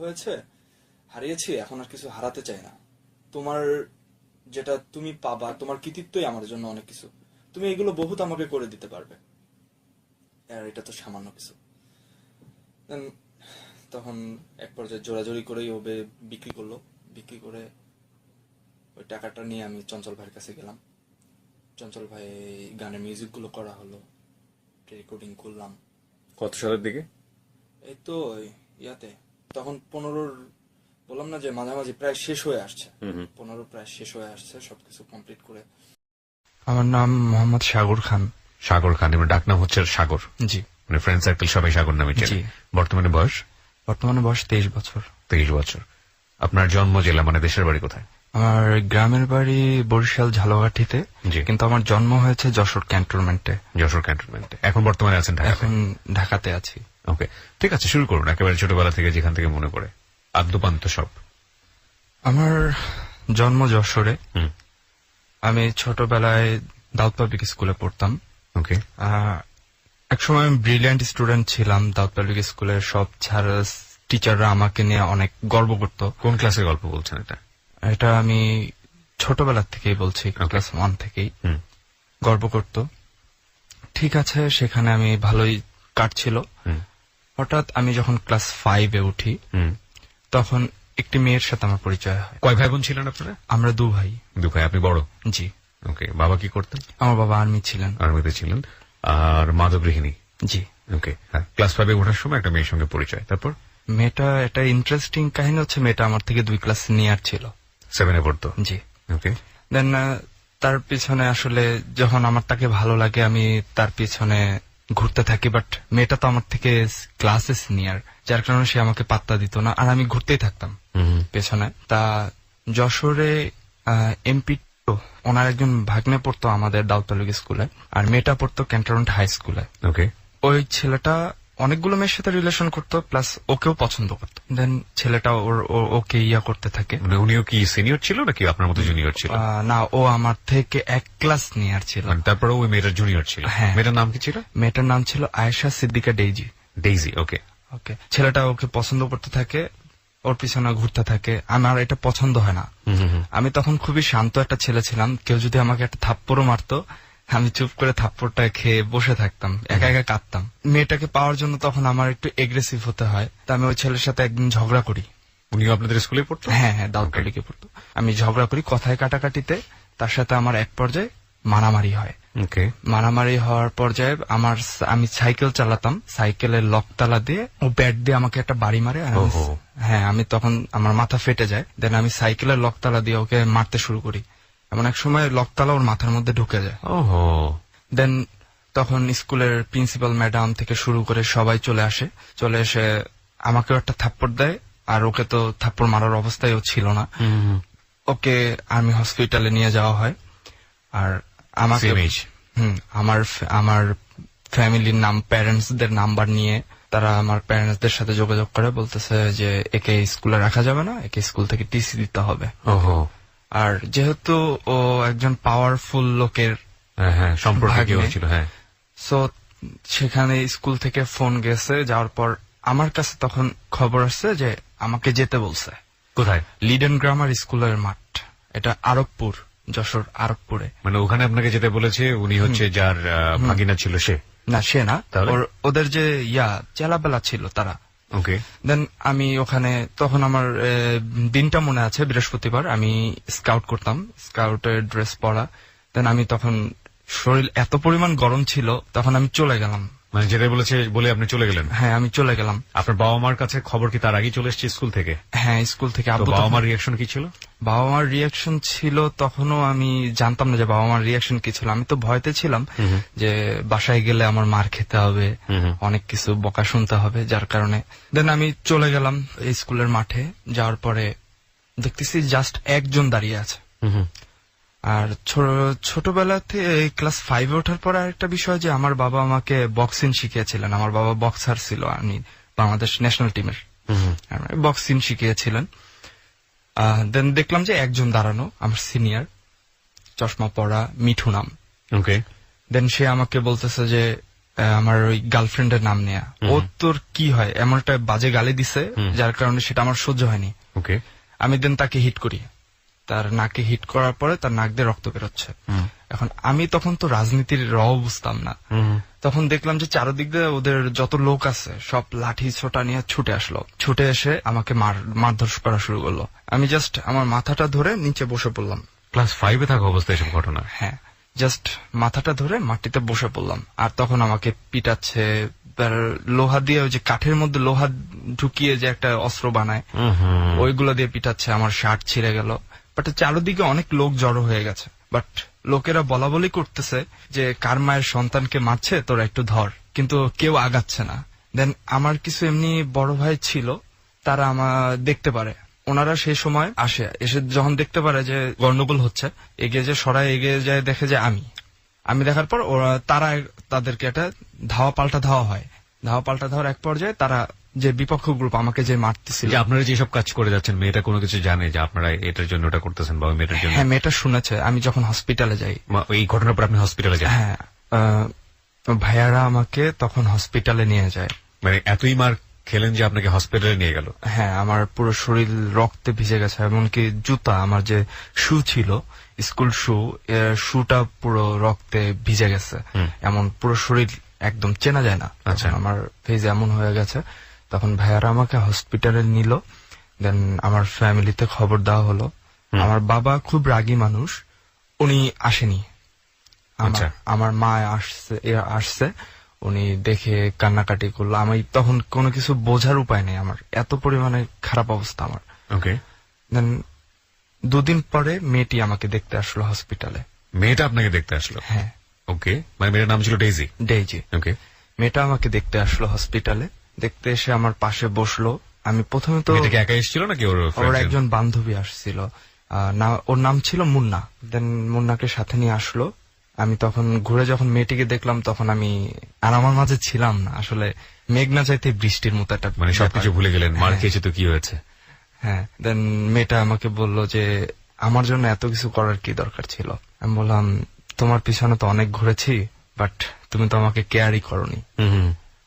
হয়েছে, হারিয়েছি, এখন আর কিছু হারাতে চাই না। তোমার যেটা তুমি পাবা, তোমার কৃতিত্বই আমার জন্য অনেক কিছু। তুমি এগুলো বহুত আমাকে করে দিতে পারবে, আর এটা তো সামান্য কিছু। Then তখন এক পর্যায়ে জোরাজোরি করেই ওবে বিক্রি করলো। বিক্রি করে ওই টাকাটা নিয়ে আমি চঞ্চল ভাইয়ের কাছে গেলাম। চঞ্চল ভাই গানের মিউজিকগুলো করা হলো, রেকর্ডিং করলাম। কত সালের দিকে? এই তো ইয়াতে তখন 15 বললাম না যে মাঝামাঝি প্রায় শেষ হয়ে আসছে, 15 প্রায় শেষ হয়ে আসছে সবকিছু কমপ্লিট করে। আমার নাম মোহাম্মদ সাগর খান। সাগর খান, এবার ডাক নাম হচ্ছে সাগর? জি। মানে ফ্রেন্ড সার্কেল সবাই সাগর নামে চেনে। বর্তমানে বয়স? বর্তমানে বয়স 23 বছর। 23 বছর। আপনার জন্ম জেলা মানে দেশের বাড়ি কোথায়? আমার গ্রামের বাড়ি বরিশাল ঝালকাঠিতে, কিন্তু আমার জন্ম হয়েছে যশোর ক্যান্টনমেন্টে। যশোর ক্যান্টনমেন্টে। এখন বর্তমানে আছেন ঢাকা? এখন ঢাকাতে আছি। ওকে, ঠিক আছে, শুরু করুন একেবারে ছোটবেলা থেকে, যেখান থেকে মনে পড়ে, আদ্যপান্ত সব। আমার জন্ম যশোরে। আমি ছোটবেলায় দাউদ পাবলিক স্কুলে পড়তাম। ওকে। একসময় আমি ব্রিলিয়ান্ট স্টুডেন্ট ছিলাম দাউদ পাবলিক স্কুলের। সব টিচাররা আমাকে নিয়ে অনেক গর্ব করত। কোন ক্লাসের গল্প বলছেন এটা? এটা আমি ছোটবেলা থেকেই বলছি, ক্লাস 1 থেকেই গর্ব করত। ঠিক আছে, সেখানে আমি ভালোই কাটছিল। হঠাৎ আমি যখন ক্লাস 5-এ উঠি, তখন একটি মেয়ের সাথে আমার পরিচয় হয়। কয় ভাই বোন ছিলেন আপনারা? আমরা 2 ভাই। 2 ভাই। আপনি বড়? জি। ওকে। বাবা কি করতেন? আমার বাবা আর্মি ছিলেন। আর্মিতে ছিলেন। আর মা তো গৃহিণী? জি। ওকে। হ্যাঁ, ক্লাস 5-এ ওঠার সময় একটা মেয়ের সঙ্গে পরিচয়, তারপর? মেয়েটা, এটা ইন্টারেস্টিং কাহিনী হচ্ছে, মেয়েটা আমার থেকে 2 ক্লাস সিনিয়র ছিল। 7-এ পড়তো? জি। ওকে। দেন তার পিছনে আসলে যখন আমার তাকে ভালো লাগে, আমি তার পিছনে ঘুরতে থাকি। বাট মেয়েটা তো আমার থেকে ক্লাসে সিনিয়র, যার কারণে সে আমাকে পাত্তা দিত না, আর আমি ঘুরতেই থাকতাম পেছনে। তা যশোরে এমপি ওনার একজন ভাগ্নে পড়তো আমাদের দাউদ পাবলিক স্কুলে, আর মেয়েটা পড়তো ক্যান্টনমেন্ট হাই স্কুলে। ওকে। ওই ছেলেটা অনেকগুলো মেয়ের সাথে রিলেশন করতো, প্লাস ওকেও পছন্দ করতো। দেন ছেলেটা ওকে ইয়া করতে থাকে। মানে উনিও কি সিনিয়র ছিল নাকি আপনার মতো জুনিয়র ছিল? না, ও আমার থেকে 1 ক্লাস নিয়ার ছিল। তারপরে ওই মেয়েটার জুনিয়র ছিল? হ্যাঁ। মেয়েটার নাম কি ছিল? মেয়েটার নাম ছিল আয়েশা সিদ্দিকা ডেইজি। ডেইজি। ওকে। ওকে। ছেলেটা ওকে পছন্দ করতে থাকে, ওর পিছনে ঘুরতে থাকে। আমার এটা পছন্দ হয় না। আমি তখন খুবই শান্ত একটা ছেলে ছিলাম। কেউ যদি আমাকে একটা থাপ্পড়ও মারতো, আমি চুপ করে থাপ্পড়টা খেয়ে বসে থাকতাম, একা একা কাঁদতাম। মেয়েটাকে পাওয়ার জন্য তখন আমার একটু এগ্রেসিভ হতে হয়। তা আমি ওই ছেলের সাথে একদিন ঝগড়া করি। উনিও আপনাদের স্কুলে পড়তো? হ্যাঁ, দাউদ পাবলিকে পড়তো। আমি ঝগড়া করি কথায় কাটাকাটিতে, তার সাথে আমার এক পর্যায়ে মারামারি হয়। ওকে। মারামারি হওয়ার পর্যায়ে আমি সাইকেল চালাতাম, সাইকেলের লকতালা দিয়ে ও ব্যাট দিয়ে আমাকে একটা বাড়ি মারে। হ্যাঁ, আমি তখন আমার মাথা ফেটে যায়। দেন আমি সাইকেলের লকতালা দিয়ে ওকে মারতে শুরু করি। এমন এক সময় লকতালা ওর মাথার মধ্যে ঢুকে যায়। দেন তখন স্কুলের প্রিন্সিপাল ম্যাডাম থেকে শুরু করে সবাই চলে আসে। চলে এসে আমাকেও একটা থাপ্পড় দেয়, আর ওকে তো থাপ্পড় মারার অবস্থায় ও ছিল না। ওকে আর্মি হসপিটালে নিয়ে যাওয়া হয়। আর আমাকে আমার ফ্যামিলির নাম, প্যারেন্টসদের নাম্বার নিয়ে তারা আমার প্যারেন্টসদের সাথে যোগাযোগ করে, বলতেছে যে একে স্কুলে রাখা যাবে না, একে স্কুল থেকে টিসি দিতে হবে। আর যেহেতু ও একজন পাওয়ারফুল লোকের সম্পর্কে ছিল, সো সেখানে স্কুল থেকে ফোন গেছে। যাওয়ার পর আমার কাছে তখন খবর আসছে যে আমাকে যেতে বলছে। কোথায়? লিডেন গ্রামার স্কুলের মাঠ, এটা আরবপুর, যশোর আরবপুরে। মানে ওখানে আপনাকে যেতে বলেছে? উনি হচ্ছে যার ভাগিনা ছিল সে? না, সে না, ওদের যে চেলাবেলা ছিল তারা। ওকে। দেন আমি ওখানে, তখন আমার দিনটা মনে আছে, বৃহস্পতিবার। আমি স্কাউট করতাম, স্কাউটের ড্রেস পরা। দেন আমি তখন, শরীর এত পরিমাণ গরম ছিল, তখন আমি চলে গেলাম। মানে যেটা বলেছে বলে আপনি চলে গেলেন? হ্যাঁ, আমি চলে গেলাম। আপনার বাবা মার কাছে খবর কি তার আগেই চলে এসেছে স্কুল থেকে? হ্যাঁ, স্কুল থেকে। বাবা মার রিয়াকশন কি ছিল? বাবা মার রিয়াকশন ছিল, তখনও আমি জানতাম না যে বাবা মার রিয়াকশন কি ছিল। আমি তো ভয়তে ছিলাম যে বাসায় গেলে আমার মার খেতে হবে, অনেক কিছু বকা শুনতে হবে, যার কারণে। দেন আমি চলে গেলাম এই স্কুলের মাঠে। যাওয়ার পরে দেখতেছি জাস্ট একজন দাঁড়িয়ে আছে। আর ছোটবেলাতে ক্লাস 5-এ ওঠার পর আরেকটা বিষয়, যে আমার বাবা আমাকে বক্সিং শিখিয়েছিলেন। আমার বাবা বক্সার ছিল, আমি বাংলাদেশ ন্যাশনাল টিমের বক্সিং শিখিয়েছিলেন। দেন দেখলাম যে একজন দাঁড়ানো, আমার সিনিয়র, চশমা পরা, মিঠু নাম। ওকে। দেন সে আমাকে বলতেছে যে আমার ওই গার্লফ্রেন্ডের নাম নেয়া। ও তোর কি হয় এমন একটা বাজে গালি দিছে, যার কারণে সেটা আমার সহ্য হয়নি। ওকে। আমি দেন তাকে হিট করি, তার নাকে হিট করার পরে তার নাক দিয়ে রক্ত বেরোচ্ছে। এখন আমি তখন তো রাজনীতির বুঝতাম না, তখন দেখলাম যে চারদিক দিয়ে ওদের যত লোক আছে সব লাঠি ছোটা নিয়ে ছুটে আসলো, ছুটে এসে আমাকে মারধর করা শুরু করলো। আমি জাস্ট আমার মাথাটা ধরে নিচে বসে পড়লাম। ক্লাস 5-এ থাকা অবস্থায় এসব ঘটনা? হ্যাঁ, জাস্ট মাথাটা ধরে মাটিতে বসে পড়লাম। আর তখন আমাকে পিটাচ্ছে লোহা দিয়ে, ওই যে কাঠের মধ্যে লোহা ঢুকিয়ে যে একটা অস্ত্র বানায় ওইগুলো দিয়ে পিটাচ্ছে। আমার শার্ট ছিঁড়ে গেল। বাট চারদিকে অনেক লোক জড়ো হয়ে গেছে, বাট লোকেরা বলা বলি করতেছে যে কার মায়ের সন্তানকে মারছে তোরা একটু ধর, কিন্তু কেউ আগাচ্ছে না। দেন আমার কিছু এমনি বড় ভাই ছিল, তারা আমার দেখতে পারে, ওনারা সেই সময় আসে, এসে যখন দেখতে পারে যে গন্ডগোল হচ্ছে, এগিয়ে যায় দেখে যে আমি দেখার পর তারা তাদেরকে একটা ধাওয়া পাল্টা ধাওয়ার এক পর্যায়ে তারা যে বিপক্ষ গ্রুপ আমাকে যে মারতেছিল। যে আপনারা যেসব কাজ করে যাচ্ছেন, মেয়েটা কোনো কিছু জানে যে আপনারা এটার জন্য ওটা করতেছেন বা মেয়েটার জন্য? হ্যাঁ, মেয়েটা শুনেছে। আমি যখন হসপিটালে যাই, এই ঘটনার পর আপনি হসপিটালে যান? হ্যাঁ, ভাইয়ারা আমাকে তখন হসপিটালে নিয়ে যায়। মানে এতই মার খেলেন যে আপনাকে হসপিটালে নিয়ে গেল? হ্যাঁ, আমার পুরো শরীর রক্তে ভিজে গেছে, এমনকি জুতা, আমার যে শু ছিল স্কুল শুটা পুরো রক্তে ভিজে গেছে। এমন পুরো শরীর একদম চেনা যায় না। আচ্ছা। আমার ফেজ এমন হয়ে গেছে। তখন ভাইয়ারা আমাকে হসপিটালে নিল। দেন আমার ফ্যামিলিতে খবর দেওয়া হলো। আমার বাবা খুব রাগী মানুষ, উনি আসেনি। আমার মা আসছে, উনি দেখে কান্নাকাটি করলো। আমি তখন কোনো কিছু বোঝার উপায় নেই, আমার এত পরিমাণে খারাপ অবস্থা আমার। ওকে। দেন 2 দিন পরে মেয়েটি আমাকে দেখতে আসলো হসপিটালে। মেয়েটা আপনাকে দেখতে আসলো? হ্যাঁ। ওকে, মানে মেয়েটার নাম ছিল ডেইজি? ডেইজি। ওকে। মেয়েটা আমাকে দেখতে আসলো হসপিটালে, দেখতে এসে আমার পাশে বসলো। আমি প্রথমে তো, মেয়েটাকে একা এসেছিল নাকি ওর একজন বান্ধবী আসছিল, ওর নাম ছিল মুন্না। দেন মুন্নাকে সাথে নিয়ে আসলো। আমি তখন ঘুরে যখন মেয়েটিকে দেখলাম, তখন আমার মাঝে ছিলাম না আসলে। মেঘনা চাইতে বৃষ্টির মতো একটা, মানে সবকিছু ভুলে গেলেন, মার খেয়েছে তো কি হয়েছে। হ্যাঁ। দেন মেয়েটা আমাকে বলল যে আমার জন্য এত কিছু করার কি দরকার ছিল। আমি বললাম তোমার পিছনে তো অনেক ঘুরেছি, বাট তুমি তো আমাকে কেয়ারই করোনি।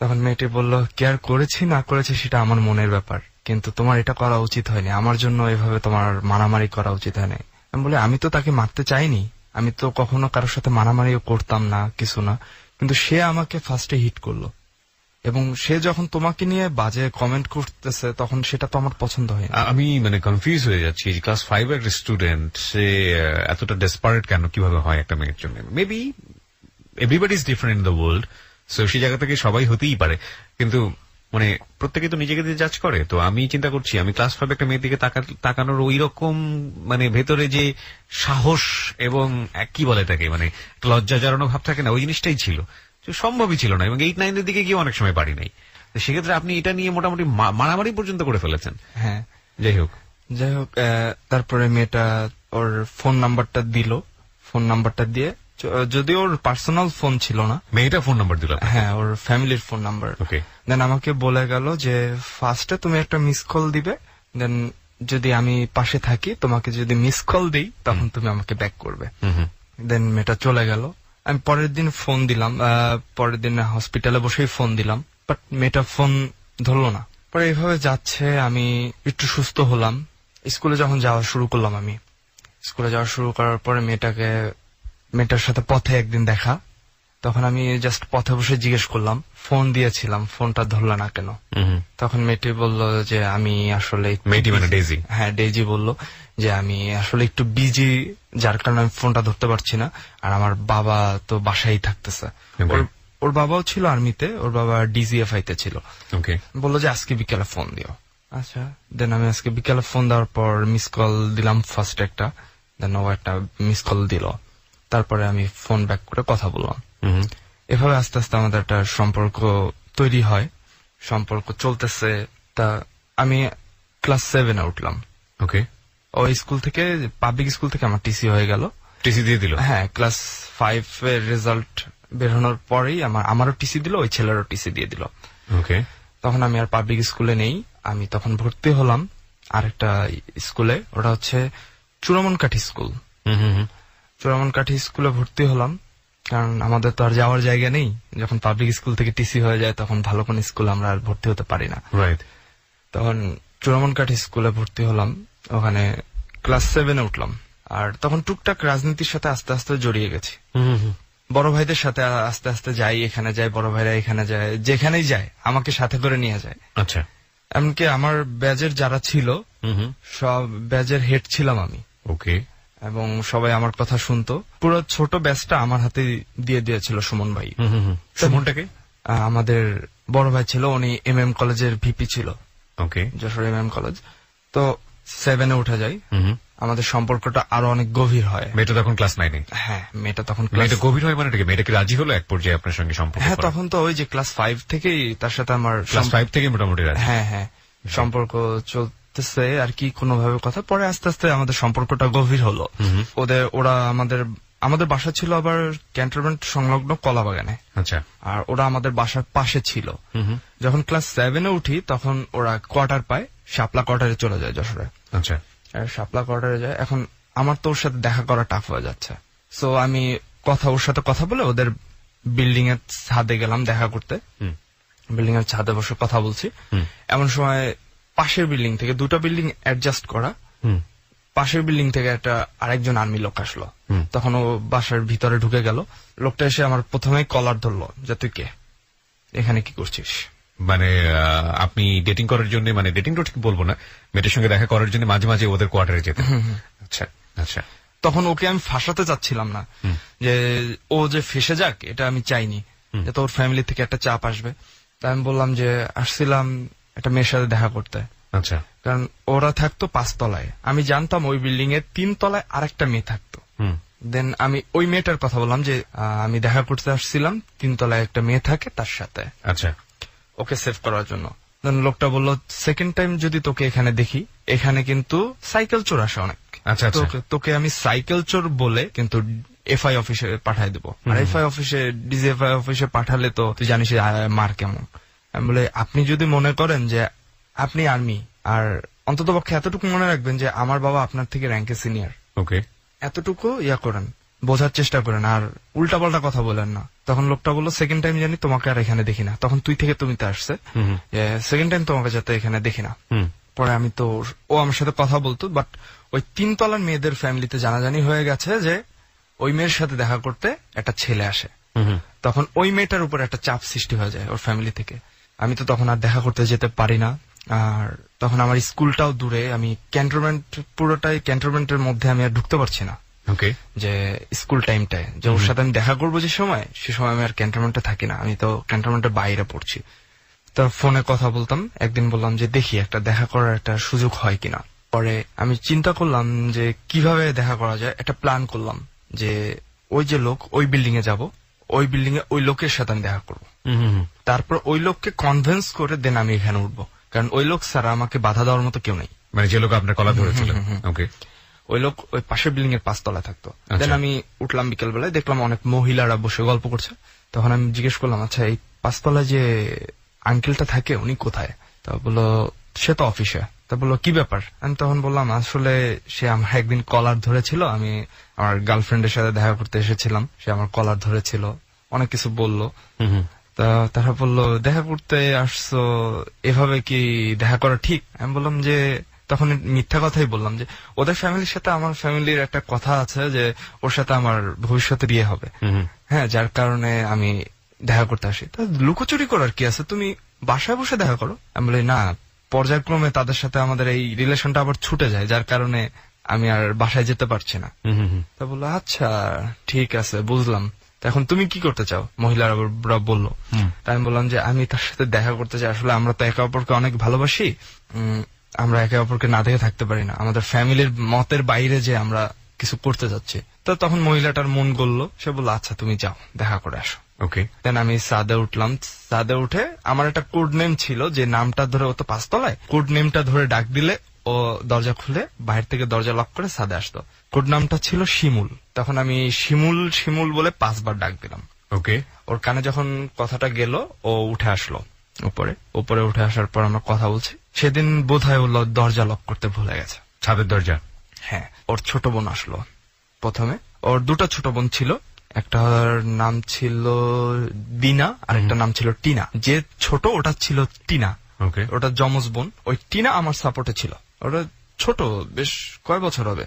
তখন মেয়েটি বলল কেয়ার করেছি না করেছি সেটা আমার মনের ব্যাপার, কিন্তু তোমার এটা করা উচিত হয়নি, আমার জন্য এভাবে তোমার মারামারি করা উচিত হয়নি। আমি বলি আমি তো তাকে মারতে চাইনি, আমি তো কখনো কারোর সাথে মারামারিও করতাম না, কিছু না, কিন্তু সে আমাকে ফার্স্টে হিট করলো। এবং সে যখন তোমাকে নিয়ে বাজে কমেন্ট করতেছে তখন সেটা তো আমার পছন্দ হয় না। আমি মানে কনফিউজ হয়ে যাচ্ছি, ক্লাস 5 এর একটা স্টুডেন্ট, সে এতটা ডেসপারেট কেন, কিভাবে হয় একটা মেয়ের জন্য? Maybe everybody is different in the world, so সেই জায়গা থেকে সবাই হতেই পারে, কিন্তু মানে প্রত্যেকে তো নিজেকে দিয়ে জাজ করে। তো আমি চিন্তা করছি, আমি ক্লাস 5 একটা মেয়ের দিকে তাকানোর ওই রকম মানে ভেতরে যে সাহস এবং কি বলে তাকে, মানে লজ্জা জড়ানো ভাব থাকে না, ওই জিনিসটাই ছিল, সম্ভবই ছিল না। এবং 8-9 এর দিকে গিয়ে অনেক সময় পারি নাই। সেক্ষেত্রে আপনি এটা নিয়ে মোটামুটি মারামারি পর্যন্ত করে ফেলেছেন। হ্যাঁ, যাই হোক। তারপরে মেয়েটা ওর ফোন নাম্বারটা দিয়ে, যদি ওর পার্সোনাল ফোন ছিল না, মেয়েটা ফোন নাম্বার দিল? হ্যাঁ, ওর ফ্যামিলির ফোন নাম্বার। ওকে। দেন আমাকে বলে গেল যে ফার্স্টে তুমি একটা মিস কল দিবে, দেন যদি আমি পাশে থাকি তোমাকে যদি মিস কল দিই তখন তুমি আমাকে ব্যাক করবে। দেন মেয়েটা চলে গেল। আমি পরের দিন ফোন দিলাম, পরের দিন হসপিটালে বসেই ফোন দিলাম, বাট মেয়েটা ফোন ধরলো না। পরে এইভাবে যাচ্ছে, আমি একটু সুস্থ হলাম। স্কুলে যখন যাওয়া শুরু করলাম, আমি স্কুলে যাওয়া শুরু করার পরে মেয়েটার সাথে পথে একদিন দেখা, তখন আমি জাস্ট পথে বসে জিজ্ঞেস করলাম, ফোন দিয়েছিলাম ফোনটা ধরলো না কেন? তখন মেয়েটি বলল যে আমি আসলে, মেয়েটি মানে ডেইজি? হ্যাঁ, ডেইজি বলল যে আমি আসলে একটু বিজি, যার কারণে আমি ফোনটা ধরতে পারছি না, আর আমার বাবা তো বাসায় থাকতেছে। ওর বাবাও ছিল আর্মিতে, ওর বাবা DGFI তে ছিল। বললো যে আজকে বিকেলে ফোন দিও। আচ্ছা, দেন আমি আজকে বিকেলে ফোন দেওয়ার পর মিস কল দিলাম ফার্স্ট একটা, দেন ও একটা মিস কল দিল, তারপরে আমি ফোন ব্যাক করে কথা বললাম। এভাবে আস্তে আস্তে আমাদের একটা সম্পর্ক তৈরি হয়, সম্পর্ক চলতেছে। তা আমি ক্লাস 7-এ উঠলাম। ওকে। ওই স্কুল থেকে, পাবলিক স্কুল থেকে আমার টিসি হয়ে গেল। টিসি দিয়ে দিল? হ্যাঁ, ক্লাস 5 এর রেজাল্ট বেরোনোর পরেই আমারও টিসি দিল, ওই ছেলেরও টিসি দিয়ে দিল। ওকে। তখন আমি আর পাবলিক স্কুলে নেই, আমি তখন ভর্তি হলাম আরেকটা স্কুলে, ওটা হচ্ছে চূড়ামনকাঠি স্কুল। চূড়ামনকাঠি স্কুলে ভর্তি হলাম। কারণ আমাদের তো আর যাওয়ার জায়গা নেই। যখন পাবলিক স্কুল থেকে টিসি হয়ে যায় তখন ভালো কোন স্কুল আমরা আর ভর্তি হতে পারি না। রাইট। তখন চূড়ামনকাঠি স্কুলে ভর্তি হলাম, ওখানে ক্লাস 7-এ উঠলাম। আর তখন টুকটাক রাজনীতির সাথে আস্তে আস্তে জড়িয়ে গেছি। বড় ভাইদের সাথে আস্তে আস্তে যাই, এখানে যাই, বড় ভাইরা এখানে যায়, যেখানেই যায় আমাকে সাথে করে নিয়ে যায়। আচ্ছা। এমনকি আমার ব্যাজের যারা ছিল সব ব্যাজের হেড ছিলাম আমি। ওকে। এবং সবাই আমার কথা শুনতো। পুরো ছোট ব্যাচটা আমার হাতে দিয়ে দিয়েছিল সুমন ভাই। সুমনটাকে আমাদের বড় ভাই ছিল, উনি MM কলেজের ভিপি ছিল। ওকে। Jessore MM college. তো 7-এ উঠে যাই, আমাদের সম্পর্কটা আরো অনেক গভীর হয়। মেয়েটা তখন ক্লাস 9-এ? হ্যাঁ, মেয়েটা তখন মেয়েটা গভীর হয় মানে মেয়েটা কি রাজি হলো এক পর্যায়ে আপনার সঙ্গে সম্পর্ক? হ্যাঁ, তখন তো ওই যে ক্লাস 5 থেকেই তার সাথে আমার ক্লাস 5 থেকে মোটামুটি রাজি? হ্যাঁ, সম্পর্ক চলতেছে আর কি কোনোভাবে কথা। পরে আস্তে আস্তে আমাদের সম্পর্কটা গভীর হলো। ওরা আমাদের বাসা ছিল আবার ক্যান্টনমেন্ট সংলগ্ন কলাবাগানে। আচ্ছা। আর ওরা আমাদের বাসার পাশে ছিল। যখন ক্লাস 7-এ উঠি তখন ওরা কোয়ার্টার পায়, শাপলা কোয়ার্টারে চলে যায় যশোরে। আচ্ছা। শাপলা কোয়ার্টারে যায়। এখন আমার তো ওর সাথে দেখা করা টাফ হয়ে যাচ্ছে। সো আমি ওর সাথে কথা বলে ওদের বিল্ডিং এর ছাদে গেলাম দেখা করতে। বিল্ডিং এর ছাদে বসে কথা বলছি, এমন সময় পাশের বিল্ডিং থেকে, দুটো বিল্ডিং অ্যাডজাস্ট করা, পাশের বিল্ডিং থেকে একটা আরেকজন আর্মি লোক আসলো। তখন ও বাসার ভিতরে ঢুকে গেল। লোকটা এসে আমার প্রথমেই কলার ধরলো যে তুই কে, এখানে কি করছিস? মানে আপনি ডেটিং করার জন্য, মানে ডেটিং তো ঠিক বলবো না, মেয়েটার সঙ্গে দেখা করার জন্য মাঝে মাঝে ওদের কোয়ার্টারে যেতে? আচ্ছা আচ্ছা। তখন ওকে আমি ফাঁসাতে চাচ্ছিলাম না যে ও যে ফেসে যাক, এটা আমি চাইনি, যে তোর ফ্যামিলি থেকে একটা চাপ আসবে। তাই আমি বললাম যে আসছিলাম একটা মেয়ের সাথে দেখা করতে। আচ্ছা। কারণ ওরা থাকতো 5 তলায়, আমি জানতাম ওই বিল্ডিং এর 3 তলায় আরেকটা মেয়ে থাকতো। দেন আমি ওই মেয়েটার কথা বললাম যে আমি দেখা করতে আসছিলাম, 3 তলায় একটা মেয়ে থাকে তার সাথে। আচ্ছা। ওকে সেভ করার জন্য। লোকটা বললো সেকেন্ড টাইম যদি তোকে এখানে দেখি, এখানে কিন্তু সাইকেল চোর আসে অনেক। আচ্ছা। তোকে আমি সাইকেল চোর বলে কিন্তু FI অফিসে পাঠাই দেবো। আর FI অফিসে, DGFI অফিসে পাঠালে তো তুই জানিস মার কেমন। আমি বলে আপনি যদি মনে করেন যে আপনি আর্মি, আর অন্তত পক্ষে এতটুকু মনে রাখবেন যে আমার বাবা আপনার থেকে র্যাঙ্কে সিনিয়র, ওকে, এতটুকু করেন, বোঝার চেষ্টা করেন, আর উল্টা পাল্টা কথা বলেন না। তখন লোকটা বললো সেকেন্ড টাইম জানি তোমাকে আর এখানে দেখি না। তখন তুই থেকে তুমিতে আসছে, সেকেন্ড টাইম তোমাকে যাতে এখানে দেখি না। পরে আমি তো, ও আমার সাথে কথা বলতো, বাট ওই 3 তলার মেয়েদের ফ্যামিলিতে জানাজানি হয়ে গেছে যে ওই মেয়ের সাথে দেখা করতে একটা ছেলে আসে। তখন ওই মেয়েটার উপর একটা চাপ সৃষ্টি হয়ে যায় ওর ফ্যামিলি থেকে। আমি তো তখন আর দেখা করতে যেতে পারি না। আর তখন আমার স্কুলটাও দূরে, আমি ক্যান্টনমেন্ট, পুরোটাই ক্যান্টনমেন্টের মধ্যে আমি আর ঢুকতে পারছি না। ওকে। যে স্কুল টাইমটায় যে ওর সাথে আমি দেখা করবো যে সময়, সে সময় আমি আর ক্যান্টনমেন্টে থাকি না, আমি তো ক্যান্টনমেন্টের বাইরে পড়ছি। তো ফোনে কথা বলতাম, একদিন বললাম যে দেখি একটা দেখা করার একটা সুযোগ হয় কিনা। পরে আমি চিন্তা করলাম যে কিভাবে দেখা করা যায়, একটা প্ল্যান করলাম যে ওই যে লোক, ওই বিল্ডিং এ যাবো, ওই বিল্ডিং এ ওই লোকের সাথে আমি দেখা করবো, তারপর ওই লোককে কনভিন্স করে দেন আমি এখানে উঠবো, কারণ ওই লোক ছাড়া আমাকে বাধা দেওয়ার মতো কেউ নেই। মানে যে লোক আপনার কলা ধরেছিল? ওকে। ওই লোক ওই পাশের বিল্ডিং এর 5 তলায় থাকতো। দেন আমি উঠলাম বিকেল বেলায়, দেখলাম অনেক মহিলারা বসে গল্প করছে। তখন আমি জিজ্ঞেস করলাম, আচ্ছা এই 5 তলায় যে আঙ্কেলটা থাকে উনি কোথায়? তা বললো সে তো অফিসে। তা বললো কি ব্যাপার? আমি তখন বললাম আসলে সে আমার একদিন কলার ধরেছিল, আমি আমার গার্লফ্রেন্ডের সাথে দেখা করতে এসেছিলাম, সে আমার কলার ধরেছিল, অনেক কিছু বললো। তা তারা বললো দেখা করতে আসছো, এভাবে কি দেখা করা ঠিক? আমি বললাম যে, তখন মিথ্যা কথাই বললাম যে ওদের ফ্যামিলির সাথে আমার ফ্যামিলির একটা কথা আছে যে ওর সাথে আমার ভবিষ্যতে বিয়ে হবে, হ্যাঁ, যার কারণে আমি দেখা করতে আসি। তা লুকোচুরি করার কি আছে, তুমি বাসায় বসে দেখা করো। আমি বলি না, পর্যায়ক্রমে তাদের সাথে আমাদের এই রিলেশনটা আবার ছুটে যায়, যার কারণে আমি আর বাসায় যেতে পারছি না। তা বললো আচ্ছা ঠিক আছে, বুঝলাম, এখন তুমি কি করতে চাও? মহিলারা বললো। তাই আমি বললাম যে আমি তার সাথে দেখা করতে চাই, আসলে আমরা তো একে অপরকে অনেক ভালোবাসি, আমরা একে অপরকে না দেখে থাকতে পারি না, আমাদের ফ্যামিলির মতের বাইরে যে আমরা কিছু করতে যাচ্ছি। তো তখন মহিলাটার মন গললো, সে বললো আচ্ছা তুমি যাও দেখা করে আসো। ওকে। দেন আমি ছাদে উঠলাম। ছাদে উঠে আমার একটা কোড নেম ছিল, যে নামটা ধরে, ও তো 5 তলায়, কোড নেমটা ধরে ডাক দিলে ও দরজা খুলে বাইরে থেকে দরজা লক করে ছাদে আসতো। কোড নামটা ছিল শিমুল। তখন আমি শিমুল শিমুল বলে 5 বার ডাক দিলাম। ওকে। ওর কানে যখন কথাটা গেল, ও উঠে আসলো উপরে উঠে আসার পর আমরা কথা বলছি। সেদিন বোধহয় ও দরজা লক করতে ভুলে গেছে, ছাদের দরজা। হ্যাঁ, ওর ছোট বোন আসলো প্রথমে। ওর 2টা ছোট বোন ছিল, একটার নাম ছিল দিনা আর একটা নাম ছিল টিনা। যে ছোট ওটা ছিল টিনা, ওকে। ওটা যমজ বোন। ওই টিনা আমার সাপোর্টে ছিল। ওটা ছোট, বেশ কয় বছর হবে,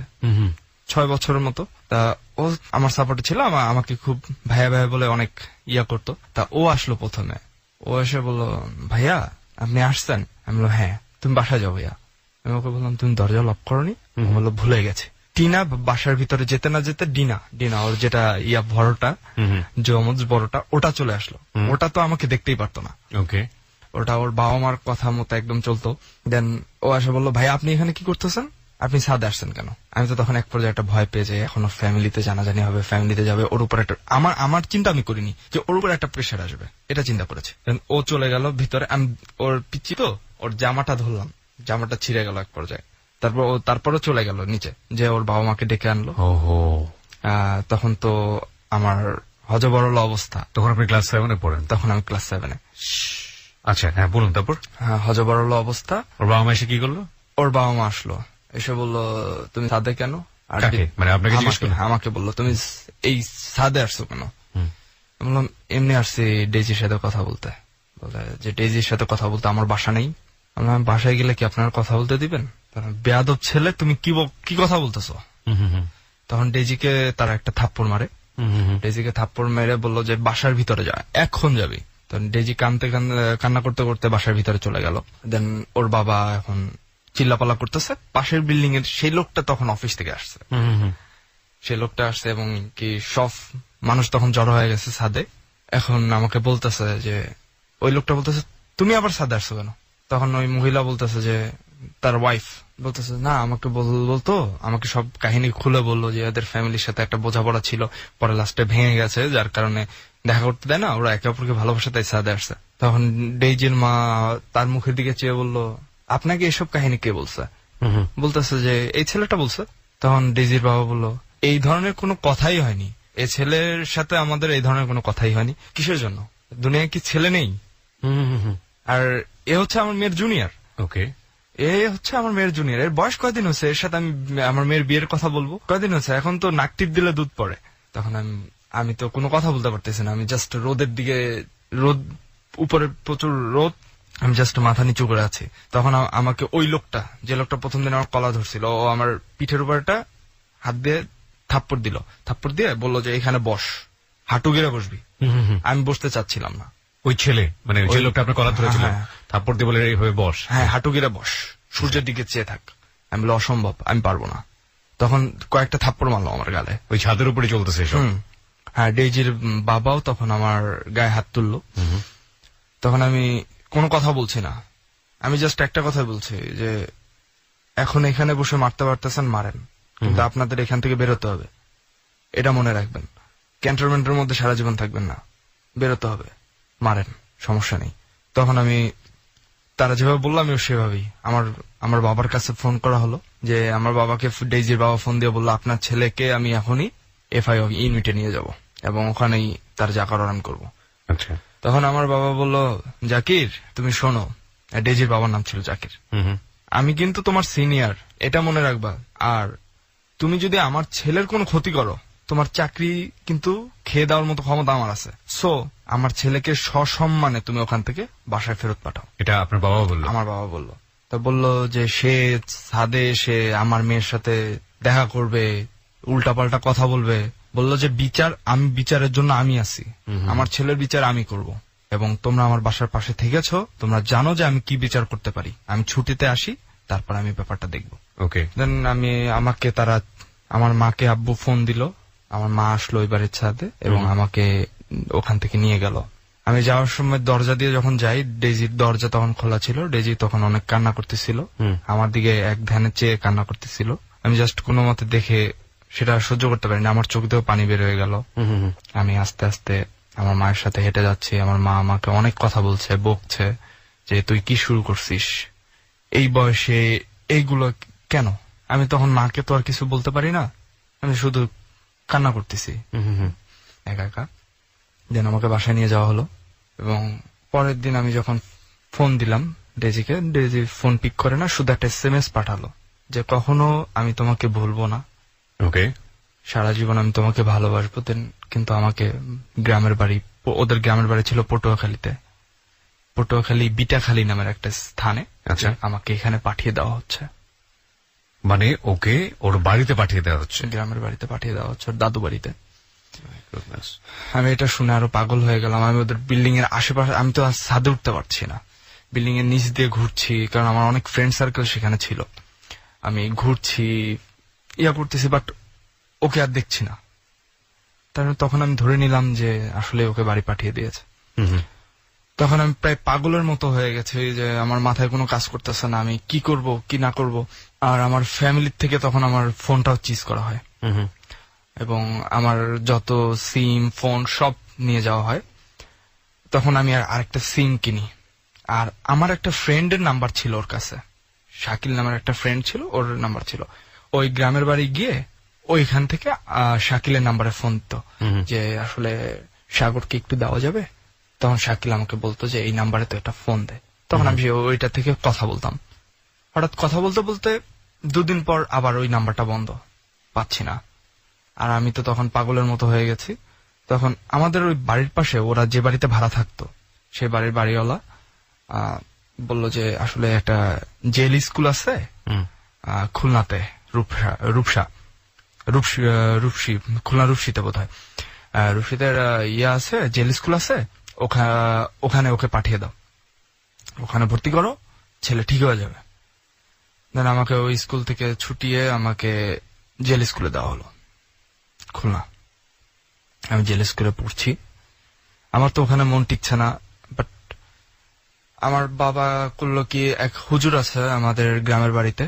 6 বছরের মতো। তা ও আমার সাপোর্টে ছিল, আমাকে খুব ভাইয়া ভাইয়া বলে অনেক ইয়া করতো। তা ও আসলো প্রথমে, ও এসে বললো, ভাইয়া আপনি আসছেন? আমি বললাম হ্যাঁ। তুমি বাসায় যাও ভাইয়া। আমি ওকে বললাম তুমি দরজা লক করনি? ও বললো ভুলে গেছে। টিনা বাসার ভিতরে যেতে না যেতে ডিনা ওর যেটা ইয়া বড়টা, যমজ বড়টা, ওটা চলে আসলো। ওটা তো আমাকে দেখতেই পারতো না। ওকে। ওটা ওর বাবা মার কথা মতো একদম চলতো। দেন ও এসে বললো, ভাই আপনি এখানে কি করতেছেন? আপনি ছাদে আসছেন কেন? আমি তো তখন এক পর্যায়ে একটা ভয় পেয়ে যাই, এখন ওর ফ্যামিলিতে জানাজানি হবে, ফ্যামিলিতে যাবে, ওর উপর একটা আমার চিন্তা আমি করিনি যে ওর উপর একটা প্রেশার আসবে, এটা চিন্তা করেছি। ও চলে গেল ভিতরে, আমি ওর পিচ্ছি তো ওর জামাটা ধরলাম, জামাটা ছিঁড়ে গেল এক পর্যায়ে। তারপরও চলে গেল নিচে, যে ওর বাবা মাকে ডেকে আনলো। তখন তো আমার হজবরল অবস্থা। তখন আপনি ক্লাস 7-এ পড়েন? তখন আমি ক্লাস 7-এ। আচ্ছা, হ্যাঁ বলুন। তারপর? হ্যাঁ, হজবরল অবস্থা। ওর বাবা মা এসে কি করলো? ওর বাবা মা আসলো, এসে বললো তুমি ছাদে কেন? কাকে? মানে আপনাকে জিজ্ঞেস করলো? আমাকে বললো তুমি এই ছাদে আসছো কেন? বললাম এমনি আসছি ডেজির সাথে কথা বলতে। বলে যে ডেজির সাথে কথা বলতে আমার বাসা নেই। বললাম বাসায় গেলে কি আপনারা কথা বলতে দিবেন? বেয়াদব ছেলে, তুমি কি কথা বলতেছো? তখন ডেজিকে তারা একটা থাপ্পড় মারে। ডেজিকে থাপ্পড় মেরে বললো যে বাসার ভিতরে যা, এখন যাবি। তখন ডেজি কান্না করতে করতে বাসার ভিতরে চলে গেল। দেন ওর বাবা এখন চিল্লাপাল্লা করতেছে। পাশের বিল্ডিং এর সেই লোকটা তখন অফিস থেকে আসছে। সেই লোকটা আসছে এবং কি সব মানুষ তখন জড়ো হয়ে গেছে ছাদে। এখন আমাকে বলতেছে যে, ওই লোকটা বলতেছে তুমি আবার ছাদে আসছো কেন? তখন ওই মহিলা বলতেছে যে, তার ওয়াইফ বলতেছে না আমাকে বলতো, আমাকে সব কাহিনী খুলে বললো যে এদের ফ্যামিলির সাথে একটা বোঝাপড়া ছিল, পরে লাস্টে ভেঙে গেছে, যার কারণে দেখা করতে দেয় না, ওরা একে অপরকে ভালোবাসে, তাই ছাদে আসছে। তখন ডেইজির মা তার মুখের দিকে চেয়ে বললো, আপনাকে এসব কাহিনী কে বলছে? বলতেছে যে এই ছেলেটা বলছে। তখন ডেইজির বাবা বললো, এই ধরনের কোনো কথাই হয়নি, এই ছেলের সাথে আমাদের এই ধরনের কোনো কথাই হয়নি। কিসের জন্য? দুনিয়ায় কি ছেলে নেই? আর এ হচ্ছে আমার মেয়ের জুনিয়র। ওকে। এ হচ্ছে আমার মেয়ের জুনিয়র। এর বয়স কয়দিন হচ্ছে? এর সাথে আমি আমার মেয়ের বিয়ের কথা বলবো? কয়দিন হচ্ছে? এখন তো নাক টিপ দিলে দুধ পড়ে। তখন আমি তো কোনো কথা বলতে পারতেছি না। আমি জাস্ট রোদের দিকে, রোদ উপরে প্রচুর রোদ, আমি জাস্ট মাথা নিচু করে আছি। তখন আমাকে ওই লোকটা, যে লোকটা প্রথম দিন আমার কলা ধরছিল, ও আমার পিঠের উপর একটা হাত দিয়ে থাপ্পড় দিল। থাপ্পড় দিয়ে বললো যে এখানে বস, হাঁটু গেড়ে বসবি। আমি বসতে চাচ্ছিলাম না। ওই ছেলে মানে যে লোকটা আপনার কলা ধরেছিল, থাপ্পড় দিয়ে বলে এইভাবে বস? হ্যাঁ, হাঁটু গেড়ে বস, সূর্যের দিকে চেয়ে থাক। আমি বলে অসম্ভব, আমি পারবো না। তখন কয়েকটা থাপ্পড় মারলো আমার গালে। ওই ছাদের উপরে চলতেছে সব? হ্যাঁ, ডেইজির বাবাও তখন আমার গায়ে হাত তুললো। তখন আমি কোনো কথা বলছি না, আমি জাস্ট একটা কথা বলছি যে এখন এখানে বসে মারতে পারতেছেন মারেন, কিন্তু আপনাদের এখান থেকে বেরোতে হবে, এটা মনে রাখবেন। ক্যান্টনমেন্টের মধ্যে সারা জীবন থাকবেন না, বেরোতে হবে, মারেন, সমস্যা নেই। তখন আমি তারা যেভাবে বললো আমি সেভাবেই আমার বাবার কাছে ফোন করা হলো, যে আমার বাবাকে ডেইজির বাবা ফোন দিয়ে বললো আপনার ছেলেকে আমি এখনই FI ইউনিটে নিয়ে যাব এবং ওখানেই তার যা করার আমি করবো। আচ্ছা। তখন আমার বাবা বললো, জাকির তুমি শোনো, ডেইজির বাবার নাম ছিল জাকির, আমি কিন্তু তোমার সিনিয়র, এটা মনে রাখবা। আর তুমি যদি আমার ছেলের কোনো ক্ষতি করো, তোমার চাকরি কিন্তু খেয়ে দেওয়ার মতো ক্ষমতা আমার আছে। সো আমার ছেলেকে সসম্মানে তুমি ওখান থেকে বাসায় ফেরত পাঠাও। এটা আপনার বাবা বললো? আমার বাবা বললো। তা বললো যে সে ছাদে এসে আমার মেয়ের সাথে দেখা করবে, উল্টাপাল্টা কথা বলবে। বললো যে বিচারের জন্য আমি আছি, আমার ছেলের বিচার আমি করব, এবং তোমরা আমার বাসার পাশে থেকেছো, তোমরা জানো যে আমি কি বিচার করতে পারি। আমি ছুটিতে আসি, তারপর আমি ব্যাপারটা দেখবো। ওকে। দেন আমাকে তারা, আমার মাকে আব্বু ফোন দিল, আমার মা আসলো এবারে ছাদে এবং আমাকে ওখান থেকে নিয়ে গেল। আমি যাওয়ার সময় দরজা দিয়ে যখন যাই, ডেজির দরজা তখন খোলা ছিল। ডেজি তখন অনেক কান্না করতেছিল, আমার দিকে এক ধ্যানে চেয়ে কান্না করতেছিল। আমি জাস্ট কোনো মতে দেখে সেটা সহ্য করতে পারিনি, আমার চোখ দিয়েও পানি বের হয়ে গেল। আমি আস্তে আস্তে আমার মায়ের সাথে হেঁটে যাচ্ছি। আমার মা আমাকে অনেক কথা বলছে, বকছে যে তুই কি শুরু করছিস এই বয়সে, এইগুলো কেন? আমি তখন মাকে তো আর কিছু বলতে পারি না, আমি শুধু কান্না করতেছি একা একা। দেন আমাকে বাসায় নিয়ে যাওয়া হলো এবং পরের দিন আমি যখন ফোন দিলাম ডেজিকে, ডেজি ফোন পিক করে না, শুধু একটা SMS পাঠালো যে কখনো আমি তোমাকে ভুলবো না, ওকে, সারা জীবন আমি তোমাকে ভালোবাসবো। দেন কিন্তু আমাকে গ্রামের বাড়ি, ওদের গ্রামের বাড়ি ছিল পটুয়াখালীতে, পটুয়াখালী বিটাখালী নামের একটা স্থানে। আচ্ছা। আমাকে এখানে পাঠিয়ে দেওয়া হচ্ছে, মানে ওকে ওর বাড়িতে পাঠিয়ে দেওয়া হচ্ছে। গ্রামের বাড়িতে পাঠিয়ে দেওয়া হচ্ছে, ওর দাদু বাড়িতে। Goodness. আমি এটা শুনে আরো পাগল হয়ে গেলাম। আমি ওদের বিল্ডিং এর আশেপাশে, আমি তো আর ছাদে উঠতে পারছি না, বিল্ডিং এর নিচ দিয়ে ঘুরছি, কারণ আমার অনেক ফ্রেন্ড সার্কেল সেখানে ছিল। আমি ঘুরছি, ইয়া করতেছি, বাট ওকে আর দেখছি না। তখন আমি ধরে নিলাম যে আসলে ওকে বাড়ি পাঠিয়ে দিয়েছে। তখন আমি প্রায় পাগলের মতো হয়ে গেছি, যে আমার মাথায় কোনো কাজ করতেছে না, আমি কি করব কি না করব। আর আমার ফ্যামিলির থেকে তখন আমার ফোনটাও চিজ করা হয়, এবং আমার যত সিম ফোন সব নিয়ে যাওয়া হয়। তখন আমি আরেকটা সিম কিনি। আর আমার একটা ফ্রেন্ডের নাম্বার ছিল ওর কাছে, শাকিল নামের একটা ফ্রেন্ড ছিল, ওর নাম্বার ছিল। ওই গ্রামের বাড়ি গিয়ে ওইখান থেকে শাকিলের নাম্বারে ফোন দিত যে আসলে সাগরকে একটু দেওয়া যাবে। তখন শাকিল আমাকে বলতো যে এই নাম্বারে তো একটা ফোন দে। তখন আমি ওইটা থেকে কথা বলতাম। হঠাৎ কথা বলতে বলতে 2 দিন পর আবার ওই নাম্বারটা বন্ধ, পাচ্ছি না। আর আমি তো তখন পাগলের মতো হয়ে গেছি। তখন আমাদের ওই বাড়ির পাশে, ওরা যে বাড়িতে ভাড়া থাকতো, সেই বাড়ির বাড়িওয়ালা বলল যে আসলে একটা জেল স্কুল আছে খুলনাতে, রূপসী খুলনা রূপসীতে বোধ হয়, রূপসীতে আছে, জেল স্কুল আছে, ওখানে ওকে পাঠিয়ে দাও, ওখানে ভর্তি করো, ছেলে ঠিক হয়ে যাবে। দেন আমাকে ওই স্কুল থেকে ছুটিয়ে আমাকে জেল স্কুলে দেওয়া হলো, খুলনা। আমি জেল স্কুলে পড়ছি। আমার তো ওখানে মন টিকছে না, বাট আমার বাবা করলো কি, এক হুজুর আছে আমাদের গ্রামের বাড়িতে,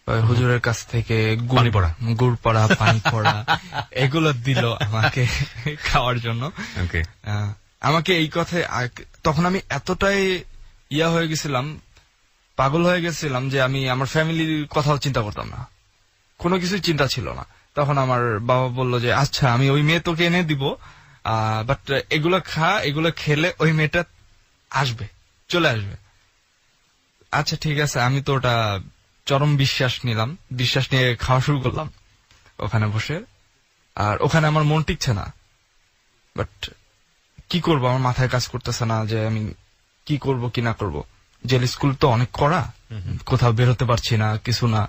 ওই হুজুরের কাছ থেকে গুড় পড়া, পানি পড়া এগুলো দিল আমাকে খাওয়ার জন্য। আমাকে এই কথায়, তখন আমি এতটাই হয়ে গেছিলাম, পাগল হয়ে গেছিলাম, যে আমি আমার ফ্যামিলির কথাও চিন্তা করতাম না, কোনো কিছুই চিন্তা ছিল না। তখন আমার বাবা বলল যে আচ্ছা আমি ওই মেয়ে তোকে এনে দিব, বাট এগুলো খা, এগুলো খেলে ওই মেয়েটা আসবে, চলে আসবে। আচ্ছা ঠিক আছে, আমি তো ওটা চরম বিশ্বাস নিলাম, বিশ্বাস নিয়ে খাওয়া শুরু করলাম ওখানে বসে। আর ওখানে আমার মন টিকছে না, বাট কি করব, আমার মাথায় কাজ করতেছে না যে আমি কি করব কি না করব। জেল স্কুল তো অনেক কড়া, কোথাও বেরোতে পারছি না, কিছু না,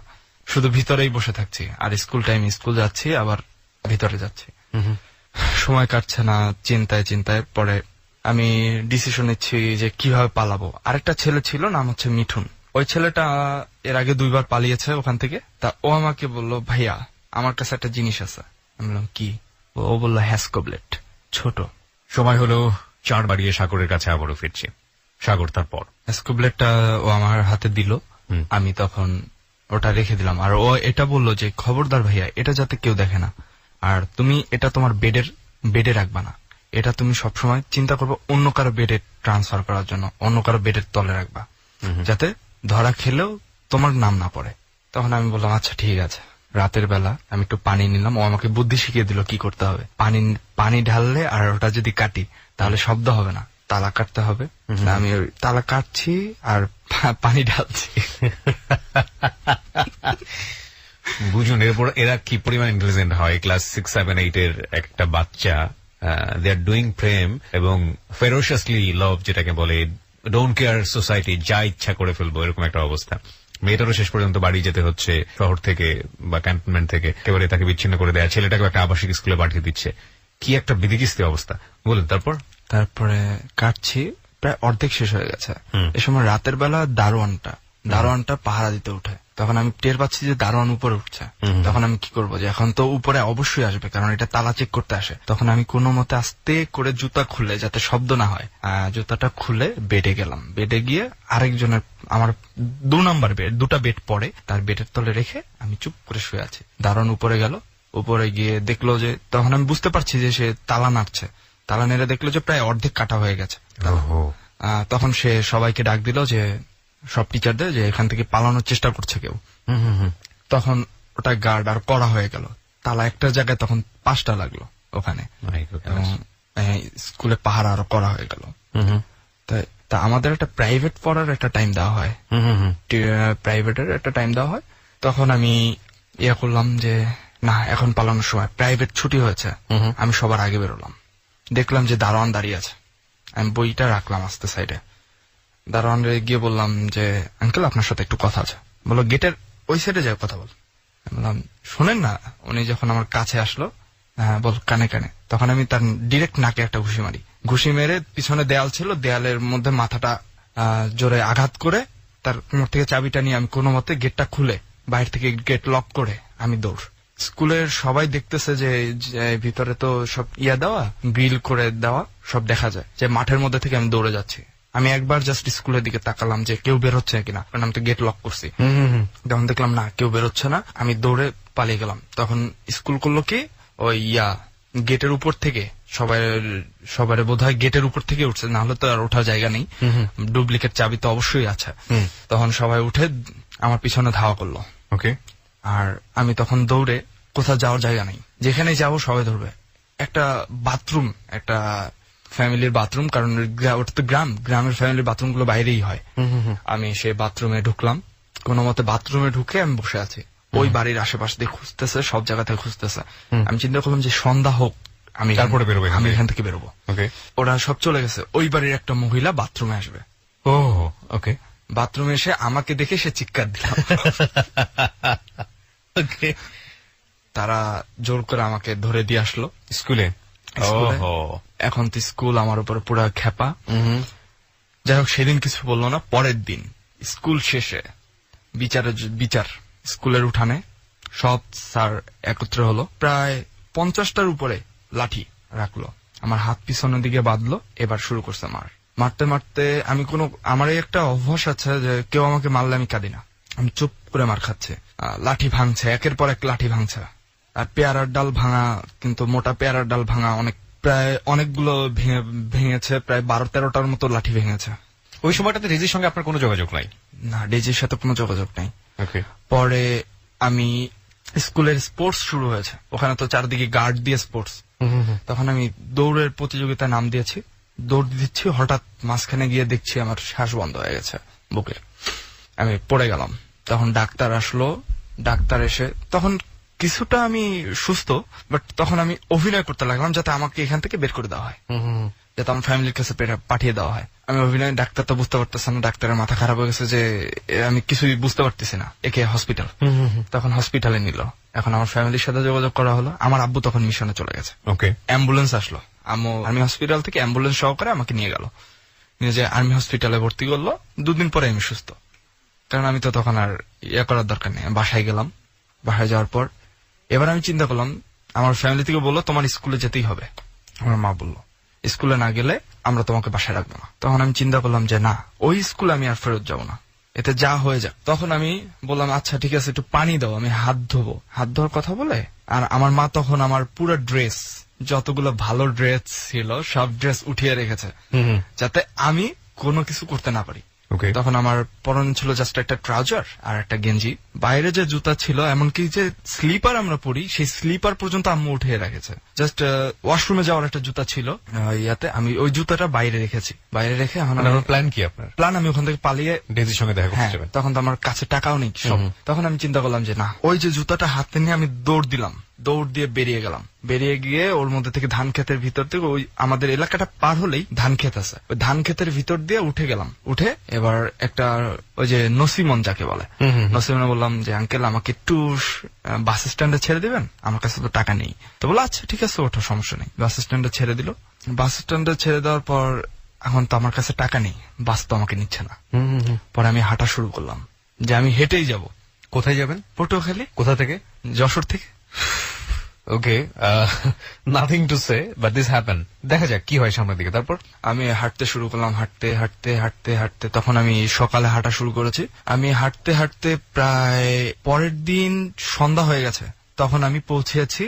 শুধু ভিতরেই বসে থাকছি। আর স্কুল টাইম স্কুল যাচ্ছি, আবার ভিতরে যাচ্ছি, সময় কাটছে না, চিন্তায় চিন্তায়। পরে আমি ডিসিশন নিচ্ছি যে কিভাবে পালাবো। আরেকটা ছেলে ছিল, নাম হচ্ছে মিঠুন। ওই ছেলেটা এর আগে 2 বার পালিয়েছে ওখান থেকে। তা ও আমাকে বলল ভাইয়া আমার কাছে একটা জিনিস আছে। আমি বললাম কি? ও বললো হ্যাসকোবলেট, ছোট। সময় হলো 4 বাড়িয়ে সাগরের কাছে আবারও ফিরছি। সাগর, তারপর হ্যাসকোবলেটটা ও আমার হাতে দিল, আমি তখন ওটা রেখে দিলাম। আর ও এটা বলল যে খবরদার ভাইয়া, এটা যাতে কেউ দেখে না, আর তুমি এটা তোমার বেডে রাখবা না, এটা তুমি সবসময় চিন্তা করবে অন্য কারো বেডে ট্রান্সফার করার জন্য, অন্য কারো বেডের তলে রাখবা, যাতে ধরা খেলেও তোমার নাম না পড়ে। তখন আমি বললাম আচ্ছা ঠিক আছে। রাতের বেলা আমি একটু পানি নিলাম, ও আমাকে বুদ্ধি শিখিয়ে দিল কি করতে হবে। পানি ঢাললে আর ওটা যদি কাটি তাহলে শব্দ হবে না, তালা কাটতে হবে। আমি তালা কাটছি আর পানি ঢালছি। বুঝুন এরপর এরা কি পরিমাণ ইন্টেলিজেন্ট হয়। ক্লাস 6, 7, 8 এর একটা বাচ্চা, দে আর ডুইং প্রেম এবং ফেরোশিয়াসলি লাভ, যেটাকে বলে ডোন্ট কেয়ার সোসাইটি, যা ইচ্ছা করে ফেলবো, এরকম একটা অবস্থা। মেয়েটারও শেষ পর্যন্ত বাড়ি যেতে হচ্ছে শহর থেকে বা ক্যান্টনমেন্ট থেকে, একেবারে তাকে বিচ্ছিন্ন করে দেয়। ছেলেটাকে একটা আবাসিক স্কুলে পাঠিয়ে দিচ্ছে। কি একটা বিধিকিস্তি অবস্থা, বলুন। তারপরে কাটছি, প্রায় অর্ধেক শেষ হয়ে গেছে। এ সময় রাতের বেলা দারোয়ানটা পাহারা দিতে উঠে। তখন আমি টের পাচ্ছি যে দারোয়ান উপরে উঠছে। তখন আমি কি করবো, যে এখন তো উপরে অবশ্যই আসবে, কারণ এটা তালা চেক করতে আসে। তখন আমি কোনো মতে আস্তে করে জুতা খুলে, যাতে শব্দ না হয়, জুতাটা খুলে বেডে গেলাম। বেডে গিয়ে আরেকজনের, আমার 2 নাম্বার বেড, 2টা বেড পরে, তার বেডের তলে রেখে আমি চুপ করে শুয়ে আছি। দারোয়ান উপরে গেল, উপরে গিয়ে দেখলো যে, তখন আমি বুঝতে পারছি যে সে তালা নাড়ছে। তালা নেড়ে দেখলো যে প্রায় অর্ধেক কাটা হয়ে গেছে। তখন সে সবাইকে ডাক দিল, যে সব টিচারদের, যে এখান থেকে পালানোর চেষ্টা করছে কেউ। তখন ওটা গার্ড আর করা হয়ে গেল। তালা একটা জায়গায় তখন 5টা লাগলো ওখানে, এবং স্কুলে পাহারা আরো করা হয়ে গেল। তা আমাদের একটা প্রাইভেট পড়ার একটা টাইম দেওয়া হয়, প্রাইভেটের একটা টাইম দেওয়া হয়। তখন আমি করলাম যে না এখন পালানোর সময়, প্রাইভেট ছুটি হয়েছে, আমি সবার আগে বেরোলাম, দেখলাম যে দারোয়ান দাঁড়িয়ে আছে, আমি বইটা রাখলাম আস্তে সাইডে, দারোয়ানরে গিয়ে বললাম যে আঙ্কেল আপনার সাথে একটু কথা আছে। বললো গেটের ওই সাইডে যায় কথা বল। আমি বললাম শোনেন না। উনি যখন আমার কাছে আসলো, হ্যাঁ বল কানে কানে, তখন আমি তার ডিরেক্ট নাকে একটা ঘুষি মারি। ঘুষি মেরে পিছনে দেয়াল ছিল, দেয়ালের মধ্যে মাথাটা জোরে আঘাত করে তার কোমর থেকে চাবিটা নিয়ে আমি কোনো মতে গেটটা খুলে বাইরে থেকে গেট লক করে আমি দৌড়। স্কুলের সবাই দেখতেছে যে ভিতরে তো সব দেওয়া, গ্রিল করে দেওয়া, সব দেখা যায় যে মাঠের মধ্যে থেকে আমি দৌড়ে যাচ্ছি। আমি একবার জাস্ট স্কুলের দিকে তাকালাম যে কেউ বের হচ্ছে কিনা, কারণ আমি তো গেট লক করছি। যখন দেখলাম না কেউ বেরোচ্ছে না, আমি দৌড়ে পালিয়ে গেলাম। তখন স্কুল করলো কি, ওই গেটের উপর থেকে সবার বোধহয় গেটের উপর থেকে উঠছে, না হলে তো আর ওঠার জায়গা নেই, ডুপ্লিকেট চাবি তো অবশ্যই আছে। তখন সবাই উঠে আমার পিছনে ধাওয়া করলো। ওকে। আর আমি তখন দৌড়ে, কোথাও যাওয়ার জায়গা নেই, যেখানে যাবো সবাই ধরবে। একটা বাথরুম, একটা ফ্যামিলির বাথরুম, কারণ ওটা তো গ্রামের ফ্যামিলির বাথরুম গুলো বাইরেই হয়। আমি সেই বাথরুমে ঢুকলাম, কোনো মতে বাথরুমে ঢুকে আমি বসে আছি। ওই বাড়ির আশেপাশ দিয়ে খুঁজতেছে, সব জায়গা থেকে খুঁজতেছে। আমি চিন্তা করলাম যে সন্ধ্যা হোক, আমি তারপরে বেরোবো, আমি এখান থেকে বেরোবো। ওরা সব চলে গেছে, ওই বাড়ির একটা মহিলা বাথরুমে আসবে। ও ওকে। বাথরুমে এসে আমাকে দেখে সে চিৎকার দিল। তারা জোর করে আমাকে ধরে দিয়ে আসলো স্কুলে। এখন তো স্কুল আমার উপর পুরো খেপা। যাই হোক, সেদিন কিছু বললো না। পরের দিন স্কুল শেষে বিচার স্কুলের উঠানে সব স্যার একত্র হলো, প্রায় 50টার উপরে লাঠি রাখলো, আমার হাত পিছনের দিকে বাঁধলো, এবার শুরু করছে মারতে মারতে। আমি আমার এই একটা অভ্যাস আছে যে কেউ আমাকে মারলে আমি কাঁদি না, আমি চুপ করে মার খাচ্ছে। লাঠি ভাঙছে, একের পর এক লাঠি ভাঙছে। আর পেয়ারার ডাল ভাঙা, কিন্তু মোটা পেয়ারার ডাল ভাঙা, অনেকগুলো ভেঙেছে, প্রায় 12-13টার মতো লাঠি ভেঙেছে। ওই সময়টাতে ডেজির সঙ্গে আপনার কোনো যোগাযোগ নাই? না, ডেজির সাথে কোনো যোগাযোগ নেই। পরে আমি স্কুলের স্পোর্টস শুরু হয়েছে, ওখানে তো চারদিকে গার্ড দিয়ে স্পোর্টস। তখন আমি দৌড়ের প্রতিযোগিতায় নাম দিয়েছি, দৌড় দিচ্ছি, হঠাৎ মাঝখানে গিয়ে দেখছি আমার শ্বাস বন্ধ হয়ে গেছে বুকে, আমি পড়ে গেলাম। তখন ডাক্তার আসলো, ডাক্তার এসে তখন কিছুটা আমি সুস্থ, বাট তখন আমি অভিনয় করতে লাগলাম যাতে আমাকে এখান থেকে বের করে দেওয়া হয়, যাতে আমার ফ্যামিলির কাছে পাঠিয়ে দেওয়া হয়। আমি অভিনয়, ডাক্তার তো বুঝতে পারতেছে না, ডাক্তারের মাথা খারাপ হয়ে গেছে যে আমি কিছুই বুঝতে পারতেছি না, একে হসপিটাল। তখন হসপিটালে নিল। এখন আমার ফ্যামিলির সাথে যোগাযোগ করা হলো। আমার আব্বু তখন মিশনে চলে গেছে। অ্যাম্বুলেন্স আসলো, আর্মি হসপিটাল থেকে অ্যাম্বুলেন্স সহকারে আমাকে নিয়ে গেল, নিয়ে যে আর্মি হসপিটালে ভর্তি করলো। 2 দিন পরে আমি সুস্থ, কারণ আমি তো তখন আর করার দরকার নেই। বাসায় গেলাম, বাসায় যাওয়ার পর এবার আমি চিন্তা করলাম, আমার ফ্যামিলি থেকে বললো তোমার স্কুলে যেতেই হবে। আমার মা বললো স্কুলে না গেলে আমরা তোমাকে বাসায় রাখবো না। তখন আমি চিন্তা করলাম যে না, ওই স্কুলে আমি আর ফেরত যাবো না, এতে যা হয়ে যাক। তখন আমি বললাম আচ্ছা ঠিক আছে, একটু পানি দাও, আমি হাত ধোবো। হাত ধোয়ার কথা বলে, আর আমার মা তখন আমার পুরো ড্রেস, যতগুলো ভালো ড্রেস ছিল সব ড্রেস উঠিয়ে রেখেছে, যাতে আমি কোনো কিছু করতে না পারি। তখন আমার পরনে ছিল জাস্ট একটা ট্রাউজার আর একটা গেঞ্জি। বাইরে যে জুতা ছিল, এমনকি যে স্লিপার আমরা পরি, সেই স্লিপার পর্যন্ত আম্মু উঠিয়ে রেখেছে। জাস্ট ওয়াশরুমে যাওয়ার একটা জুতা ছিল ইয়াতে, আমি ওই জুতাটা বাইরে রেখেছি। বাইরে রেখে এখন প্ল্যান কি আপনার? প্ল্যান আমি ওখান থেকে পালিয়ে ডেজির সঙ্গে দেখা করতে যাবেন। তখন তো আমার কাছে টাকাও নেই সব। তখন আমি চিন্তা করলাম যে না, ওই যে জুতাটা হাতে নিয়ে আমি দৌড় দিলাম, দৌড় দিয়ে বেরিয়ে গেলাম। বেরিয়ে গিয়ে ওর মধ্যে থেকে ধান ক্ষেতের ভিতর থেকে, ওই আমাদের এলাকাটা পার হলেই ধান ক্ষেত আছে, ওই ধান ক্ষেতের ভিতর দিয়ে উঠে গেলাম। উঠে এবার একটা ওই যে নসিমন যাকে বলে, নসিমনে বললাম যে আঙ্কেল আমাকে একটু বাস স্ট্যান্ডে ছেড়ে দিবেন, আমার কাছে তো টাকা নেই। তো বলো আচ্ছা ঠিক আছে, ওঠো, সমস্যা নেই। বাস স্ট্যান্ডে ছেড়ে দিল। বাস স্ট্যান্ডে ছেড়ে দেওয়ার পর এখন তো আমার কাছে টাকা নেই, বাস তো আমাকে নিচ্ছে না। পরে আমি হাঁটা শুরু করলাম, যে আমি হেঁটেই যাব। কোথায় যাবেন? পটুয়াখালী। কোথা থেকে? যশোর থেকে। Okay, nothing to say, but this happen. দেখা যাক কি হয় সামনের দিকে। তারপর আমি হাঁটতে শুরু করলাম, হাঁটতে হাঁটতে হাঁটতে হাঁটতে, তখন আমি সকালে হাঁটা শুরু করেছি। আমি হাঁটতে হাঁটতে প্রায় পরের দিন সন্ধ্যা হয়ে গেছে, তখন আমি পৌঁছেছি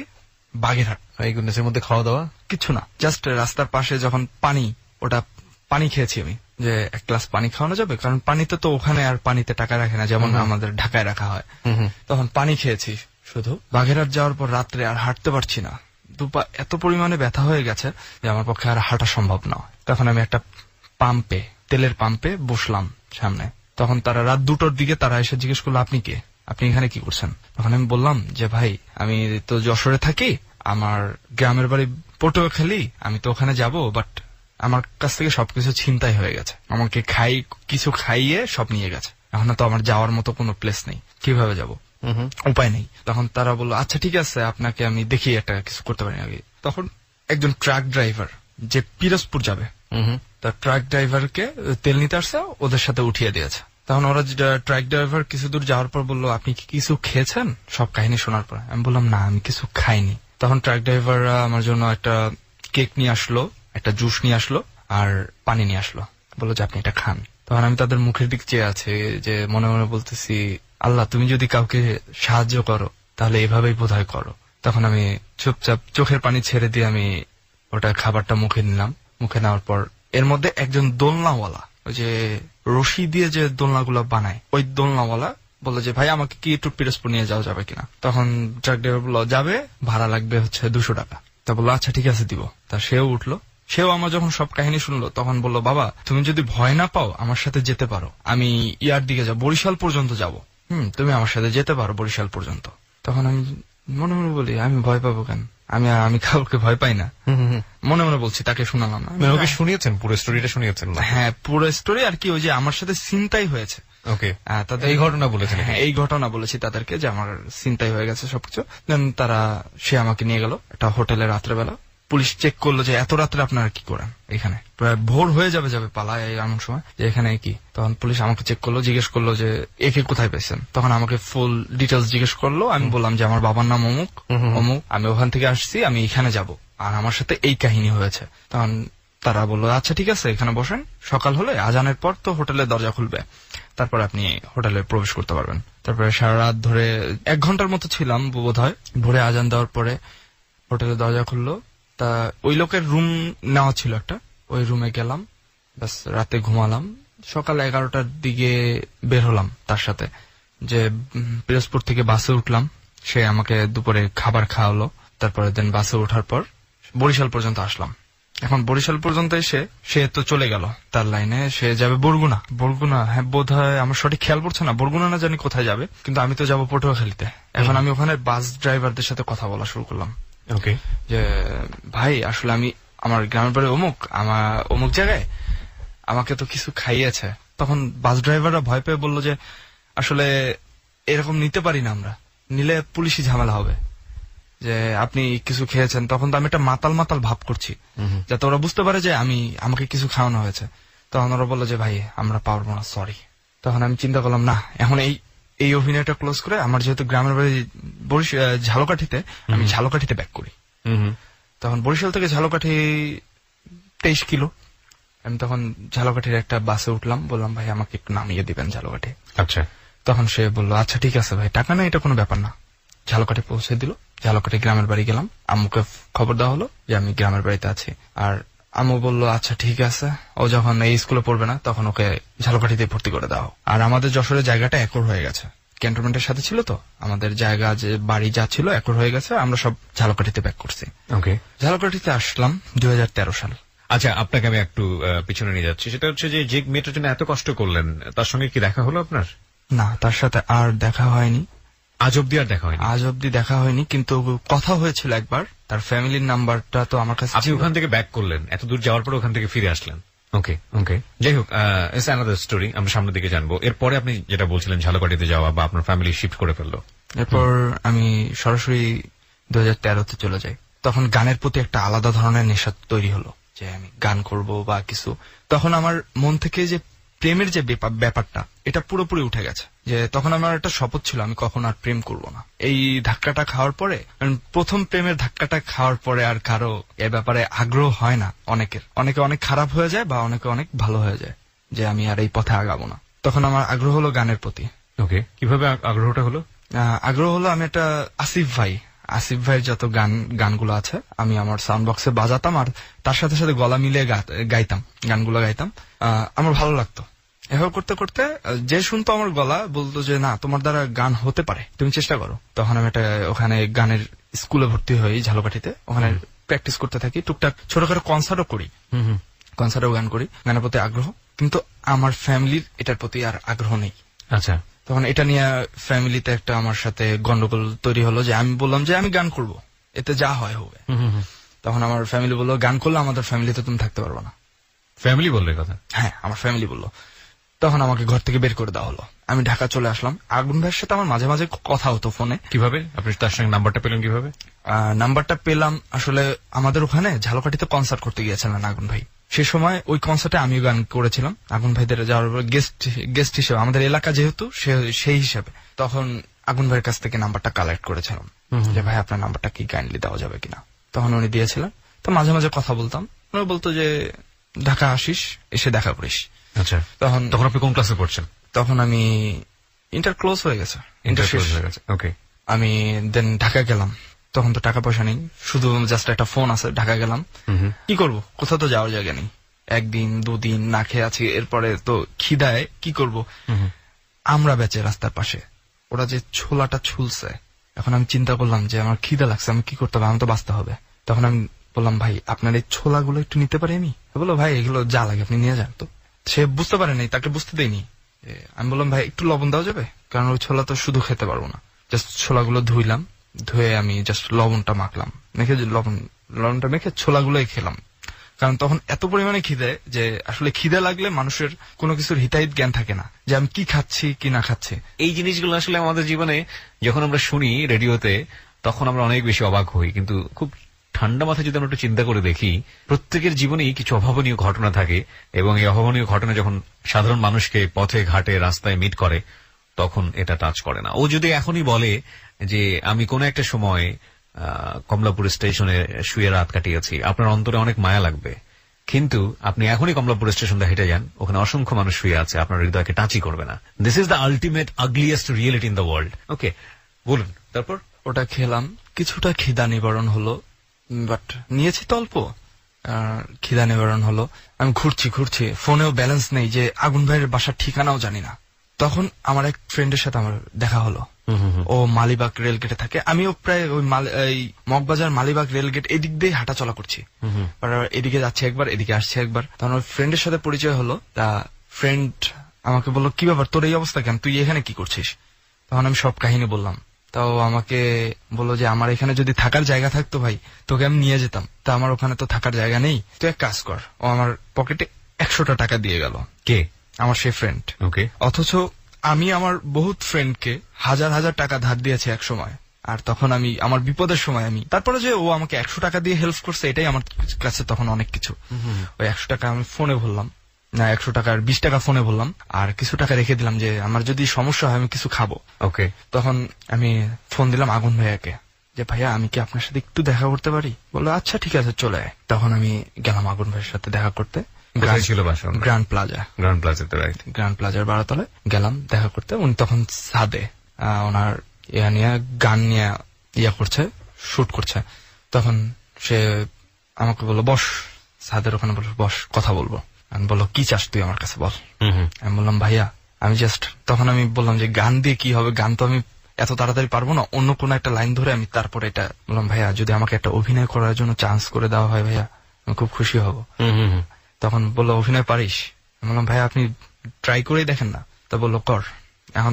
বাগেরহাট। এই গুডনেসের মধ্যে খাওয়া দাওয়া কিছু না, জাস্ট রাস্তার পাশে যখন পানি খেয়েছি আমি, যে 1 গ্লাস পানি খাওয়ানো যাবে, কারণ পানিতে তো ওখানে আর পানিতে টাকা রাখে না যেমন আমাদের ঢাকায় রাখা হয়। তখন পানি খেয়েছি শুধু। বাগেরহাট যাওয়ার পর রাত্রে আর হাঁটতে পারছি না, দুপা এত পরিমাণে ব্যথা হয়ে গেছে যে আমার পক্ষে আর হাঁটা সম্ভব না। তখন আমি একটা তেলের পাম্পে বসলাম সামনে। তখন তারা রাত 2টোর দিকে তারা এসে জিজ্ঞেস করলো আপনি কে? আপনি এখানে কি করছেন? তখন আমি বললাম যে ভাই আমি তো যশোরে থাকি, আমার গ্রামের বাড়ি পটুয়াখালী, আমি তো ওখানে যাব, বাট আমার কাছ থেকে সবকিছু ছিনতাই হয়ে গেছে, আমাকে কিছু খাইয়ে সব নিয়ে গেছে, এখন তো আমার যাওয়ার মতো কোনো প্লেস নেই, কিভাবে যাব, উপায় নেই। তখন তারা বললো আচ্ছা ঠিক আছে, আপনাকে আমি দেখি একটা কিছু করতে পারি আগে। তখন একজন ট্রাক ড্রাইভার যে পিরোজপুর যাবে, তার ট্রাক ড্রাইভারকে তেল নিতে আসছে, ওদের সাথে উঠিয়ে দিয়েছে। তখন ওরা ট্রাক ড্রাইভার কিছু দূর যাওয়ার পর বললো আপনি কি কিছু খেয়েছেন? সব কাহিনী শোনার পর আমি বললাম না, আমি কিছু খাইনি। তখন ট্রাক ড্রাইভাররা আমার জন্য একটা কেক নিয়ে আসলো, একটা জুস নিয়ে আসলো, আর পানি নিয়ে আসলো, বললো যে আপনি এটা খান। তখন আমি তাদের মুখের দিক চেয়ে আছে, যে মনে মনে বলতেছি আল্লাহ তুমি যদি কাউকে সাহায্য করো তাহলে এভাবেই বোধহয় করো। তখন আমি চুপচাপ চোখের পানি ছেড়ে দিয়ে আমি ওটা খাবারটা মুখে নিলাম। মুখে নেওয়ার পর এর মধ্যে একজন দোলনাওয়ালা, ওই যে রশি দিয়ে যে দোলনাগুলো বানায়, ওই দোলনাওয়ালা বললো যে ভাই আমাকে কি একটু পিরোজপুর নিয়ে যাওয়া যাবে কিনা? তখন ট্রাক ড্রাইভার বললো যাবে, ভাড়া লাগবে হচ্ছে 200 টাকা। তা বললো আচ্ছা ঠিক আছে দিব। তা সেও উঠলো, সেও আমার যখন সব কাহিনী শুনলো তখন বললো বাবা তুমি যদি ভয় না পাও আমার সাথে যেতে পারো, আমি ইয়ার দিকে যাবো, বরিশাল পর্যন্ত যাবো, তুমি আমার সাথে যেতে পারো বরিশাল পর্যন্ত। তখন আমি মনে মনে বলি আমি ভয় পাবো কেন, আমি কাউকে ভয় পাই না, মনে মনে বলছি, তাকে শোনালাম না। ওকে শুনিয়েছেন পুরো স্টোরিটা? শুনিয়েছেন? হ্যাঁ পুরো স্টোরি আর কি, ওই যে আমার সাথে ছিনতাই হয়েছে, ওকে তাদের এই ঘটনা বলেছেন? হ্যাঁ এই ঘটনা বলেছি তাদেরকে যে আমার ছিনতাই হয়ে গেছে সবকিছু। দেন সে আমাকে নিয়ে গেল একটা হোটেলে রাত্রেবেলা। পুলিশ চেক করলো যে এত রাত্রে আপনারা কি করেন এখানে, প্রায় ভোর হয়ে যাবে পালা এমন সময়, যে এখানে কি। তখন পুলিশ আমাকে চেক করলো, জিজ্ঞেস করলো যে একে কোথায় পেয়েছেন। তখন আমাকে ফুল ডিটেলস জিজ্ঞেস করলো। আমি বললাম যে আমার বাবার নাম অমুক অমুক, আমি ওখান থেকে আসছি, আমি এখানে যাব, আর আমার সাথে এই কাহিনী হয়েছে। তখন তারা বললো আচ্ছা ঠিক আছে এখানে বসেন, সকাল হলে আজানের পর তো হোটেলের দরজা খুলবে, তারপর আপনি হোটেলে প্রবেশ করতে পারবেন। তারপরে সারা রাত ধরে 1 ঘন্টার মতো ছিলাম বোধ হয়। ভোরে আজান দেওয়ার পরে হোটেলের দরজা খুললো। তা ওই লোকের রুম নেওয়া ছিল একটা, ওই রুমে গেলাম, ব্যাস রাতে ঘুমালাম। সকাল 11টার দিকে বের হলাম তার সাথে, যে পিরোজপুর থেকে বাসে উঠলাম, সে আমাকে দুপুরে খাবার খাওয়ালো। তারপরে দেন বাসে ওঠার পর বরিশাল পর্যন্ত আসলাম। এখন বরিশাল পর্যন্ত এসে সে তো চলে গেল তার লাইনে, সে যাবে বরগুনা, হ্যাঁ বোধ হয়, আমার সঠিক খেয়াল পড়ছে না, বরগুনা না জানি কোথায় যাবে, কিন্তু আমি তো যাবো পটুয়াখালীতে। এখন আমি ওখানে বাস ড্রাইভারদের সাথে কথা বলা শুরু করলাম, ওকে যে ভাই আসলে আমার গ্রামের বাড়ি অমুক জায়গায়, আমাকে তো কিছু খাইয়েছে। তখন বাস ড্রাইভাররা ভয় পেয়ে বললো যে আসলে এরকম নিতে পারি না আমরা, নিলে পুলিশি ঝামেলা হবে, যে আপনি কিছু খেয়েছেন। তখন তো আমি একটা মাতাল ভাব করছি, যাতে ওরা বুঝতে পারে যে আমাকে কিছু খাওয়ানো হয়েছে। তখন ওরা বললো যে ভাই আমরা পারবো না, সরি। তখন আমি চিন্তা করলাম না, এখন এই অভিনয়টা ক্লোজ করে, আমার যেহেতু গ্রামের বাড়ি ঝালকাঠিতে, আমি ঝালকাঠিতে ব্যাক করি। তখন বরিশাল থেকে ঝালকাঠি 23 কিলো। আমি তখন ঝালকাঠির একটা বাসে উঠলাম, বললাম ভাই আমাকে একটু নামিয়ে দিবেন ঝালকাঠি। আচ্ছা। তখন সে বললো আচ্ছা ঠিক আছে ভাই, টাকা নেই, এটা কোনো ব্যাপার না। ঝালকাঠি পৌঁছে দিল। ঝালকাঠি গ্রামের বাড়ি গেলাম, আম্মুকে খবর দেওয়া হলো যে আমি গ্রামের বাড়িতে আছি। আর আম্মু বললো আচ্ছা ঠিক আছে, ও যখন এই স্কুলে পড়বে না তখন ওকে ঝালকাঠিতে ভর্তি করে দাও। আর আমাদের যশোরের জায়গাটা একর হয়ে গেছে, ক্যান্টনমেন্টের সাথে ছিল তো, আমাদের জায়গা যে বাড়ি যা ছিল একর হয়ে গেছে, আমরা সব ঝালকাঠিতে ব্যাক করছি। ওকে, ঝালকাঠিতে আসলাম 2013 সাল। আচ্ছা, আপনাকে আমি একটু পিছনে নিয়ে যাচ্ছি। সেটা হচ্ছে যে মেয়েটার জন্য এত কষ্ট করলেন, তার সঙ্গে কি দেখা হলো আপনার? না, তার সাথে আর দেখা হয়নি। আজ অব্দি আর দেখা হয়নি? আজ অব্দি দেখা হয়নি, কিন্তু কথা হয়েছিল একবার। তার ফ্যামিলির নাম্বারটা তো আমার কাছে। আপনি ওখান থেকে ব্যাক করলেন, এত দূর যাওয়ার পর ওখান থেকে ফিরে আসলেন। ওকে ওকে, যাই হোক, ইটস অ্যানাদার স্টোরি, আমরা সামনের দিকে জানবো। এরপরে আপনি যেটা বলছিলেন ঝালকাঠিতে যাওয়া, বা আপনার ফ্যামিলি শিফট করে ফেললো। এরপর আমি সরাসরি 2013-তে চলে যাই। তখন গানের প্রতি একটা আলাদা ধরনের নেশা তৈরি হলো, যে আমি গান করব বা কিছু। তখন আমার মন থেকে যে প্রেমের যে ব্যাপারটা, এটা পুরোপুরি উঠে গেছে। যে তখন আমার একটা শপথ ছিল, আমি কখন আর প্রেম করব না। এই ধাক্কাটা খাওয়ার পরে, প্রথম প্রেমের ধাক্কাটা খাওয়ার পরে আর কারো এ ব্যাপারে আগ্রহ হয় না। অনেকে অনেক খারাপ হয়ে যায়, বা অনেকে অনেক ভালো হয়ে যায়, যে আমি আর এই পথে আগাবো না। তখন আমার আগ্রহ হলো গানের প্রতি। ওকে, কিভাবে আগ্রহটা হলো? আগ্রহ হলো, আমি একটা আসিফ ভাইয়ের যত গানগুলো আছে আমি আমার সাউন্ড বক্সে বাজাতাম, আর তার সাথে সাথে গলা মিলিয়ে গানগুলো গাইতাম। আমার ভালো লাগতো। এভাবে করতে করতে যে শুনতো আমার গলা, বলতো যে না, তোমার দ্বারা গান হতে পারে, তুমি চেষ্টা করো। তখন আমি ওখানে গানের স্কুলে ভর্তি হই ঝালকাঠিতে। ওখানে প্র্যাকটিস করতে থাকি, টুকটাক ছোটখাটো কনসার্টও করি, কনসার্টেও গান করি। গানের প্রতি আগ্রহ, কিন্তু আমার ফ্যামিলির এটার প্রতি আর আগ্রহ নেই। আচ্ছা, তখন এটা নিয়ে ফ্যামিলিতে একটা আমার সাথে গন্ডগোল তৈরি হলো, যে আমি বললাম যে আমি গান করব, এতে যা হয় হবে। তখন আমার ফ্যামিলি বললো গান করলে আমাদের ফ্যামিলিতে তুমি থাকতে পারবে না। ফ্যামিলি বললে কথা? হ্যাঁ, আমার ফ্যামিলি বললো। তখন আমাকে ঘর থেকে বের করে দেওয়া হলো। আমি ঢাকা চলে আসলাম। আগুন ভাইয়ের সাথে আমার মাঝে মাঝে কথা হতো ফোনে। কিভাবে আপনি তার সঙ্গে নাম্বারটা পেলেন কিভাবে? নাম্বারটা পেলাম আসলে আমাদের ওখানে ঝালকাঠিতে কনসার্ট করতে গিয়েছিলেন আগুন ভাই। সে সময় ওই কনসার্টে আমিও গান করেছিলাম আগুন ভাইদের যাওয়ার পর গেস্ট হিসেবে, আমাদের এলাকা যেহেতু সেই হিসাবে। তখন আগুন ভাইয়ের কাছ থেকে নাম্বারটা কালেক্ট করেছিলাম যে ভাই আপনার নাম্বারটা কি কাইন্ডলি দেওয়া যাবে কিনা। তখন উনি দিয়েছিলেন। তো মাঝে মাঝে কথা বলতাম। উনি বলতো যে ঢাকা আসিস, এসে দেখা করিস। আচ্ছা, তখন আপনি কোন ক্লাসে পড়ছেন? তখন আমি ইন্টার ক্লোজ হয়ে গেছে। ওকে। আমি দেন ঢাকা গেলাম। তখন তো টাকা পয়সা নেই, শুধু জাস্ট একটা ফোন আছে। ঢাকা গেলাম, কি করব, কোথাও তো যাওয়ার জায়গা নেই। একদিন দুদিন না খেয়ে আছি। এরপরে তো খিদায় কি করব, আমরা বেঁচে রাস্তার পাশে ওরা যে ছোলাটা ছুলছে। এখন আমি চিন্তা করলাম যে আমার খিদা লাগছে, আমি কি করতে হবে, আমি তো বাঁচতে হবে। তখন আমি বললাম ভাই আপনার এই ছোলাগুলো একটু নিতে পারি আমি? বললো ভাই এগুলো যা লাগে আপনি নিয়ে যান। তো সে বুঝতে পারে নাই, তাকে বুঝতে দেয়নি। আমি বললাম ভাই একটু লবণ দেওয়া যাবে, কারণ ওই ছোলা তো শুধু খেতে পারবো না। জাস্ট ছোলাগুলো ধুইলাম, ধুয়ে আমি জাস্ট লবণটা মাখলাম, মেখে লবণটা মেখে ছোলাগুলোই খেলাম। কারণ তখন এত পরিমাণে খিদে যে আসলে খিদে লাগলে মানুষের কোনো কিছুর হিতাহিত জ্ঞান থাকে না, যে আমি কি খাচ্ছি কি না খাচ্ছি। এই জিনিসগুলো আসলে আমাদের জীবনে যখন আমরা শুনি রেডিওতে, তখন আমরা অনেক বেশি অবাক হই। কিন্তু খুব ঠান্ডা মাথায় যদি আমরা একটু চিন্তা করে দেখি, প্রত্যেকের জীবনেই কিছু অভাবনীয় ঘটনা থাকে, এবং এই অভাবনীয় ঘটনা যখন সাধারণ মানুষকে পথে ঘাটে রাস্তায় মিট করে, তখন এটা টাচ করে না। ও যদি এখনই বলে যে আমি কোন একটা সময় কমলাপুর স্টেশনে শুয়ে রাত কাটিয়েছি, আপনার অন্তরে অনেক মায়া লাগবে। কিন্তু আপনি এখনই কমলাপুর স্টেশনে হেঁটে যান, ওখানে অসংখ্য মানুষ শুয়ে আছে, আপনার হৃদয়কে টাচই করবে না। This is the ultimate ugliest reality in the world. Okay, বলুন তারপর। ওটা খেলাম, কিছুটা খিদা নিবারণ হলো, বাট নিয়েছি তো অল্প। খিদা নিবারণ হলো, আমি ঘুরছি, ফোনেও ব্যালেন্স নেই, যে আগুন ভাইয়ের বাসার ঠিকানাও জানি না। তখন আমার এক ফ্রেন্ডের সাথে আমার দেখা হলো। ও মালিবাগ রেলগেটে থাকে, আমিও প্রায় ওই মগবাজার মালিবাগ রেলগেট এদিক দিয়ে হাঁটা চলা করছি। এদিকে যাচ্ছে একবার, এদিকে আসছে একবার। তখন ওই ফ্রেন্ডের সাথে পরিচয় হলো। তা ফ্রেন্ড আমাকে বললো কি ব্যাপার তোর এই অবস্থা কেন, তুই এখানে কি করছিস? তখন আমি সব কাহিনী বললাম। তাও আমাকে বললো যে আমার এখানে যদি থাকার জায়গা থাকতো ভাই তোকে আমি নিয়ে যেতাম, তা আমার ওখানে তো থাকার জায়গা নেই, তুই এক কাজ কর। ও আমার পকেটে 100টা টাকা দিয়ে গেল। কে? আমার সে ফ্রেন্ড। ওকে। অথচ আমি আমার বহুত ফ্রেন্ডকে হাজার হাজার টাকা ধার দিয়েছি এক সময়। আর তখন আমি আমার বিপদের সময় আমি, তারপরে যে ও আমাকে 100 টাকা দিয়ে হেল্প করছে, এটাই আমার কাছে তখন অনেক কিছু। ওই 100 টাকা আমি ফোনে বললাম না, 100 টাকার 20 টাকা ফোনে বললাম, আর কিছু টাকা রেখে দিলাম যে আমার যদি সমস্যা হয় আমি কিছু খাবো। ওকে। তখন আমি ফোন দিলাম আগুন ভাইয়াকে, যে ভাইয়া আমি কি আপনার সাথে একটু দেখা করতে পারি? বললো আচ্ছা ঠিক আছে চলে আয়। তখন আমি গেলাম আগুন ভাইয়ের সাথে দেখা করতে। ছিল বাসা? গ্র্যান্ড প্লাজাতে, গ্র্যান্ড প্লাজার 12 তলায় গেলাম দেখা করতে। উনি তখন ছাদে ওনার ইয়া নিয়ে গান নিয়ে করছে, শুট করছে। তখন সে আমাকে বললো বস, ছাদের ওখানে বস, কথা বলবো। আমি বললো কি চাস তুই আমার কাছে বল। আমি বললাম ভাইয়া আমি জাস্ট, তখন আমি বললাম যে গান দিয়ে কি হবে, গান তো আমি এত তাড়াতাড়ি পারবো না, অন্য কোন একটা লাইন ধরে আমি তারপরে এটা বললাম ভাইয়া যদি আমাকে একটা অভিনয় করার জন্য চান্স করে দেওয়া হয় ভাইয়া আমি খুব খুশি হব। তখন বললো অভিনয় পারিস? আমি বললাম ভাইয়া আপনি ট্রাই করেই দেখেন না। তা বললো কর। এখন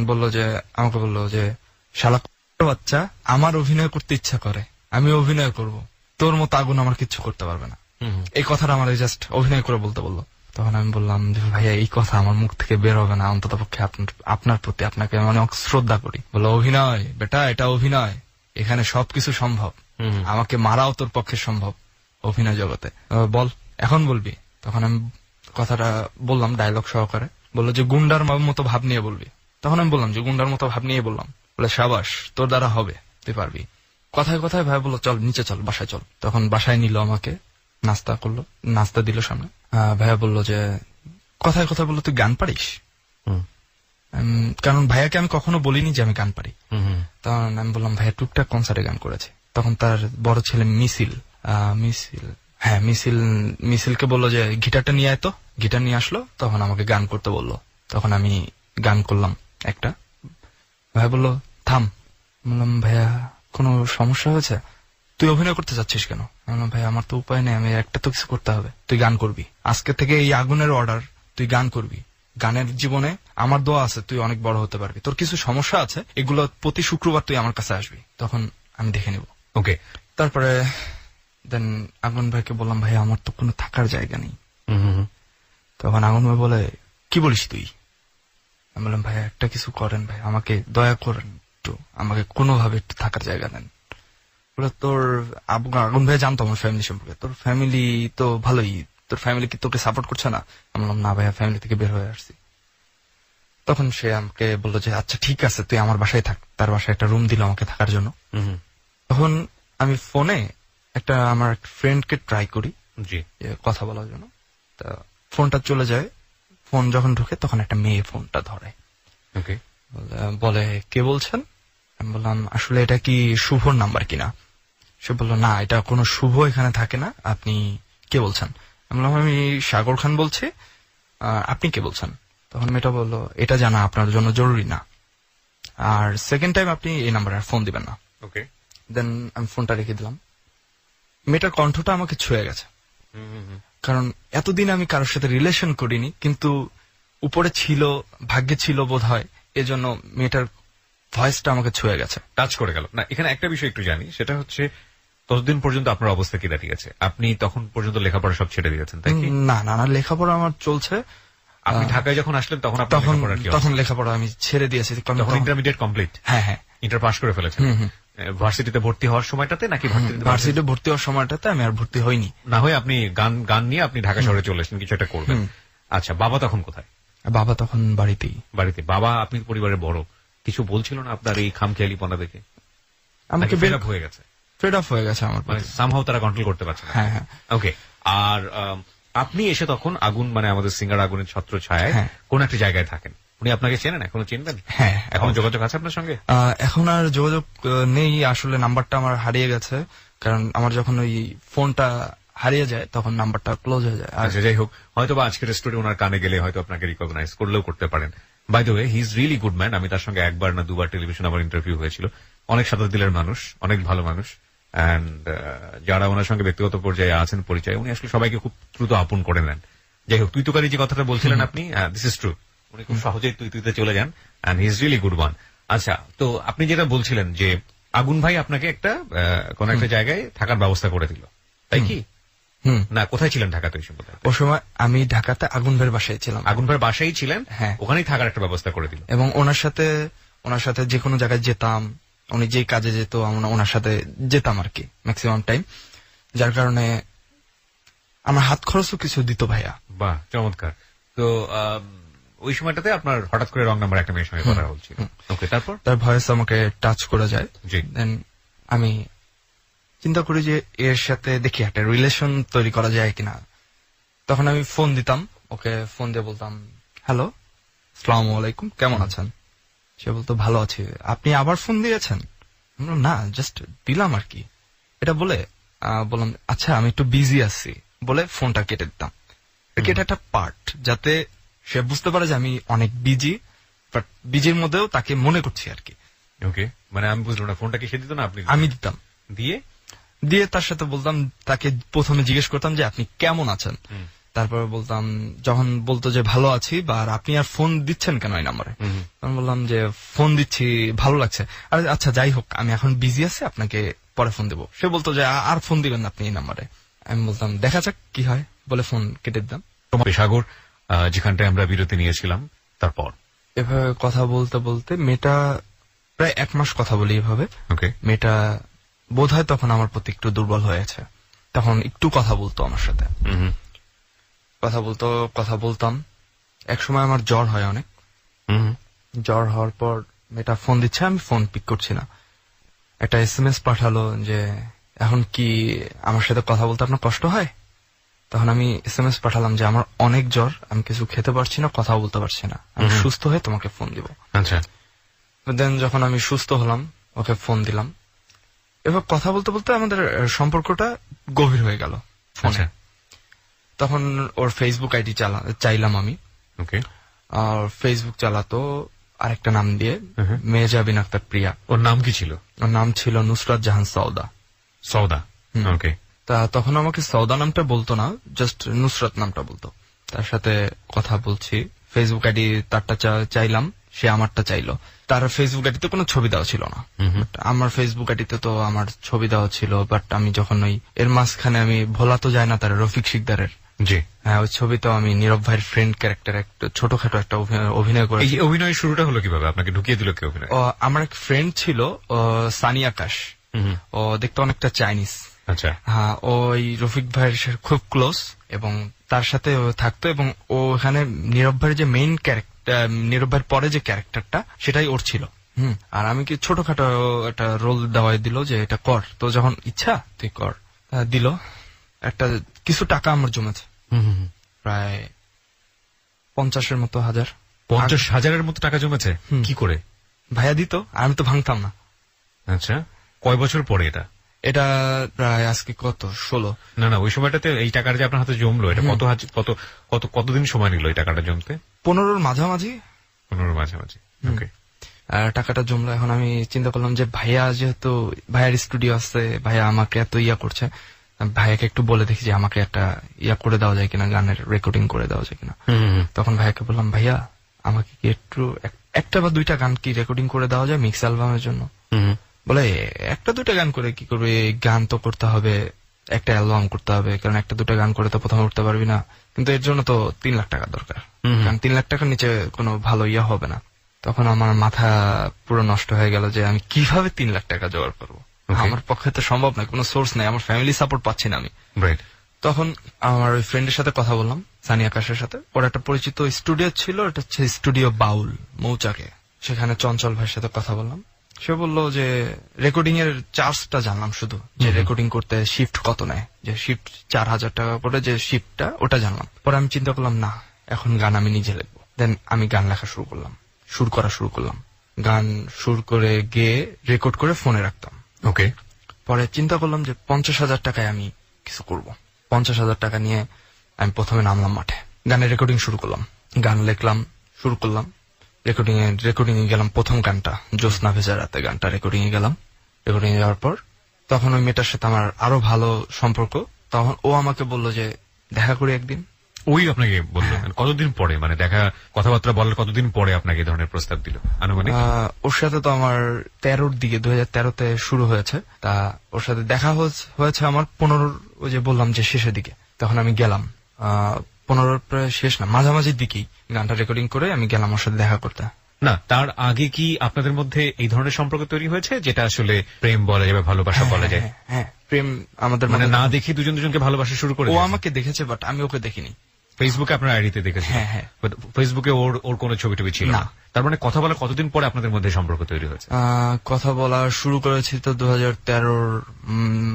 আমাকে বললো যে শালা বাচ্চা, আমার অভিনয় করতে ইচ্ছা করে আমি অভিনয় করব, তোর মতো আগুন আমার কিচ্ছু করতে পারবে না। এই কথাটা আমার জাস্ট অভিনয় করে বলতে বললো। তখন আমি বললাম যে ভাইয়া এই কথা আমার মুখ থেকে বের হবে না, অন্তত পক্ষে আপনার প্রতি আপনাকে আমি অনেক শ্রদ্ধা করি। বললো অভিনয় বেটা, এটা অভিনয়, এখানে সবকিছু সম্ভব, আমাকে মারাও তোর পক্ষে সম্ভব অভিনয় জগতে, বল এখন বলবি। তখন আমি কথাটা বললাম ডায়লগ সহকারে। বললো যে গুন্ডার মতো ভাব নিয়ে বলবি। তখন আমি বললাম যে গুন্ডার মতো ভাব নিয়ে বললাম। বলে সাবাস, তোর দ্বারা হবে, তুই পারবি। কথায় কথায় ভাই বললো চল নিচে চল, বাসায় চল। তখন বাসায় নিল আমাকে, নাস্তা করলো, নাস্তা দিল সামনে। ভাইয়া বললো যে কথায় কথায় বললো তুই গান পারিস? কারণ ভাইয়াকে আমি কখনো বলিনি যে আমি গান পারি। তখন আমি বললাম ভাইয়া টুকটাক কনসার্টে গান করেছে। তখন তার বড় ছেলে মিছিলকে বললো যে গিটারটা নিয়ে আয় তো। গিটার নিয়ে আসলো, তখন আমাকে গান করতে বললো। তখন আমি গান করলাম একটা। ভাই বললো থাম। বললাম ভাইয়া কোনো সমস্যা হয়েছে? তুই অভিনয় করতে চাচ্ছিস কেন? বললাম ভাই আমার তো উপায় নেই, আমি একটা তো কিছু করতে হবে, তুই গান করবি। আজকে থেকে এই আগুনের অর্ডার, তুই গান করবি। গানের জীবনে আমার দোয়া আছে তুই অনেক বড় হতে পারবি, তোর কিছু সমস্যা আছে, এগুলো প্রতি শুক্রবার তুই আমার কাছে আসবি, তখন আমি দেখে নেব। ওকে। তারপরে দেন আগুন ভাইকে বললাম, ভাই আমার তো কোনো থাকার জায়গা নেই। তখন আগুন ভাই বলে, কি বলিস তুই? আমি বললাম, ভাই একটা কিছু করেন ভাই, আমাকে দয়া করেন, একটু আমাকে কোনোভাবে একটু থাকার জায়গা দেন। বলে, তোর আগুন ভাই জানতো আমার ফ্যামিলি সম্পর্কে, তোর ফ্যামিলি তো ভালোই, তোর ফ্যামিলি কি তোকে সাপোর্ট করছে না? আমি বললাম, না ভাইয়া, ফ্যামিলি থেকে বের হয়ে আসছি। তখন সে আমাকে বললো যে আচ্ছা ঠিক আছে তুই আমার বাসায় থাক। তার বাসায় একটা রুম দিল আমাকে থাকার জন্য। তখন আমি ফোনে একটা আমার ফ্রেন্ডকে ট্রাই করি কথা বলার জন্য, তা ফোনটা চলে যায়। ফোন যখন ঢুকে তখন একটা মেয়ে ফোনটা ধরে, বলে কে বলছেন? আমি বললাম, আসলে এটা কি শুভর নাম্বার কিনা? সে বললো, না এটা কোনো শুভ এখানে থাকে না, আপনি কে বলছেন? আমি বললাম, আমি সাগর খান বলছি, আপনি কে বলছেন? তখন মেয়েটা বললো, এটা জানা আপনার জন্য জরুরি না, আর সেকেন্ড টাইম আপনি এই নাম্বারে আর ফোন দিবেন না। দেন আমি ফোনটা রেখে দিলাম। মেয়েটার কণ্ঠটা আমাকে ছুঁয়ে গেছে, কারণ এতদিন আমি কারোর সাথে রিলেশন করিনি, কিন্তু উপরে ছিল, ভাগ্যে ছিল বোধ হয়, এজন্য মেয়েটার ভয়েসটা আমাকে ছুঁয়ে গেছে, টাচ করে গেল। না, এখানে একটা বিষয় একটু জানি, সেটা হচ্ছে ততদিন পর্যন্ত আপনার অবস্থা কি দাঁড়িয়েছে? আপনি তখন পর্যন্ত লেখাপড়া সব ছেড়ে দিয়েছেন, তাই কি? না না না, লেখাপড়া আমার চলছে। আপনি ঢাকায় যখন আসলেন তখন তখন লেখাপড়া আমি ছেড়ে দিয়েছি। তখন ইন্টারমিডিয়েট কমপ্লিট? হ্যাঁ হ্যাঁ, ইন্টার পাস করে ফেলেছেন। ভার্সিটিতে ভর্তি হওয়ার সময়টাতে নাকি? ভার্সিটিতে ভর্তি হওয়ার সময়টাতে আমি আর ভর্তি হইনি। না হয়ে আপনি গান নিয়ে আপনি ঢাকা শহরে চলে এসেছেন কিছু একটা করবেন। আচ্ছা, বাবা তখন কোথায়? বাবা তখন বাড়িতেই। বাড়িতে। বাবা, আপনি পরিবারের বড়, কিছু বলছিল না আপনার এই খামখেয়ালিপনা দেখে? আমাকে ফেড আপ হয়ে গেছে? ফেড আপ হয়ে গেছে আমার, মানে সামহাউ তারা কন্ট্রোল করতে পারছে না। হ্যাঁ হ্যাঁ। ওকে। আর আপনি এসে তখন আগুন, মানে আমাদের সিঙ্গার আগুনের ছত্র ছায়ায় কোন একটা জায়গায় থাকেন। উনি আপনাকে চেনেন? এখনো চিনবেন? হ্যাঁ। এখন যোগাযোগ আছে আপনার সঙ্গে? এখন আর যোগাযোগ নেই, আসলে নাম্বারটা আমার হারিয়ে গেছে, কারণ আমার যখন ওই ফোনটা হারিয়ে যায় তখন নাম্বারটা ক্লোজ হয়ে যায়। আচ্ছা, যাই হোক, হয়তো বা আজকের স্টোরি ওনার কানে গেলে হয়তো আপনাকে রিকগনাইজ করলেও করতে পারেন। By the way, he is really good man. আমি তার সঙ্গে একবার না দুবার টেলিভিশন আমার ইন্টারভিউ হয়েছিল। অনেক সাদা দিলের মানুষ, অনেক ভালো মানুষ, অ্যান্ড যারা ওনার সঙ্গে ব্যক্তিগত পর্যায়ে আছেন পরিচয়, উনি আসলে সবাইকে খুব দ্রুত আপন করে নেন। যাই হোক, তুই তোকারি যে কথাটা বলছিলেন আপনি, দিস ইজ ট্রু। উনি খুব সহজেই তুইতে চলে যান, and he is really good one. আচ্ছা, তো আপনি যেটা বলছিলেন যে আগুন ভাই আপনাকে একটা কোন একটা জায়গায় থাকার ব্যবস্থা করে দিল, তাই কি? না, কোথায় ছিলেন ঢাকাতে ওই সময়? ওই সময় আমি ঢাকাতে আগুন ভাইয়ের বাসায় ছিলাম। আগুন ভাইয়ের বাসায় ছিলেন? হ্যাঁ, ওখানেই থাকার একটা ব্যবস্থা করে দিল। এবং ওনার সাথে যে কোনো জায়গায় যেতাম, উনি যেই কাজে যেত ওনার সাথে যেতাম আর কি ম্যাক্সিমাম টাইম, যার কারণে আমার হাত খরচও কিছু দিত ভাইয়া। বাহ, চমৎকার। তো ওই সময়টাতে আপনার হঠাৎ করে রং নাম্বার একটা মেয়ের সঙ্গে কথা হচ্ছিল। ওকে, তারপর তার ভয়েস আমাকে টাচ করে যায়। দেন আমি চিন্তা করি যে এর সাথে দেখি একটা রিলেশন তৈরি করা যায় কিনা। তখন আমি ফোন দিতাম ওকে, ফোন দিয়ে বলতাম, হ্যালো, আসসালামু আলাইকুম, কেমন আছেন? সে বলতো, ভালো আছি। আপনি আবার ফোন দিয়েছেন? না, জাস্ট দিলাম আর কি। এটা বলে বললাম, আচ্ছা আমি একটু বিজি আছি বলে ফোনটা কেটে দিতাম। এটা একটা পার্ট, যাতে সে বুঝতে পারে যে আমি অনেক বিজি, বাট বিজির মধ্যেও তাকে মনে করছি আর কি। ওকে, মানে আমি বুঝলাম না, ফোনটা কি সে দিত না আপনি? আমি দিতাম। দিয়ে তার সাথে বলতাম, তাকে প্রথমে জিজ্ঞেস করতাম যে আপনি কেমন আছেন, তারপর বলতাম, যখন বলতো যে ভালো আছি, বা আপনি আর ফোন দিচ্ছেন কেন এই নাম্বারে, তখন বললাম যে ফোন দিচ্ছি, ভালো লাগছে। আর আচ্ছা যাই হোক, আমি এখন বিজি আছি, আপনাকে পরে ফোন দেবো। সে বলতো যে আর ফোন দিবেন না আপনি এই নাম্বারে। আমি বলতাম দেখা যাক কি হয়, বলে ফোন কেটে দিতাম। সাগর, যেখানটায় আমরা বিরতি নিয়েছিলাম, তারপর এভাবে কথা বলতে বলতে মেয়েটা প্রায় 1 মাস কথা বলি এভাবে। মেয়েটা বোধ হয় তখন আমার প্রতি একটু দুর্বল হয়েছে, তখন একটু কথা বলতো আমার সাথে, কথা বলতাম। একসময় আমার জ্বর হয় অনেক। জ্বর হওয়ার পর মেয়েটা ফোন দিচ্ছে, আমি ফোন পিক করছি না। একটা SMS পাঠালো যে এখন কি আমার সাথে কথা বলতে আপনার কষ্ট হয়? তখন আমি SMS পাঠালাম যে আমার অনেক জ্বর, আমি কিছু খেতে পারছি না, কথা বলতে পারছি না, আমি সুস্থ হয়ে তোমাকে ফোন দিব। আচ্ছা। দেন যখন আমি সুস্থ হলাম ওকে ফোন দিলাম। এবার কথা বলতে বলতে আমাদের সম্পর্কটা গভীর হয়ে গেল ফোনে। তখন ওর ফেসবুক আইডি চাইলাম আমি। আর ফেসবুক চালাতো আরেকটা নাম দিয়ে, মেহজা বিন আক্তার প্রিয়া। ওর নাম কি ছিল? ওর নাম ছিল নুসরাত জাহান সওদা। ওকে। তা তখন আমাকে সওদা নামটা বলতো না, জাস্ট নুসরাত নামটা বলতো। তার সাথে কথা বলছি ফেসবুক আইডি তারটা চাইলাম, সে আমারটা চাইলো। তার ফেসবুক আইডিতে কোনো ছবি দেওয়া ছিল না, But আমার ফেসবুক আইডিতে তো আমার ছবি দেওয়া ছিল। বাট আমি যখন ওই এর মাঝখানে আমি ভোলা তো যায় না তার রফিক শিকদারের, জি, হ্যাঁ ওই ছবিতেও আমি নীরব ভাইয়ের ফ্রেন্ড ক্যারেক্টার একটা ছোটখাটো একটা অভিনয় এই করেছি। অভিনয় শুরুটা হলো কিভাবে? আপনাকে ঢুকিয়ে দিল কে অভিনয়? আমার এক ফ্রেন্ড ছিল সানি আকাশ, ও দেখতে অনেকটা চাইনিজ। আচ্ছা, হ্যাঁ, ওই রফিক ভাইয়ের সাথে খুব ক্লোজ এবং তার সাথে ও থাকতো, এবং ও এখানে নীরব ভাইয়ের যে মেইন ক্যারেক্টার, নীরব ভাইয়ের পরে যে ক্যারেক্টারটা সেটাই ওর ছিল। আর আমি কি ছোটখাটো একটা রোল দেওয়াই দিল যে এটা কর, তো যখন ইচ্ছা তুই কর দিল। একটা কিছু টাকা আমার জমেছে, প্রায় 50,000 মতো হাজার। 50,000-এর মতো টাকা জমেছে? কি করে? ভাইয়া দিত, আমি তো ভাঙতাম না। আচ্ছা, কয় বছর পরে এটা? এটা প্রায় আজকে কত 16। না, ওই সময়টাতে এই টাকাটা যে আপনার হাতে জমলো, এটা কতদিন সময় নিল এই টাকাটা জমতে? 15-র মাঝামাঝি। 15-র মাঝামাঝি, ওকে। টাকাটা জমলো। এখন আমি চিন্তা করলাম যে ভাইয়া যেহেতু ভাইয়ার স্টুডিও আছে, ভাইয়া আমাকে এত করছে, ভাইয়াকে একটু বলে দেখি যে আমাকে একটা করে দেওয়া যায় কিনা, গানের রেকর্ডিং করে দেওয়া যায় কিনা। তখন ভাইয়াকে বললাম, ভাইয়া আমাকে কি একটু একটা বা দুইটা গান কি রেকর্ডিং করে দেওয়া যায় মিক্স অ্যালবামের জন্য? বলে একটা দুটা গান করে কি করবে, গান তো করতে হবে, একটা অ্যালবাম করতে হবে, কারণ একটা দুটা গান করে তো প্রথমে উঠতে পারবি না, কিন্তু এর জন্য তো 3 লাখ টাকা দরকার, কারণ 3 লাখ টাকার নিচে কোনো ভালো হবে না। তখন আমার মাথা পুরো নষ্ট হয়ে গেল যে আমি কিভাবে 3 লাখ টাকা জোগাড় করবো। আমার পক্ষে তো সম্ভব নয়, কোনো সোর্স নাই, আমার ফ্যামিলি সাপোর্ট পাচ্ছি না আমি। তখন আমার ওই ফ্রেন্ডের সাথে কথা বললাম, সানি আকাশের সাথে। ওর একটা পরিচিত স্টুডিও ছিল, এটা হচ্ছে স্টুডিও বাউল মৌচাকে। সেখানে চঞ্চল ভাইয়ের সাথে কথা বললাম। সে বললো যে রেকর্ডিং এর চার্জটা জানলাম, শুধু যে রেকর্ডিং করতে শিফট কত নেয়, যে শিফট 4,000 টাকা করে যে শিফটটা, ওটা জানলাম। পরে আমি চিন্তা করলাম না, এখন গান আমি নিজে লিখবো। দেন আমি গান লেখা শুরু করলাম, গান সুর করে গেয়ে রেকর্ড করে ফোনে রাখতাম। ওকে। পরে চিন্তা করলাম যে 50,000 টাকায় আমি কিছু করব। 50,000 টাকা নিয়ে আমি প্রথমে নামলাম মাঠে, গানের রেকর্ডিং শুরু করলাম, গান লিখলাম, শুরু করলাম। রেকর্ডিং এ গেলাম, প্রথম গানটা জ্যোৎস্না ভেজা রাতে গানটা রেকর্ডিং এ গেলাম। রেকর্ডিং এ যাওয়ার পর তখন ওই মেয়েটার সাথে আমার আরো ভালো সম্পর্ক। তখন ও আমাকে বলল যে দেখা করি একদিন। ওই আপনাকে বললো কতদিন পরে, মানে দেখা কথাবার্তা বলার কতদিন পরে আপনাকে এই ধরনের প্রস্তাব দিল আনুমানিক? ওর সাথে তো আমার 13-র দিকে, 2013-তে শুরু হয়েছে। তা ওর সাথে দেখা হয়েছে আমার 15-র, ওই যে বললাম যে শেষের দিকে। তখন আমি গেলাম 15-র প্রায় শেষ না, মাঝামাঝির দিকেই গানটা রেকর্ডিং করে আমি গেলাম ওর সাথে দেখা করতে। না, তার আগে কি আপনাদের মধ্যে এই ধরনের সম্পর্ক তৈরি হয়েছে, যেটা আসলে প্রেম বলা যায় বা ভালোবাসা বলা যায়? হ্যাঁ, প্রেম আমাদের মানে না দেখে দুজনকে ভালোবাসা শুরু করে? ও আমাকে দেখেছে, বাট আমি ওকে দেখিনি। ফেসবুকে আপনার আইডিতে দেখেছি। হ্যাঁ। ফেসবুকে ওর কোনো ছবি টবি ছিল না? তার মানে কথা বলা কতদিন পরে আপনাদের মধ্যে সম্পর্ক তৈরি হয়েছে? কথা বলা শুরু করেছি তো 2013-র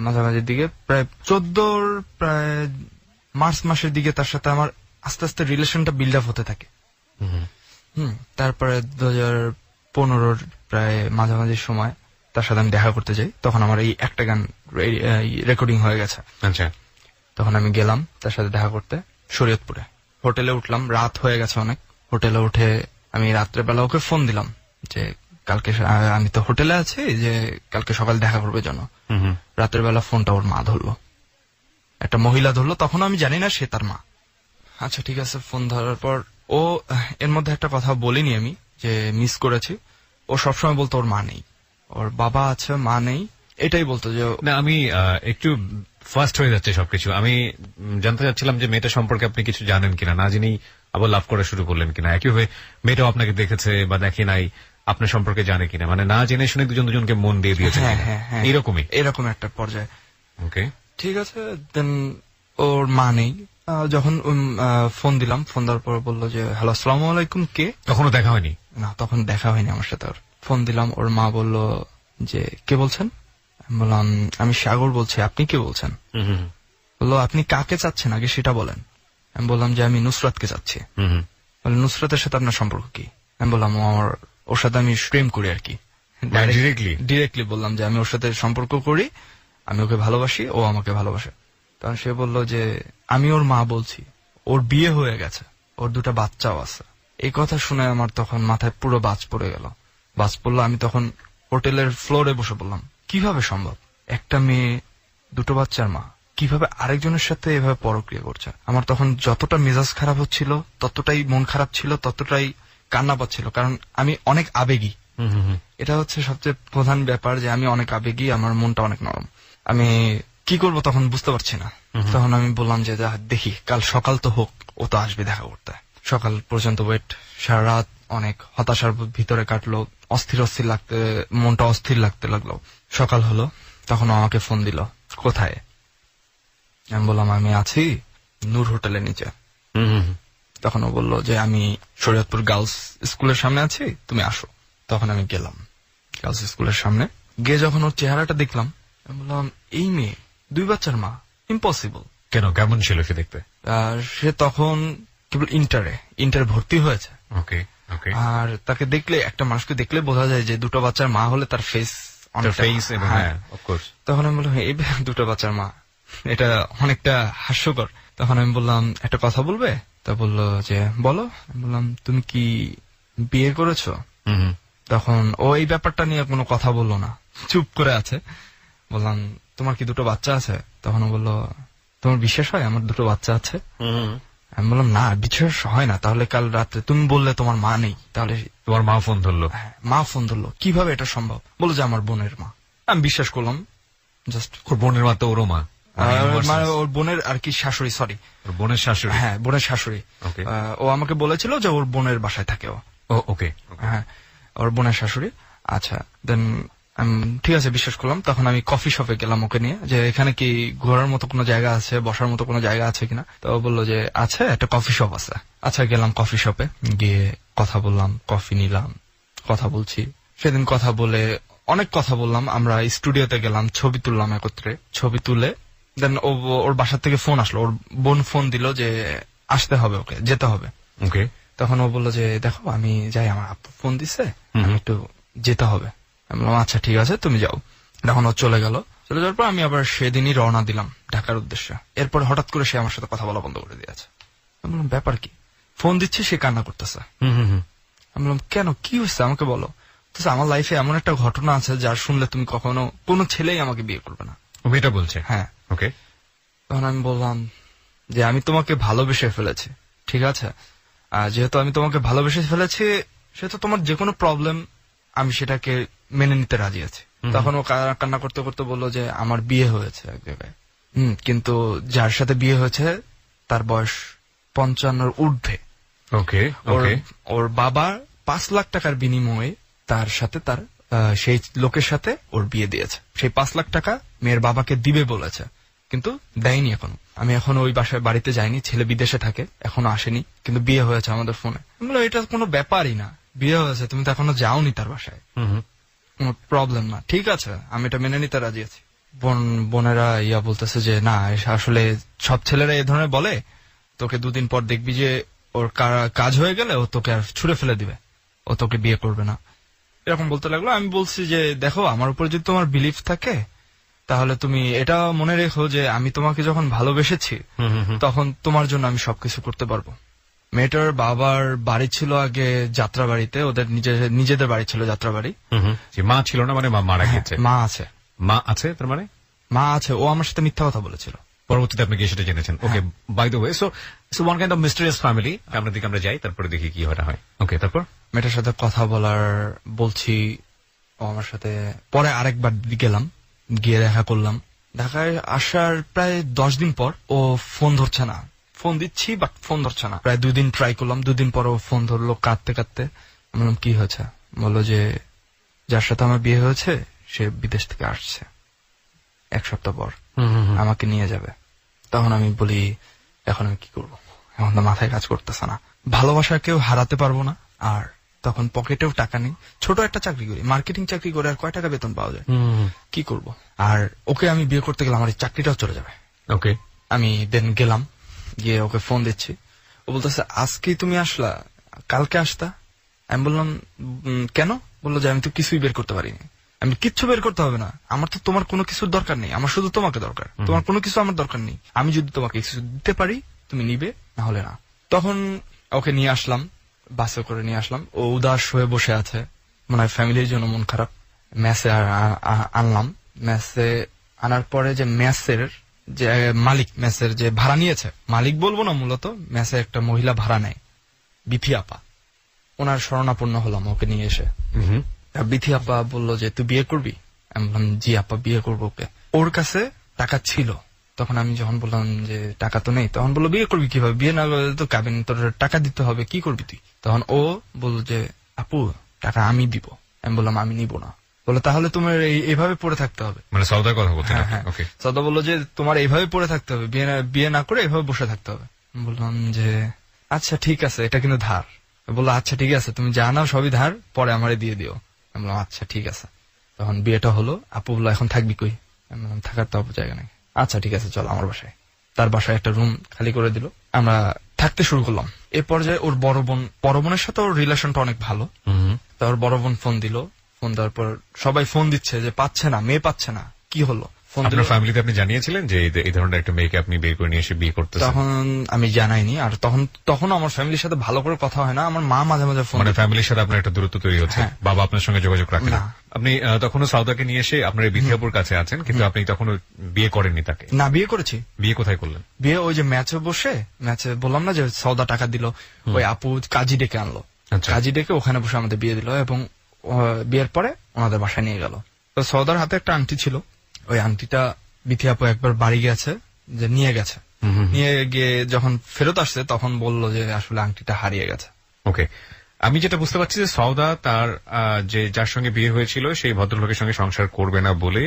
মাঝামাঝির দিকে, প্রায় 14-র প্রায় মার্চ মাসের দিকে তার সাথে আমার আস্তে আস্তে রিলেশনটা বিল্ড আপ হতে থাকে। তারপরে 2015-র প্রায় মাঝামাঝি সময় তার সাথে আমি দেখা করতে যাই। তখন আমার এই একটা গান রেকর্ডিং হয়ে গেছে। আচ্ছা। তখন আমি গেলাম তার সাথে দেখা করতে শরীয়তপুরে। হোটেলে উঠলাম, রাত হয়ে গেছে অনেক। হোটেলে উঠে আমি রাত্রেবেলা ওকে ফোন দিলাম যে কালকে আমি তো হোটেলে আছি, যে কালকে সকাল দেখা করবে জন্য। রাতের বেলা ফোনটা ওর মা ধরলো, একটা মহিলা ধরলো। তখন আমি জানি না সে তার মা। আচ্ছা ঠিক আছে, ফোন ধরার পর ও এর মধ্যে একটা কথা বলিনি আমি যে মিস করেছি। ও সবসময় বলতো ওর মা নেই, ওর বাবা আছে, মা নেই, এটাই বলতো। যে না, আমি একটু ফার্স্ট হয়ে যাচ্ছে সবকিছু। আমি জানতে চাচ্ছিলাম যে মেয়েটা সম্পর্কে আপনি কিছু জানেন কিনা, না জেনেই আবার লাভ করা শুরু করলেন কিনা। একইভাবে মেয়েটাও আপনাকে দেখেছে বা দেখে নাই, আপনার সম্পর্কে জানে কিনা, মানে না জেনে শুনে দুজনকে মন দিয়ে দিয়েছে? হ্যাঁ, এরকম একটা পর্যায়ে। ওকে, ঠিক আছে। দেন ওর মা নেই। যখন ফোন দিলাম, ফোন দেওয়ার পর বললো যে হ্যালো, আসসালামু আলাইকুম, কে? তখনও দেখা হয়নি? না, তখন দেখা হয়নি আমার সাথে। ফোন দিলাম, ওর মা বললো যে কে বলছেন? বললাম আমি সাগর বলছি, আপনি কে বলছেন? বললো আপনি কাকে চাচ্ছেন আগে সেটা বলেন। আমি বললাম যে আমি নুসরাতকে চাচ্ছি। বলে নুসরাতের সাথে আপনার সম্পর্ক কি? আমি বললাম ওর সাথে আমি প্রেম করি আর কি। ডিরেক্টলি বললাম যে আমি ওর সাথে সম্পর্ক করি, আমি ওকে ভালোবাসি, ও আমাকে ভালোবাসে। তখন সে বললো যে আমি ওর মা বলছি, ওর বিয়ে হয়ে গেছে, ওর 2টা বাচ্চাও আছে। এই কথা শুনে আমার তখন মাথায় পুরো বাজ পড়ে গেল। বাজ পড়লো, আমি তখন হোটেলের ফ্লোরে বসে বললাম কিভাবে সম্ভব? একটা মেয়ে, 2টো বাচ্চার মা, কিভাবে আরেকজনের সাথে এভাবে পরক্রিয়া করছে। আমার তখন যতটা মেজাজ খারাপ হচ্ছিল, ততটাই মন খারাপ ছিল, ততটাই কান্না পাচ্ছিল, কারণ আমি অনেক আবেগী। এটা হচ্ছে সবচেয়ে প্রধান ব্যাপার, যে আমি অনেক আবেগী, আমার মনটা অনেক নরম। আমি কি করব তখন বুঝতে পারছি না। তখন আমি বললাম যে দেখি কাল সকাল তো হোক, ও তো আসবে দেখা করতে। সকাল পর্যন্ত ওয়েট, সারা রাত অনেক হতাশার ভিতরে কাটলো, অস্থির অস্থির লাগতে, মনটা অস্থির লাগতে লাগলো। সকাল হলো, তখন ও আমাকে ফোন দিল, কোথায়? আমি বললাম আমি আছি নূর হোটেলের নিচে। তখন ও বললো যে আমি শরীয়তপুর গার্লস স্কুলের সামনে আছি, তুমি আসো। তখন আমি গেলাম গার্লস স্কুলের সামনে। গিয়ে যখন ওর চেহারাটা দেখলাম, আমি বললাম এই মেয়ে 2 বাচ্চার মা, ইম্পসিবল। কেন, কেমন ছিল সে দেখতে? সে তখন কেবল ইন্টারে ভর্তি হয়েছে। ওকে ওকে। আর তাকে দেখলে, একটা মানুষকে দেখলে বোঝা যায় যে 2টো বাচ্চার মা হলে তার ফেস হ্যাঁ, অফ কোর্স। তখন আমি বললাম এই 2টো বাচ্চার মা, এটা অনেকটা হাস্যকর। তখন আমি বললাম একটা কথা বলবে? তা বললো যে বলো। আমি বললাম তুমি কি বিয়ে করেছো? তখন ও এই ব্যাপারটা নিয়ে কোনো কথা বললো না, চুপ করে আছে। বললাম তোমার কি 2টো বাচ্চা আছে? তখন ও বললো তোমার বিশ্বাস হয় আমার 2টো বাচ্চা আছে? আমি বললাম না, বিশ্বাস হয় না। তাহলে কাল রাত্রে তুমি বললে তোমার মা নেই, তাহলে তোমার মা ফোন ধরলো? মা ফোন ধরলো, কিভাবে এটা সম্ভব? বললো যে আমার বোনের মা। আমি বিশ্বাস করলাম। জাস্ট ওর বোনের মা তো ওরও মা, মানে ওর বোনের আর কি শাশুড়ি, সরি ওর বোনের শাশুড়ি। হ্যাঁ, বোনের শাশুড়ি। ও আমাকে বলেছিল যে ওর বোনের বাসায় থাকে ও। ওকে। হ্যাঁ, ওর বোনের শাশুড়ি। আচ্ছা, দেন ঠিক আছে, বিশ্বাস করলাম। তখন আমি কফি শপে গেলাম ওকে নিয়ে, যে এখানে কি ঘোরার মতো কোনো জায়গা আছে, বসার মতো কোনো জায়গা আছে কিনা। তো ও বললো যে আছে, একটা কফি শপ আছে। আচ্ছা, গেলাম কফি শপে, গিয়ে কথা বললাম, কফি নিলাম, কথা বলছি। সেদিন কথা বলে অনেক কথা বললাম। আমরা স্টুডিওতে গেলাম, ছবি তুললাম একত্রে। ছবি তুলে দেন ওর বাসা থেকে ফোন আসলো, ওর বোন ফোন দিল যে আসতে হবে, ওকে যেতে হবে। ওকে। তখন ও বললো যে দেখো আমি যাই, আমার আপু ফোন দিছে, আমি একটু যেতে হবে। আমি বললাম আচ্ছা ঠিক আছে তুমি যাও। তখন ও চলে গেল। চলে যাওয়ার পর আমি আবার সেদিনই রওনা দিলাম ঢাকার উদ্দেশ্যে। এরপর হঠাৎ করে সে আমার সাথে কথা বলা বন্ধ করে দিয়েছে। আমি বললাম ব্যাপার কি? ফোন দিচ্ছে, সে কান্না করতেছে। আমি বললাম কেন, কি হচ্ছে আমাকে বলো। তো আমার লাইফে এমন একটা ঘটনা আছে যার শুনলে তুমি কখনো, কোনো ছেলেই আমাকে বিয়ে করবে না। ও এটা বলছে? হ্যাঁ। ওকে। তখন আমি বললাম যে আমি তোমাকে ভালোবেসে ফেলেছি, ঠিক আছে, আর যেহেতু আমি তোমাকে ভালোবেসে ফেলেছি, সেহেতু তোমার যে কোনো প্রবলেম আমি সেটাকে মেনে নিতে রাজি আছি। তখন ও কান্না করতে করতে বললো যে আমার বিয়ে হয়েছে এক জায়গায়, কিন্তু যার সাথে বিয়ে হয়েছে তার বয়স 55-র ঊর্ধ্বে। ওকে। ওর বাবা 5 লাখ টাকার বিনিময়ে তার সাথে তার সেই লোকের সাথে ওর বিয়ে দিয়েছে। সেই 5 লাখ টাকা মেয়ের বাবাকে দিবে বলেছে, কিন্তু দেয়নি এখনো। আমি এখনো ওই বাসায় বাড়িতে যাইনি, ছেলে বিদেশে থাকে, এখনো আসেনি, কিন্তু বিয়ে হয়েছে আমাদের ফোনে। এটা কোনো ব্যাপারই না, বিয়ে হয়েছে, তুমি তো এখনো যাওনি তার বাসায়, কোনো প্রবলেম না, ঠিক আছে, আমি এটা মেনে নিতে রাজি আছি। বোনেরা বলতেছে যে না, আসলে সব ছেলেরা এ ধরনের বলে, তোকে 2 দিন পর দেখবি যে ওর কাজ হয়ে গেলে ও তোকে আর ছুড়ে ফেলে দিবে, ও তোকে বিয়ে করবে না, এরকম বলতে লাগলো। আমি বলছি যে দেখো, আমার উপর যদি তোমার বিলিফ থাকে তাহলে তুমি এটা মনে রেখো যে আমি তোমাকে যখন ভালোবেসেছি তখন তোমার জন্য আমি সবকিছু করতে পারবো। মেয়েটার বাবার বাড়ি ছিল আগে যাত্রাবাড়িতে, ওদের নিজেদের বাড়ি ছিল যাত্রাবাড়ি। মা ছিল না, মানে মা মারা গেছে? মা আছে। মা আছে, তার মানে মা আছে। ও আমার সাথে মিথ্যা কথা বলেছিল, পরবর্তীতে আপনি গিয়ে সেটা জেনেছেন। Okay, by the way, so one kind of mysterious family. আমরা দিকে আমরা যাই, তারপরে দেখি কি হয়। ওকে, তারপর মেয়েটার সাথে কথা বলছি, ও আমার সাথে পরে আরেকবার গেলাম, গিয়ে দেখা করলাম। ঢাকায় আসার প্রায় 10 দিন পর ও ফোন ধরছে না, ফোন দিচ্ছি বাট ফোন ধরছে না। প্রায় 2 দিন ট্রাই করলাম, 2 দিন পর ও ফোন ধরলো কাঁদতে কাঁদতে। আমি বললাম কি হয়েছে? বললো যে যার সাথে আমার বিয়ে হয়েছে সে বিদেশ থেকে আসছে 1 সপ্তাহ পর, আমাকে নিয়ে যাবে। তখন আমি বলি এখন আমি কি করবো, এখন তো মাথায় কাজ করতেছে না। ভালোবাসা কেউ হারাতে পারবো না, আর তখন পকেটেও টাকা নেই, ছোট একটা চাকরি করি, মার্কেটিং চাকরি করে আর কয় টাকা বেতন পাওয়া যায়, কি করব। আর ওকে আমি বিয়ে করতে গেলে আমার এই চাকরিটাও চলে যাবে। ওকে, আমি দেন গেলাম, গিয়ে ওকে ফোন দিচ্ছি। ও বলতেছে আজকেই তুমি আসলা, কালকে আসতা। আমি বললাম কেন? বললো যে আমি তো কিছুই বের করতে পারিনি। আমি কিচ্ছু বের করতে হবে না, আমার তো তোমার কোনো কিছুর দরকার নেই, আমার শুধু তোমাকে দরকার, তোমার কোনো কিছু আমার দরকার নেই। আমি যদি তোমাকে কিছু দিতে পারি তুমি নিবে, না হলে না। তখন ওকে নিয়ে আসলাম, বাসে করে নিয়ে আসলাম। ও উদাস হয়ে বসে আছে, মনে হয় ফ্যামিলির জন্য মন খারাপ। ম্যাসে আনলাম, ম্যাসে আনার পরে যে ম্যাসের যে মালিক মেসের যে ভাড়া নিয়েছে, মালিক বলবো না, মূলত মেসে একটা মহিলা ভাড়া নেয়, বিথি আপা। ওনার শরণাপন্ন হলাম ওকে নিয়ে এসে। বিথি আপা বললো যে তুই বিয়ে করবি? আমি বললাম জি আপা বিয়ে করবো ওকে। ওর কাছে টাকা ছিল, তখন আমি যখন বললাম যে টাকা তো নেই, তখন বললো বিয়ে করবি কিভাবে, বিয়ে না করলে তো কাবিন, তোর টাকা দিতে হবে, কি করবি তুই? তখন ও বললো যে আপু টাকা আমি দিব। আমি বললাম আমি নিব না। বলে তাহলে তোমার এইভাবে পড়ে থাকতে হবে। মানে সৌদার কথা বলছেন? হ্যাঁ, ওকে। সদা বললো যে তোমার এইভাবে পড়ে থাকতে হবে, বিয়ে না করে এইভাবে বসে থাকতে হবে। বললাম যে আচ্ছা ঠিক আছে, এটা কিন্তু ধার। বললো আচ্ছা ঠিক আছে, তুমি যা নাও সবই ধার, পরে আমারে দিয়ে দিও। আমি বললাম আচ্ছা ঠিক আছে। তখন বিয়েটা হলো। আপু বললো এখন থাকবি কই? আমি বললাম থাকার তো জায়গা নেই। আচ্ছা ঠিক আছে চল আমার বাসায়। তার বাসায় একটা রুম খালি করে দিল, আমরা থাকতে শুরু করলাম। এ পর্যায়ে ওর বড় বোনের সাথে ওর রিলেশনটা অনেক ভালো। তার বড় বোন ফোন দিল, ফোন দেওয়ার পর সবাই ফোন দিচ্ছে যে পাচ্ছে না, মেয়ে পাচ্ছে না, কি হলো? ফোন দিল। আপনার ফ্যামিলিতে আপনি জানিয়েছিলেন যে এই ধরনের একটা মেয়েকে আপনি বের করে নিয়ে এসে বিয়ে করতেছেন? তখন আমি জানাইনি, আর তখন আমার ফ্যামিলির সাথে ভালো করে কথা হয় না। আমার মা মাঝে মাঝে ফোন, মানে ফ্যামিলির সাথে আপনার একটা দূরত্ব তৈরি হচ্ছে? হ্যাঁ। বাবা আপনার সঙ্গে যোগাযোগ রাখেন না? না। আপনি তখনও সাউদাকে নিয়ে এসে আপনার এই বিথিয়াপুর কাছে আছেন, কিন্তু আপনি তখনও বিয়ে করেননি তাকে? না, বিয়ে করেছি। বিয়ে কোথায় করলেন? বিয়ে ওই যে ম্যাচে বললাম না যে সৌদা টাকা দিল, ওই আপু কাজী ডেকে আনলো। আচ্ছা। কাজী ডেকে ওখানে বসে আমাদের বিয়ে দিল, এবং বিয়ের পরে ওনাদের বাসায় নিয়ে গেল। তো সৌদার হাতে একটা আংটি ছিল, ওই আংটিটা বিথি আপু একবার বাড়ি গেছে, যে নিয়ে গেছে। নিয়ে গিয়ে যখন ফেরত আসছে তখন বললো যে আসলে আংটিটা হারিয়ে গেছে। ওকে, আমি যেটা বুঝতে পারছি যে সৌদা তার যে যার সঙ্গে বিয়ে হয়েছিল সেই ভদ্রলোকের সঙ্গে সংসার করবে না বলে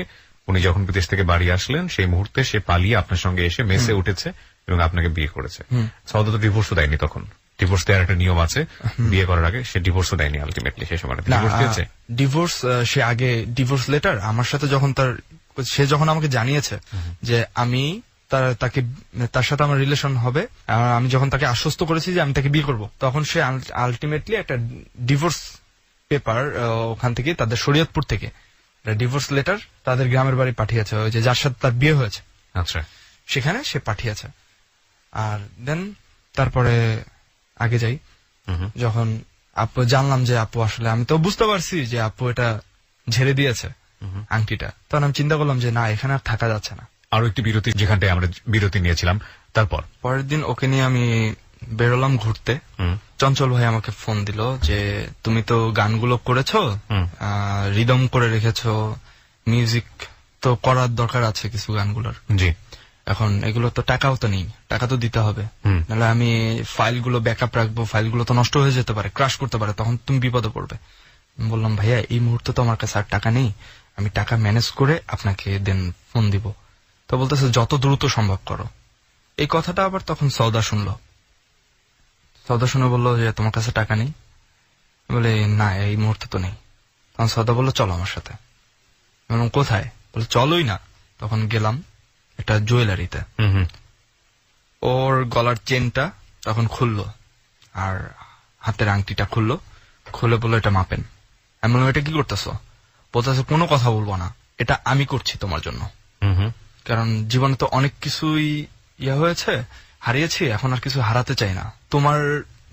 উনি যখন বিদেশ থেকে বাড়ি আসলেন সেই মুহূর্তে সে পালিয়ে আপনার সঙ্গে এসে মেসে উঠেছে এবং আপনাকে বিয়ে করেছে। সৌদা তো ডিভোর্সও দেয়নি তখন? ডিভোর্স দেওয়ার একটা নিয়ম আছে বিয়ে করার আগে, সে ডিভোর্সও দেয়নি আলটিমেটলি সেই সময়? ডিভোর্স দিয়েছে? ডিভোর্স সে আগে ডিভোর্স লেটার আমার সাথে যখন সে যখন আমাকে জানিয়েছে যে আমি তার সাথে আমার রিলেশন হবে, আমি যখন তাকে আশ্বস্ত করেছি যে আমি তাকে বিয়ে করব, তখন সে আলটিমেটলি একটা ডিভোর্স পেপার ওখান থেকে, তাদের শরীয়তপুর থেকে ডিভোর্স লেটার তাদের গ্রামের বাড়ি পাঠিয়েছে, ওই যে যার সাথে তার বিয়ে হয়েছে। আচ্ছা। সেখানে সে পাঠিয়েছে। আর দেন তারপরে আগে যাই, যখন আপু জানলাম যে আপু আসলে, আমি তো বুঝতে পারছি যে আপু এটা ঝেড়ে দিয়েছে আংটিটা, তখন আমি চিন্তা করলাম যে না, এখানে আর থাকা যাচ্ছে না। আরো একটি বিরতি, যেখানটায় আমরা বিরতি নিয়েছিলাম, তারপর পরের দিন ওকে নিয়ে আমি বেরোলাম ঘুরতে। চঞ্চল ভাই আমাকে ফোন দিল যে তুমি তো গানগুলো করেছো, রিদম করে রেখেছো, মিউজিক তো করার দরকার আছে কিছু গানগুলোর। জি। এখন এগুলো তো টাকাও তো নেই, টাকা তো দিতে হবে, নাহলে আমি ফাইলগুলো ব্যাকআপ রাখবো, ফাইলগুলো তো নষ্ট হয়ে যেতে পারে, ক্রাশ করতে পারে, তখন তুমি বিপদে পড়বে। বললাম ভাইয়া এই মুহূর্তে তো আমার কাছে আর টাকা নেই, আমি টাকা ম্যানেজ করে আপনাকে দেন ফোন দিব। তো বলতেছে যত দ্রুত সম্ভব করো। এই কথাটা আবার তখন সৌদা শুনলো। সৌদা শুনে বললো যে তোমার কাছে টাকা নেই? বলে না এই মুহূর্তে তো নেই। তখন সৌদা বললো চলো আমার সাথে। বললাম কোথায়? বলে চলোই না। তখন গেলাম একটা জুয়েলারিতে। ওর গলার চেনটা তখন খুললো আর হাতের আংটিটা খুললো, খুলে বললো এটা মাপেন। আমি বললাম এটা কি করতেছো? বলতেছে কোনো কথা বলবো না, এটা আমি করছি তোমার জন্য। কারণ জীবনে তো অনেক কিছুই হয়েছে, হারিয়েছি, এখন আর কিছু হারাতে চাই না। তোমার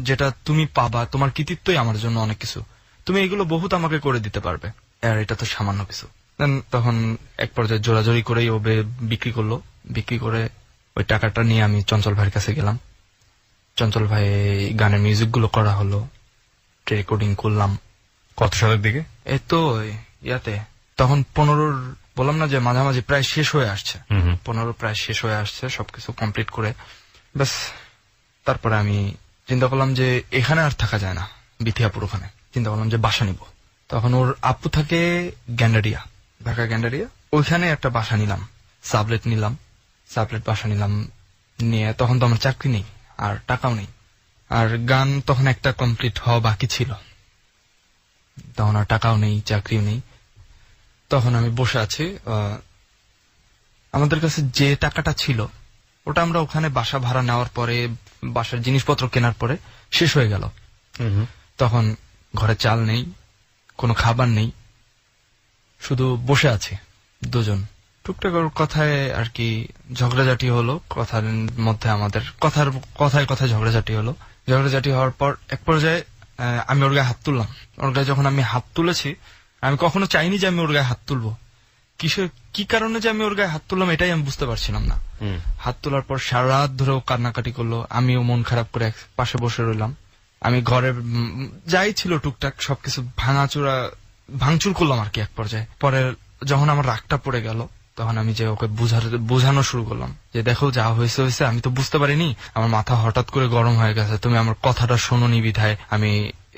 যেটা তুমি পাবা, তোমার কৃতিত্বই আমার জন্য অনেক কিছু, তুমি এগুলো বহুত আমাকে করে দিতে পারবে, আর এটা তো সামান্য কিছু। তখন এক পর্যায়ে জোরাজোরি করেই ও বিক্রি করলো। বিক্রি করে ওই টাকাটা নিয়ে আমি চঞ্চল ভাইয়ের কাছে গেলাম। চঞ্চল ভাই গানের মিউজিক গুলো করা হলো, রেকর্ডিং করলাম। কত সালের দিকে? এই তো ইয়াতে তখন 15 বললাম না যে মাঝামাঝি প্রায় শেষ হয়ে আসছে, 15 প্রায় শেষ হয়ে আসছে সবকিছু কমপ্লিট করে। ব্যাস তারপরে আমি চিন্তা করলাম যে এখানে আর থাকা যায় না, বিথিয়াপুর ওখানে। চিন্তা করলাম যে বাসা নিব। তখন ওর আপু থাকে গ্যান্ডারিয়া, ঢাকা গ্যান্ডারিয়া, ওইখানে একটা বাসা নিলাম, সাবলেট নিলাম, সাবলেট বাসা নিলাম। নিয়ে তখন তো আমার চাকরি নেই আর টাকাও নেই, আর গান তখন একটা কমপ্লিট হওয়া বাকি ছিল, তখন আর টাকাও নেই, চাকরিও নেই। তখন আমি বসে আছি, আমাদের কাছে যে টাকাটা ছিল ওটা আমরা ওখানে বাসা ভাড়া নেওয়ার পরে, বাসার জিনিসপত্র কেনার পরে শেষ হয়ে গেল। তখন ঘরে চাল নেই, কোনো খাবার নেই, শুধু বসে আছি দুজন। টুকটাক কথায় আর কি ঝগড়াঝাটি হলো, কথার মধ্যে আমাদের কথায় ঝগড়াঝাটি হলো। ঝগড়াঝাটি হওয়ার পর এক পর্যায়ে আমি ওর গায়ে হাত তুললাম। ওর গায়ে যখন আমি হাত তুলেছি, আমি কখনো চাইনি যে আমি ওর গায়ে হাত তুলবো। কি কারণে যে আমি ওর গায়ে হাত তুললাম এটাই আমি বুঝতে পারছিলাম না। হাত তোলার পর সারা রাত ধরে ও কান্নাকাটি করলো, আমিও মন খারাপ করে এক পাশে বসে রইলাম। আমি ঘরে যাই ছিল টুকটাক সবকিছু ভাঙচুর করলাম আর কি এক পর্যায়ে। পরে যখন আমার রাগটা পড়ে গেল তখন আমি যে ওকে বোঝানো শুরু করলাম যে দেখো যা হয়েছে হয়েছে, আমি তো বুঝতে পারিনি, আমার মাথা হঠাৎ করে গরম হয়ে গেছে, তুমি আমার কথাটা শোনোনি বিধায় আমি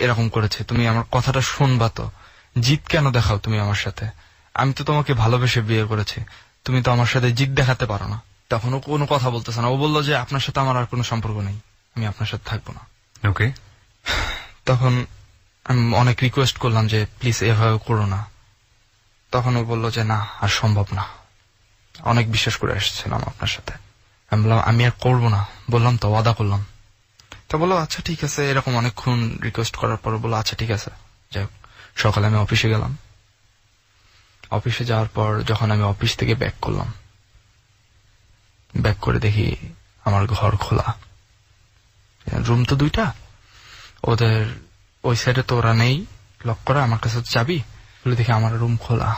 এরকম করেছি, তুমি আমার কথাটা শুনবা তো, জিদ কেন দেখাও তুমি আমার সাথে, আমি তো তোমাকে ভালোবেসে বিয়ে করেছি, তুমি তো আমার সাথে জিদ দেখাতে পারো না। তখন ও কোনো কথা বলতেছে না, ও বললো যে আপনার সাথে আমার আর কোনো সম্পর্ক নেই, আমি আপনার সাথে থাকবো না। ওকে, তখন আমি অনেক রিকোয়েস্ট করলাম যে প্লিজ এভাবে করো না। তখন ও বললো যে না আর সম্ভব না, অনেক বিশ্বাস করে এসেছিলাম আপনার সাথে। আমি বললাম আমি আর করবো না, বললাম তো ওয়াদা করলাম। তা বললো আচ্ছা ঠিক আছে, এরকম অনেকক্ষণ রিকোয়েস্ট করার পর বললো আচ্ছা ঠিক আছে। যাই হোক, সকালে আমি অফিসে গেলাম। অফিসে যাওয়ার পর যখন আমি অফিস থেকে ব্যাক করলাম, ব্যাক করে দেখি আমার ঘর খোলা, রুম তো 2টা, ওদের ওই সাইডে তো ওরা নেই, লক করা, আমার কাছে চাবি, বলে দেখি আমার রুম খোলা,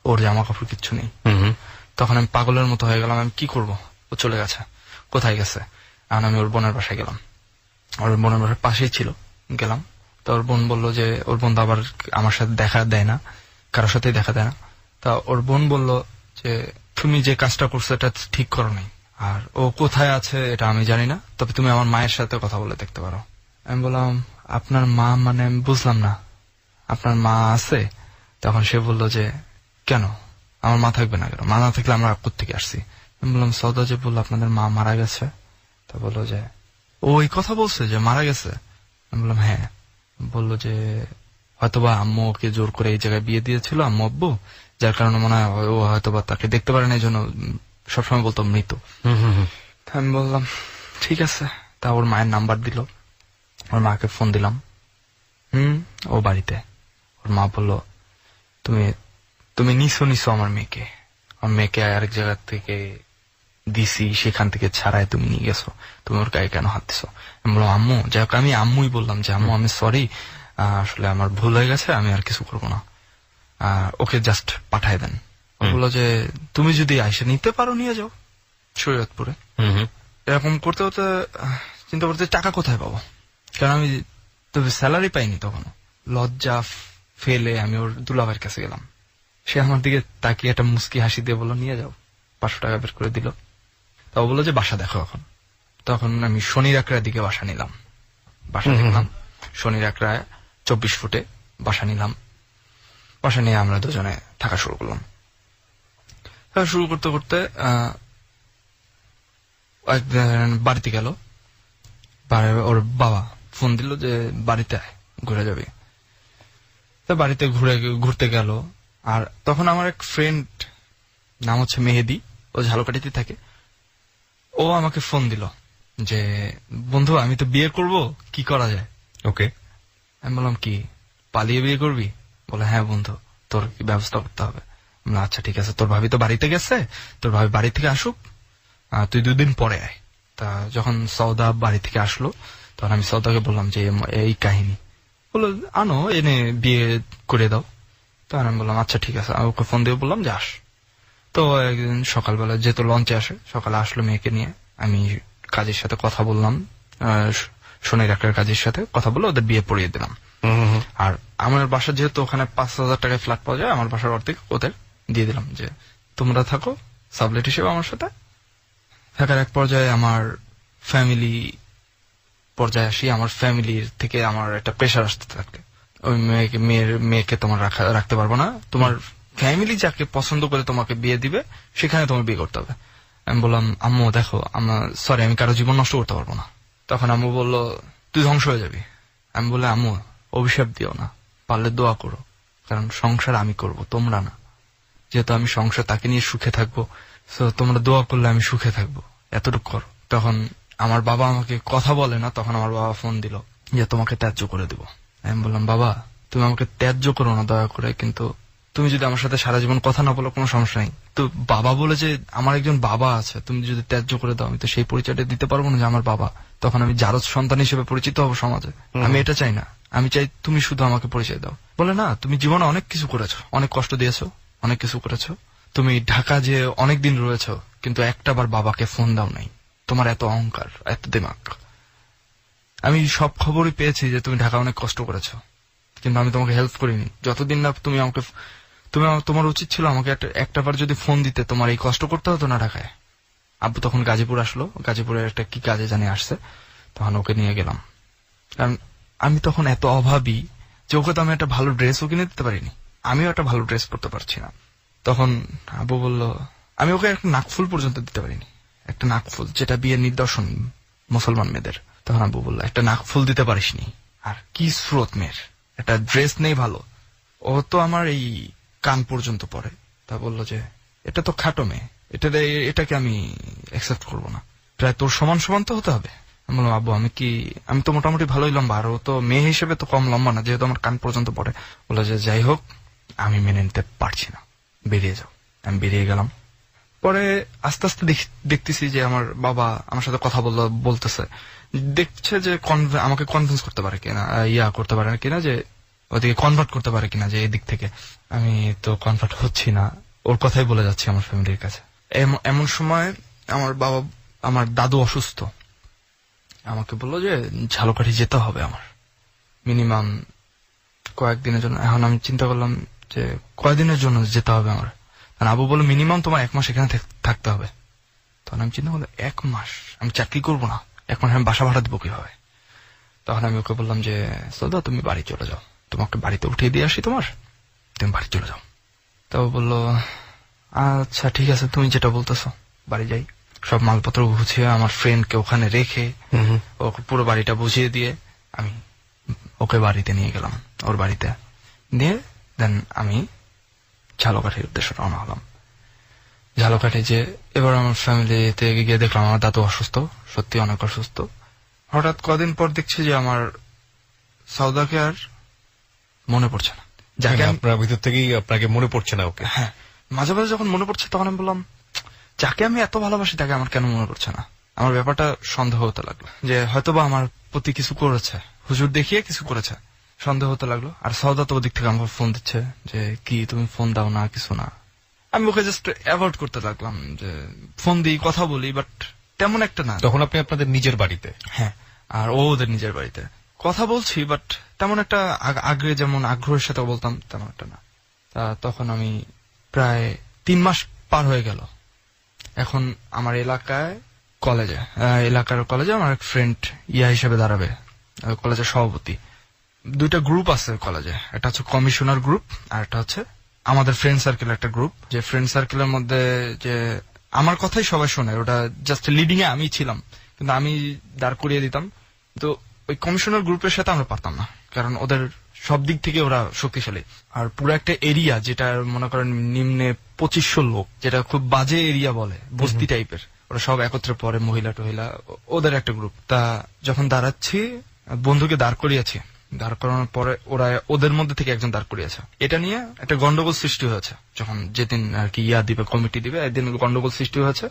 ওর জামা কাপড় কিচ্ছু নেই। তখন আমি পাগলের মতো হয়ে গেলাম, আমি কি করব, ও চলে গেছে, কোথায় গেছে। এখন আমি ওর বোনের বাসায় গেলাম, ওর বোনের বাসার পাশেই ছিল, গেলাম। তো ওর বোন বললো যে ওর বোন তো আবার আমার সাথে দেখা দেয় না, কারোর সাথেই দেখা দেয় না। তা ওর বোন বললো যে তুমি যে কাজটা করছো এটা ঠিক করো নাই, আর ও কোথায় আছে এটা আমি জানি না, তবে তুমি আমার মায়ের সাথে কথা বলে দেখতে পারো। আমি বললাম আপনার মা মানে আমি বুঝলাম না, আপনার মা আছে? তখন সে বললো যে কেন আমার মা থাকবে না, কেন মা না থাকলে আমরা কোত্থেকে আসছি। আমি বললাম সৌদা যে বললো আপনাদের মা মারা গেছে। তা বললো যে ও এই কথা বলছে যে মারা গেছে। আমি বললাম হ্যাঁ। বললো যে হয়তোবা আম্মু ওকে জোর করে এই জায়গায় বিয়ে দিয়েছিল আম্মু আব্বু, যার কারণে মনে হয় ও হয়তোবা তাকে দেখতে পারে না, এই জন্য সবসময় বলতো মৃত। আমি বললাম ঠিক আছে। তা ওর মায়ের নাম্বার দিল, ওর মাকে ফোন দিলাম। ও বাড়িতে। ওর মা বলল তুমি নিছো আমার মেয়েকে আরেক জায়গা থেকে দিছি, সেখান থেকে ছাড়াই তুমি নিয়ে গেছো, তুমি ওর গায়ে কেন হাত দিছো। আমি বললাম আম্মু, যাই হোক আমি আম্মুই বললাম যে আম্মু আমি সরি, আসলে আমার ভুল হয়ে গেছে, আমি আর কিছু করবো না, ওকে জাস্ট পাঠায় দেন। বললো যে তুমি যদি আইসা নিতে পারো নিয়ে যাও শরীয়তপুরে। এরকম করতে করতে চিন্তা করতে টাকা কোথায় পাবো, কারণ আমি তো স্যালারি পাইনি তখনও। লজ্জা ফেলে আমি ওর দুলাভাইয়ের কাছে গেলাম। সে আমার দিকে তাকিয়ে একটা মুস্কি হাসি দিয়ে বললো নিয়ে যাও, 500 টাকা বের করে দিল। তাও বললো যে বাসা দেখো এখন। তখন আমি শনির আকড়ার দিকে বাসা নিলাম, বাসা দেখলাম শনির আকড়ায় 24 ফুটে বাসা নিলাম। বাসা নিয়ে আমরা দুজনে থাকা শুরু করলাম। শুরু করতে করতে বাড়িতে গেল, ওর বাবা ফোন দিল যে বাড়িতে আয়, ঘুরে যাবে। তো বাড়িতে ঘুরতে গেল। আর তখন আমার এক ফ্রেন্ড নাম হচ্ছে মেহেদি, ও ঝালকাঠিতে থাকে, ও আমাকে ফোন দিল যে বন্ধু আমি তো বিয়ে করব, কি করা যায়। ওকে, আমি বললাম কি পালিয়ে বিয়ে করবি? বলে হ্যাঁ বন্ধু, তোর কি ব্যবস্থা করতে হবে। আচ্ছা ঠিক আছে, তোর ভাবি তো বাড়িতে গেছে, তোর ভাবি বাড়ি থেকে আসুক, তুই 2 দিন পরে আয়। তা যখন সৌদা বাড়ি থেকে আসলো তখন আমি সৌদাকে বললাম যে এই কাহিনী। বললো আনো, এনে বিয়ে করে দাও। তখন আমি বললাম আচ্ছা ঠিক আছে, ওকে ফোন দিয়ে বললাম যে আস। তো একদিন সকালবেলা যেহেতু লঞ্চে আসে, সকালে আসলো মেয়েকে নিয়ে। আমি কাজের সাথে কথা বললাম, শনির আকড়ার কাজের সাথে কথা বলে ওদের বিয়ে পড়িয়ে দিলাম। আর আমার বাসা যেহেতু ওখানে 5,000 টাকায় ফ্ল্যাট পাওয়া যায়, আমার বাসার অর্ধেক ওদের দিয়ে দিলাম যে তোমরা থাকো সাবলেট হিসেবে আমার সাথে। থাকার এক পর্যায়ে আমার ফ্যামিলি পর্যায়ে আসি, আমার ফ্যামিলির থেকে আমার একটা প্রেশার আসতে থাকে, ওই মেয়েকে তোমার রাখতে পারবো না, তোমার ফ্যামিলি যাকে পছন্দ করে তোমাকে বিয়ে দিবে সেখানে তোমার বিয়ে করতে হবে। আমি বললাম আম্মু দেখো সরি, আমি কারো জীবন নষ্ট করতে পারবো না। তখন আম্মু বললো তুই ধ্বংস হয়ে যাবি। আমি বললাম আম্মু অভিশাপ দিও না, পারলে দোয়া করো, কারণ সংসার আমি করব, তোমরা না। যেহেতু আমি সংসার তাকে নিয়ে সুখে থাকবো, তো তোমরা দোয়া করলে আমি সুখে থাকবো, এতটুকু করো। তখন আমার বাবা আমাকে কথা বলে না, তখন আমার বাবা ফোন দিল যে তোমাকে ত্যায্য করে দিব। আমি বললাম বাবা তুমি আমাকে ত্যায্য করো না দয়া করে, কিন্তু তুমি যদি আমার সাথে সারা জীবন কথা না বলো কোনো সমস্যা নেই, তো বাবা বলে যে আমার একজন বাবা আছে, তুমি যদি ত্যায্য করে দাও আমি তো সেই পরিচয়টা দিতে পারবো না যে আমার বাবা। তখন আমি জারজ সন্তান হিসেবে পরিচিত হবো সমাজে, আমি এটা চাই না। আমি চাই তুমি শুধু আমাকে পরিচয় দাও। বলে না তুমি জীবনে অনেক কিছু করেছো, অনেক কষ্ট দিয়েছো, অনেক কিছু করেছো, তুমি ঢাকা যে অনেকদিন রয়েছো কিন্তু একটাবার বাবাকে ফোন দাও নাই, তোমার এত অহংকার, এত দিমাগ। আমি সব খবরই পেয়েছি যে তুমি ঢাকা অনেক কষ্ট করেছো, কিন্তু আমি তোমাকে হেল্প করিনি যতদিন না তুমি আমাকে, তোমার উচিত ছিল আমাকে একটাবার যদি ফোন দিতে, তোমার এই কষ্ট করতে হতো না ঢাকায়। আব্বু তখন গাজীপুর আসলো, গাজীপুরের একটা কি কাজে জানি আসছে, তখন ওকে নিয়ে গেলাম। কারণ আমি তখন এত অভাবী যে ওকে তো আমি একটা ভালো ড্রেসও কিনে দিতে পারিনি, আমিও একটা ভালো ড্রেস পরতে পারছি না। তখন আব্বু বলল, আমি ওকে একটা নাকফুল পর্যন্ত দিতে পারিনি, একটা নাকফুল যেটা বিয়ের নিদর্শন মুসলমান মেয়েদের। তখন আব্বু বললো, একটা নাকফুল দিতে পারিসনি, আর কি স্রোত মেয়ের, একটা ড্রেস নেই ভালো, ও তো আমার এই কান পর্যন্ত পরে। তা বললো যে এটা তো খাটো মেয়ে, এটাকে আমি অ্যাকসেপ্ট করবো না, প্রায় তোর সমান সমান তো হতে হবে। আমি বললাম, আব্বু আমি তো মোটামুটি ভালোই লম্বা, আর ও তো মেয়ে হিসেবে তো কম লম্বা না, যেহেতু আমার কান পর্যন্ত পড়ে। বললো যে যাই হোক, আমি মেনে নিতে পারছি না, বেরিয়ে যাও। আমি বেরিয়ে গেলাম। পরে আস্তে আস্তে দেখতেছি যে আমার বাবা আমার সাথে কথা বলতেছে, দেখছে যে আমাকে কনভিন্স করতে পারে কিনা, করতে পারে কিনা, যে ওদিকে কনভার্ট করতে পারে কিনা, যে এই দিক থেকে। আমি তো কনভার্ট হচ্ছি না, ওর কথাই বলে যাচ্ছি আমার ফ্যামিলির কাছে। এমন সময় আমার দাদু অসুস্থ, আমাকে বললো যে ঝালকাঠি যেতে হবে আমার মিনিমাম কয়েকদিনের জন্য। এখন আমি চিন্তা করলাম যে কয়েকদিনের জন্য যেতে হবে আমার। আবু বললো মিনিমাম তোমার 1 মাস এখানে থাকতে হবে। তখন আমি চিন্তা করলাম 1 মাস আমি চাকরি করবো না, 1 মাস আমি বাসা ভাড়া দিব কিভাবে। তখন আমি ওকে বললাম যে সদা তুমি বাড়ি চলে যাও, তোমাকে বাড়িতে উঠিয়ে দিয়ে আসি, তুমি বাড়ি চলে যাও। তো বললো আচ্ছা ঠিক আছে, তুমি যেটা বলতেছো, বাড়ি যাই। সব মালপত্র গুছিয়ে আমার ফ্রেন্ডকে ওখানে রেখে ওকে পুরো বাড়িটা বুঝিয়ে দিয়ে আমি ওকে বাড়িতে নিয়ে গেলাম। ওর বাড়িতে নিয়ে দেন আমি ঝালকাঠির উদ্দেশ্যে রওনা হলাম। ঝালকাঠি যে এবার আমার ফ্যামিলিতে গিয়ে দেখলাম আমার দাদু অসুস্থ, সত্যি অনেক অসুস্থ। হঠাৎ কদিন পর দেখছি যে আমার সৌদাকে আর মনে পড়ছে না, যাকে আপনার ভিতর থেকেই আপনাকে মনে পড়ছে না ওকে। হ্যাঁ, মাঝে মাঝে যখন মনে পড়ছে তখন আমি বললাম, যাকে আমি এত ভালোবাসি তাকে আমার কেন মনে পড়ছে না। আমার ব্যাপারটা সন্দেহ হতে লাগলো যে হয়তোবা আমার প্রতি কিছু করেছে, হুজুর দেখিয়ে কিছু করেছে, সন্দেহ হতে লাগলো। আর সৌদা তো ওদিক থেকে আমার ফোন দিচ্ছে যে কি তুমি ফোন দাও না, কিছু না। আমি ওকে জাস্ট অ্যাভয়েড করতে লাগলাম, যে ফোন দিই কথা বলি, বাট তেমন একটা না। তখন আপনি আপনাদের নিজের বাড়িতে? হ্যাঁ, আর ও ওদের নিজের বাড়িতে। কথা বলছি বাট তেমন একটা আগে যেমন আগ্রহের সাথে বলতাম তেমন একটা না। তখন আমি প্রায় 3 মাস পার হয়ে গেল। এখন আমার এলাকার কলেজে আমার এক ফ্রেন্ড হিসেবে দাঁড়াবে, কলেজের সভাপতি। 2টা গ্রুপ আছে কলেজে, একটা হচ্ছে কমিশনার গ্রুপ আর একটা হচ্ছে আমাদের ফ্রেন্ড সার্কেল একটা গ্রুপ। যে ফ্রেন্ড সার্কেলের মধ্যে যে আমার কথাই সবাই শোনে, ওটা জাস্ট লিডিং এ আমি ছিলাম, কিন্তু আমি দাঁড় করিয়ে দিতাম। তো ওই কমিশনার গ্রুপের সাথে আমরা পারতাম না, কারণ ওদের সব দিক থেকে ওরা শক্তিশালী। আর পুরো একটা এরিয়া যেটা মনে করেন নিম্নে 2500 লোক, যেটা খুব বাজে এরিয়া বলে, বস্তি টাইপের, ওরা সব একত্রে পড়ে, মহিলা টহিলা, ওদের একটা গ্রুপ। তা যখন দাঁড়াচ্ছি, বন্ধুকে দাঁড় করিয়েছি, দাঁড় করানোর পরে ওরা ওদের মধ্যে থেকে একজন দাঁড় করিয়েছে। এটা নিয়ে একটা গন্ডগোল সৃষ্টি হয়েছে। যখন যেদিন আর কি দিবে, কমিটি দিবে, একদিন গন্ডগোল সৃষ্টি হয়েছে।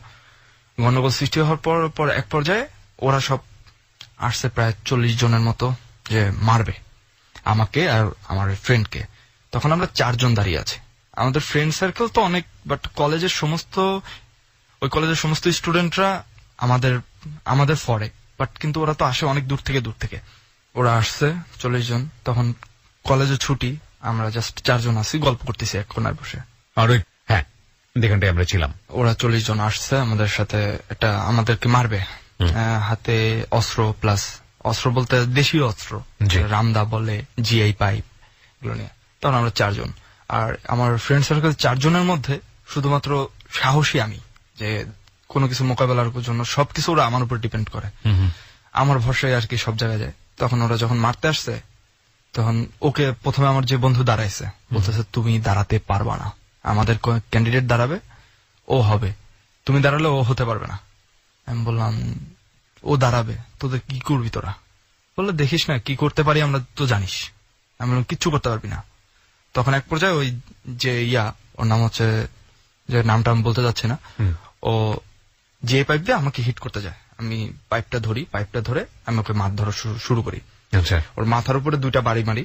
গন্ডগোল সৃষ্টি হওয়ার পর এক পর্যায়ে ওরা সব আসছে প্রায় 40 জনের মতো, যে মারবে আমাকে আর আমার ফ্রেন্ডকে। তখন আমরা 4 জন দাঁড়িয়ে আছি। আমাদের ফ্রেন্ড সার্কেল তো অনেক, বাট ওই কলেজের সমস্ত স্টুডেন্টরা আমাদের ফরে, বাট কিন্তু ওরা তো আসে অনেক দূর থেকে। ওরা আসছে 40 জন। তখন কলেজে ছুটি, আমরা জাস্ট 4 জন আছি, গল্প করতেছি এক কোনায় বসে। আর হ্যাঁ, যেখানটায় আমরা ছিলাম, ওরা 40 জন আসছে আমাদের সাথে, আমাদেরকে মারবে। হাতে অস্ত্র, প্লাস অস্ত্র বলতে দেশীয় অস্ত্র, রামদা বলে, জিআই পাইপ, এগুলো নিয়ে। তখন আমরা 4 জন। আর আমার ফ্রেন্ড সার্কেল 4 জনের মধ্যে শুধুমাত্র সাহসী আমি, যে কোনো কিছু মোকাবেলার জন্য সবকিছু ওরা আমার উপর ডিপেন্ড করে, আমার ভরসায় আর কি সব জায়গায় যায়। তখন ওরা যখন মারতে আসছে, তখন ওকে প্রথমে আমার যে বন্ধু দাঁড়াইছে বলতেছে, তুমি দাঁড়াতে পারবা না, আমাদের ক্যান্ডিডেট দাঁড়াবে, ও হবে, তুমি দাঁড়ালে ও হতে পারবে না। আমি বললাম ও দাঁড়াবে, তোদের কি করবি তোরা? বললো দেখিস না কি করতে পারি আমরা, তো জানিস। আমি বললাম কিচ্ছু করতে পারবি না। তখন এক পর্যায়ে ওই যে ওর নাম হচ্ছে, যে নামটা আমি বলতে যাচ্ছি না, ও যে পাইপ দিয়ে আমাকে হিট করতে যায়। আমি পাইপটা ধরে আমি ওকে মাছ ধরা শুরু করি। ওর মাথার উপরে 2টা বাড়ি মারি,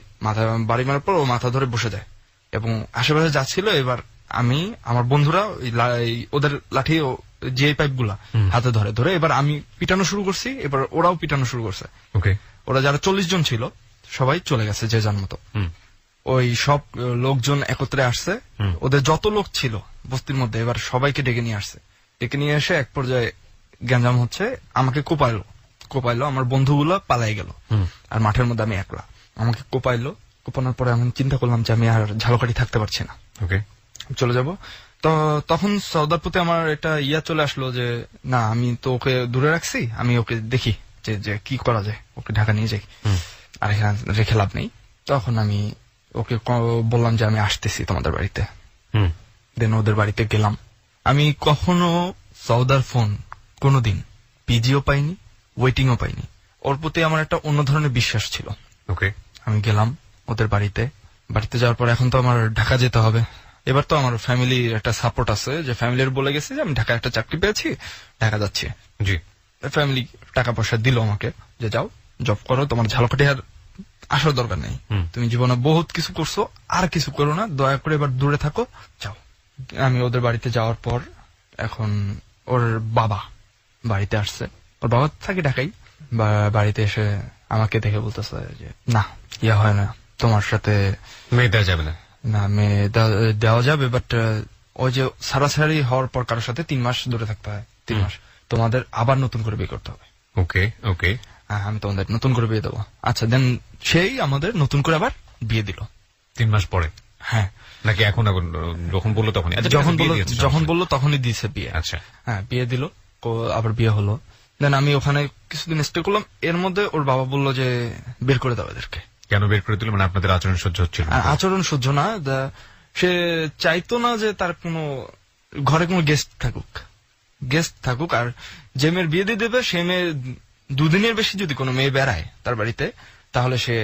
বাড়ি মারার পর ও মাথা ধরে বসে যায়, এবং আশেপাশে যাচ্ছিল এবার আমি আমার বন্ধুরা ওদের লাঠি যে পাইপ গুলা হাতে ধরে ধরে এবার আমি পিটানো শুরু করছি, এবার ওরাও পিটানো শুরু করছে। ওকে, ওরা যারা 40 জন ছিল সবাই চলে গেছে যে যার মতো। ওই সব লোকজন একত্রে আসছে, ওদের যত লোক ছিল বস্তির মধ্যে এবার সবাইকে ডেকে নিয়ে আসছে। ডেকে নিয়ে এসে এক পর্যায়ে গ্যাঞ্জাম হচ্ছে, আমাকে কোপাইলো, আমার বন্ধুগুলো পালাই গেল, আর মাঠের মধ্যে আমি একলা। আমাকে কোপানোর পরে আমি চিন্তা করলাম যে আমি আর ঝালকাঠি থাকতে পারছি না, ওকে, চলে যাব। তো তখন সৌদার প্রতি আমার এটা চলে আসলো যে না, আমি তো ওকে দূরে রাখছি, আমি ওকে দেখি যে কি করা যায়, ওকে ঢাকা নিয়ে যাই, আর এখানে রেখে লাভ নেই। তখন আমি ওকে বললাম যে আমি আসতেছি তোমাদের বাড়িতে। দেন ওদের বাড়িতে গেলাম। আমি কখনো সৌদার ফোন কোনোদিন পিজিও পাইনি, ওয়েটিংও পাইনি। ওর প্রতি আমার একটা অন্য ধরনের বিশ্বাস ছিল। ওকে, আমি গেলাম ওদের বাড়িতে যাওয়ার পর এখন তো আমার ঢাকা যেতে হবে। এবার তো আমার ফ্যামিলির একটা সাপোর্ট আছে, যে ফ্যামিলির বলে গেছে যে আমি ঢাকা একটা চাকরি পেয়েছি, ঢাকা যাচ্ছি। জি, ফ্যামিলি টাকা পয়সা দিল আমাকে, যে যাও জব করো, তোমার ঝালকাঠি আর আসার দরকার নেই, তুমি জীবনে বহুত কিছু করছো, আর কিছু করো না, দয়া করে এবার দূরে থাকো, যাও। আমি ওদের বাড়িতে যাওয়ার পর এখন ওর বাবা বাড়িতে আসছে, ওর বাবা থাকে ঢাকাই। বাড়িতে এসে আমাকে দেখে বলতেছে যে না, হয় না, তোমার সাথে মেয়ে দেওয়া যাবে না। না, মেয়ে দেওয়া যাবে, বাট ওই যে সারাসারি হওয়ার পর কারোর সাথে 3 মাস দূরে থাকতে হয়, 3 মাস তোমাদের আবার নতুন করে বিয়ে করতে হবে। ওকে, ওকে, আমি তোমাদের নতুন করে বিয়ে দেবো। আচ্ছা, দেন সেই আমাদের নতুন করে আবার বিয়ে দিল 3 মাস পরে। হ্যাঁ, নাকি এখন যখন বললো তখনই? যখন বললো তখনই দিয়েছে বিয়ে। আচ্ছা, হ্যাঁ, বিয়ে দিল, আবার বিয়ে হলো। দেন আমি ওখানে কিছুদিন স্টে করলাম। এর মধ্যে ওর বাবা বললো যে বের করে দাও এদেরকে। কেন বের করে দিল? মানে আপনাদের আচরণ সহ্য হচ্ছিল না? আচরণ সহ্য না, সে চাইতো না যে তার কোনো ঘরে কোনো গেস্ট থাকুক, আর যে মেয়ের বিয়ে দিয়ে দেবে সে মেয়ে 2 দিনের বেশি যদি কোনো মেয়ে বেড়ায় তার বাড়িতে, তাহলে সে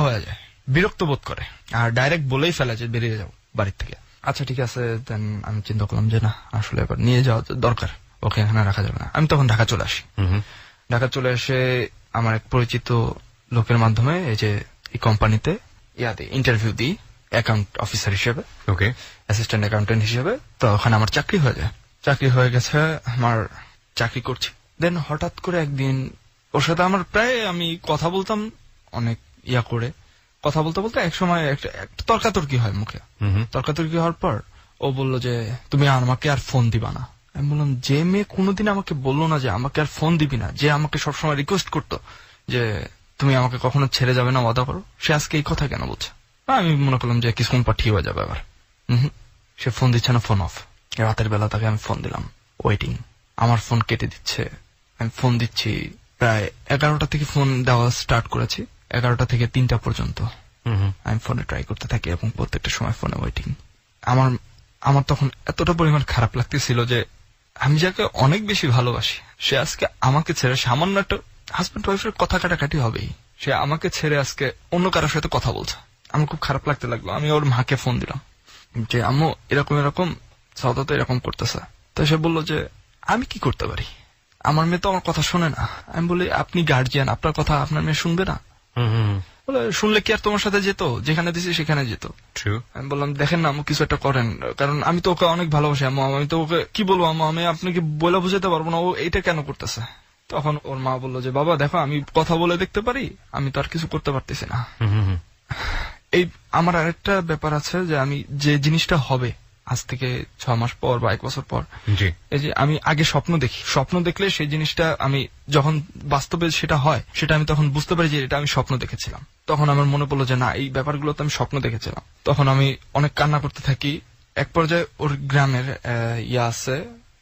হয়ে যায়, বিরক্ত বোধ করে, আর ডাইরেক্ট বলেই ফেলে যে বেরিয়ে যাও বাড়ির থেকে। আচ্ছা ঠিক আছে। দেন আমি চিন্তা করলাম যে না, আসলে এবার নিয়ে যাওয়া দরকার, ওকে এখানে রাখা যাবে না। আমি তখন ঢাকা চলে আসি। ঢাকা চলে এসে আমার এক পরিচিত লোকের মাধ্যমে এই যে এই কোম্পানিতে ইন্টারভিউ দিই অ্যাকাউন্ট অফিসার হিসেবে, ওকে, অ্যাসিস্ট্যান্ট অ্যাকাউন্টেন্ট হিসেবে। তো ওখানে আমার চাকরি হয়ে যায়। চাকরি হয়ে গেছে, আমার চাকরি করছি। দেন হঠাৎ করে একদিন ওর সাথে আমার প্রায় আমি কথা বলতাম অনেক করে, কথা বলতে বলতে এক সময় একটা তর্কাতর্কি হয় মুখে। তর্কাতর্কি হওয়ার পর ও বলল যে তুমি আমাকে আর ফোন দিবা না। আমি বললাম, যে মেয়ে কোনোদিন আমাকে বললো না যে আমাকে আর ফোন দিবি না, যে আমাকে সবসময় রিকোয়েস্ট করতো যে তুমি আমাকে কখনো ছেড়ে যাবে না, ওয়াদা করো, সে আজকে এই কথা কেন বলছে? আমি মনে করলাম যে কিছুক্ষণ পর ঠিক হয়ে যাবে আবার। সে ফোন দিচ্ছে না, ফোন অফ। রাতের বেলা তাকে আমি ফোন দিলাম, ওয়েটিং। আমার ফোন কেটে দিচ্ছে। আমি ফোন দিচ্ছি, প্রায় 11টা থেকে ফোন দেওয়া স্টার্ট করেছি, 11টা থেকে 3টা পর্যন্ত আমি ফোনে ট্রাই করতে থাকি, এবং প্রত্যেকটা সময় ফোনে ওয়েটিং। আমার তখন এতটা পরিমাণ খারাপ লাগতেছিল যে আমি যাকে অনেক বেশি ভালোবাসি, সে আজকে আমাকে ছেড়ে, সামান্য একটা হাজব্যান্ড ওয়াইফের কথা কাটাকাটি হবেই, সে আমাকে ছেড়ে আজকে অন্য কারোর সাথে কথা বলছে। আমার খুব খারাপ লাগতে লাগলো। আমি ওর মাকে ফোন দিলাম যে আম্মু এরকম সৌদা তো এরকম করতেছে। তো সে বললো যে আমি কি করতে পারি, আমার মেয়ে তো আমার কথা শোনে না। আমি বলি, আপনি গার্জিয়ান, আপনার কথা আপনার মেয়ে শুনবে না? বলে, শুনলে কি আর তোমার সাথে যেত? যেখানে দিছি সেখানে যেত। আমি বললাম, দেখেন না আম্মু, কিছু একটা করেন, কারণ আমি তো ওকে অনেক ভালোবাসি আম্মু, আমি তো ওকে কি বলবো আম্মু, আমি আপনাকে বলে বুঝাতে পারবো না ও এইটা কেন করতেছে। তখন ওর মা বললো যে বাবা দেখো, আমি কথা বলে দেখতে পারি, আমি তো আর কিছু করতে পারতেছি না। এই আমার আরেকটা ব্যাপার আছে, যে আমি যে জিনিসটা হবে আজ থেকে 6 মাস পর বা 1 বছর পর, এই যে আমি আগে স্বপ্ন দেখি, স্বপ্ন দেখলে সেই জিনিসটা আমি যখন বাস্তবে সেটা হয়, সেটা আমি তখন বুঝতে পারি যে এটা আমি স্বপ্ন দেখেছিলাম। তখন আমার মনে পড়লো যে না, এই ব্যাপারগুলো তো আমি স্বপ্ন দেখেছিলাম। তখন আমি অনেক কান্না করতে থাকি। এক পর্যায়ে ওর গ্রামের আছে,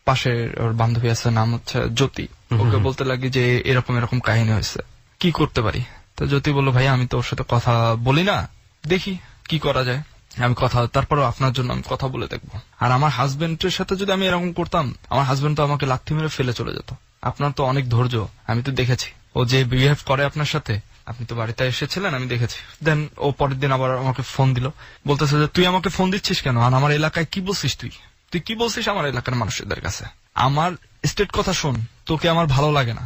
পাশের ওর বান্ধবী আছে, নাম হচ্ছে জ্যোতি, ওকে বলতে লাগি যে এরকম কাহিনী হয়েছে, কি করতে পারি? তো জ্যোতি বললো, ভাই আমি তো ওর সাথে কথা বলি না, দেখি কি করা যায়। আমি তারপরও আপনার জন্য আমি কথা বলে দেখবো। আর আমার হাজবেন্ডের সাথে যদি আমি এরকম করতাম, আমার হাজবেন্ড তো আমাকে লাথি মেরে ফেলে চলে যেত। আপনার তো অনেক ধৈর্য, আমি তো দেখেছি ও যে বিহেভ করে আপনার সাথে, আপনি তো বাড়িতে এসেছিলেন, আমি দেখেছি। দেন ও পরের দিন আবার আমাকে ফোন দিল, বলতেছে যে তুই আমাকে ফোন দিচ্ছিস কেন, আর আমার এলাকায় কি বলছিস, তুই কি বলছিস আমার এলাকার মানুষদের কাছে? আমার স্টেট কথা শোন, তোকে আমার ভালো লাগে না,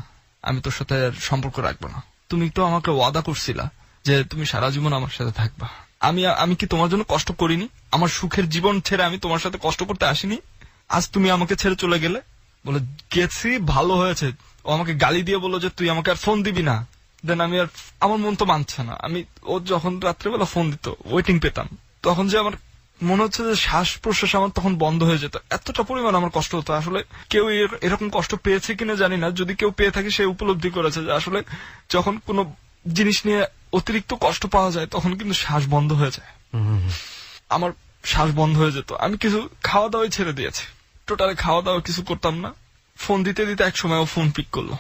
আমি তোর সাথে সম্পর্ক রাখবো না। তুমি তো আমাকে ওয়াদা করছিলা যে তুমি সারা জীবন আমার সাথে থাকবা, আমি কি তোমার জন্য কষ্ট করিনি? আমার সুখের জীবন ছেড়ে আমি তোমার সাথে কষ্ট করতে আসিনি? আজ তুমি আমাকে ছেড়ে চলে গেলে। বলে গেছি, ভালো হয়েছে। ও আমাকে গালি দিয়ে বললো যে তুই আমাকে আর ফোন দিবি না। দেন আমি আর, আমার মন তো মানছে না। আমি ও যখন রাত্রেবেলা ফোন দিত, ওয়েটিং পেতাম, তখন যে আমার মনে হচ্ছে যে শ্বাস প্রশ্বাস আমার তখন বন্ধ হয়ে যেত, এতটা পরিমাণ আমার কষ্ট হতো। আসলে কেউ এরকম কষ্ট পেয়েছে কিনা জানি না, যদি কেউ পেয়ে থাকে সে উপলব্ধি করেছে যে আসলে যখন কোনো জিনিস নিয়ে অতিরিক্ত কষ্ট পাওয়া যায় তখন কিন্তু শ্বাস বন্ধ হয়ে যায়। আমার শ্বাস বন্ধ হয়ে যেত। আমি কিছু খাওয়া দাওয়াই ছেড়ে দিয়েছি, টোটালি খাওয়া দাওয়া কিছু করতাম না। ফোন দিতে দিতে এক সময় ও ফোন পিক করলো,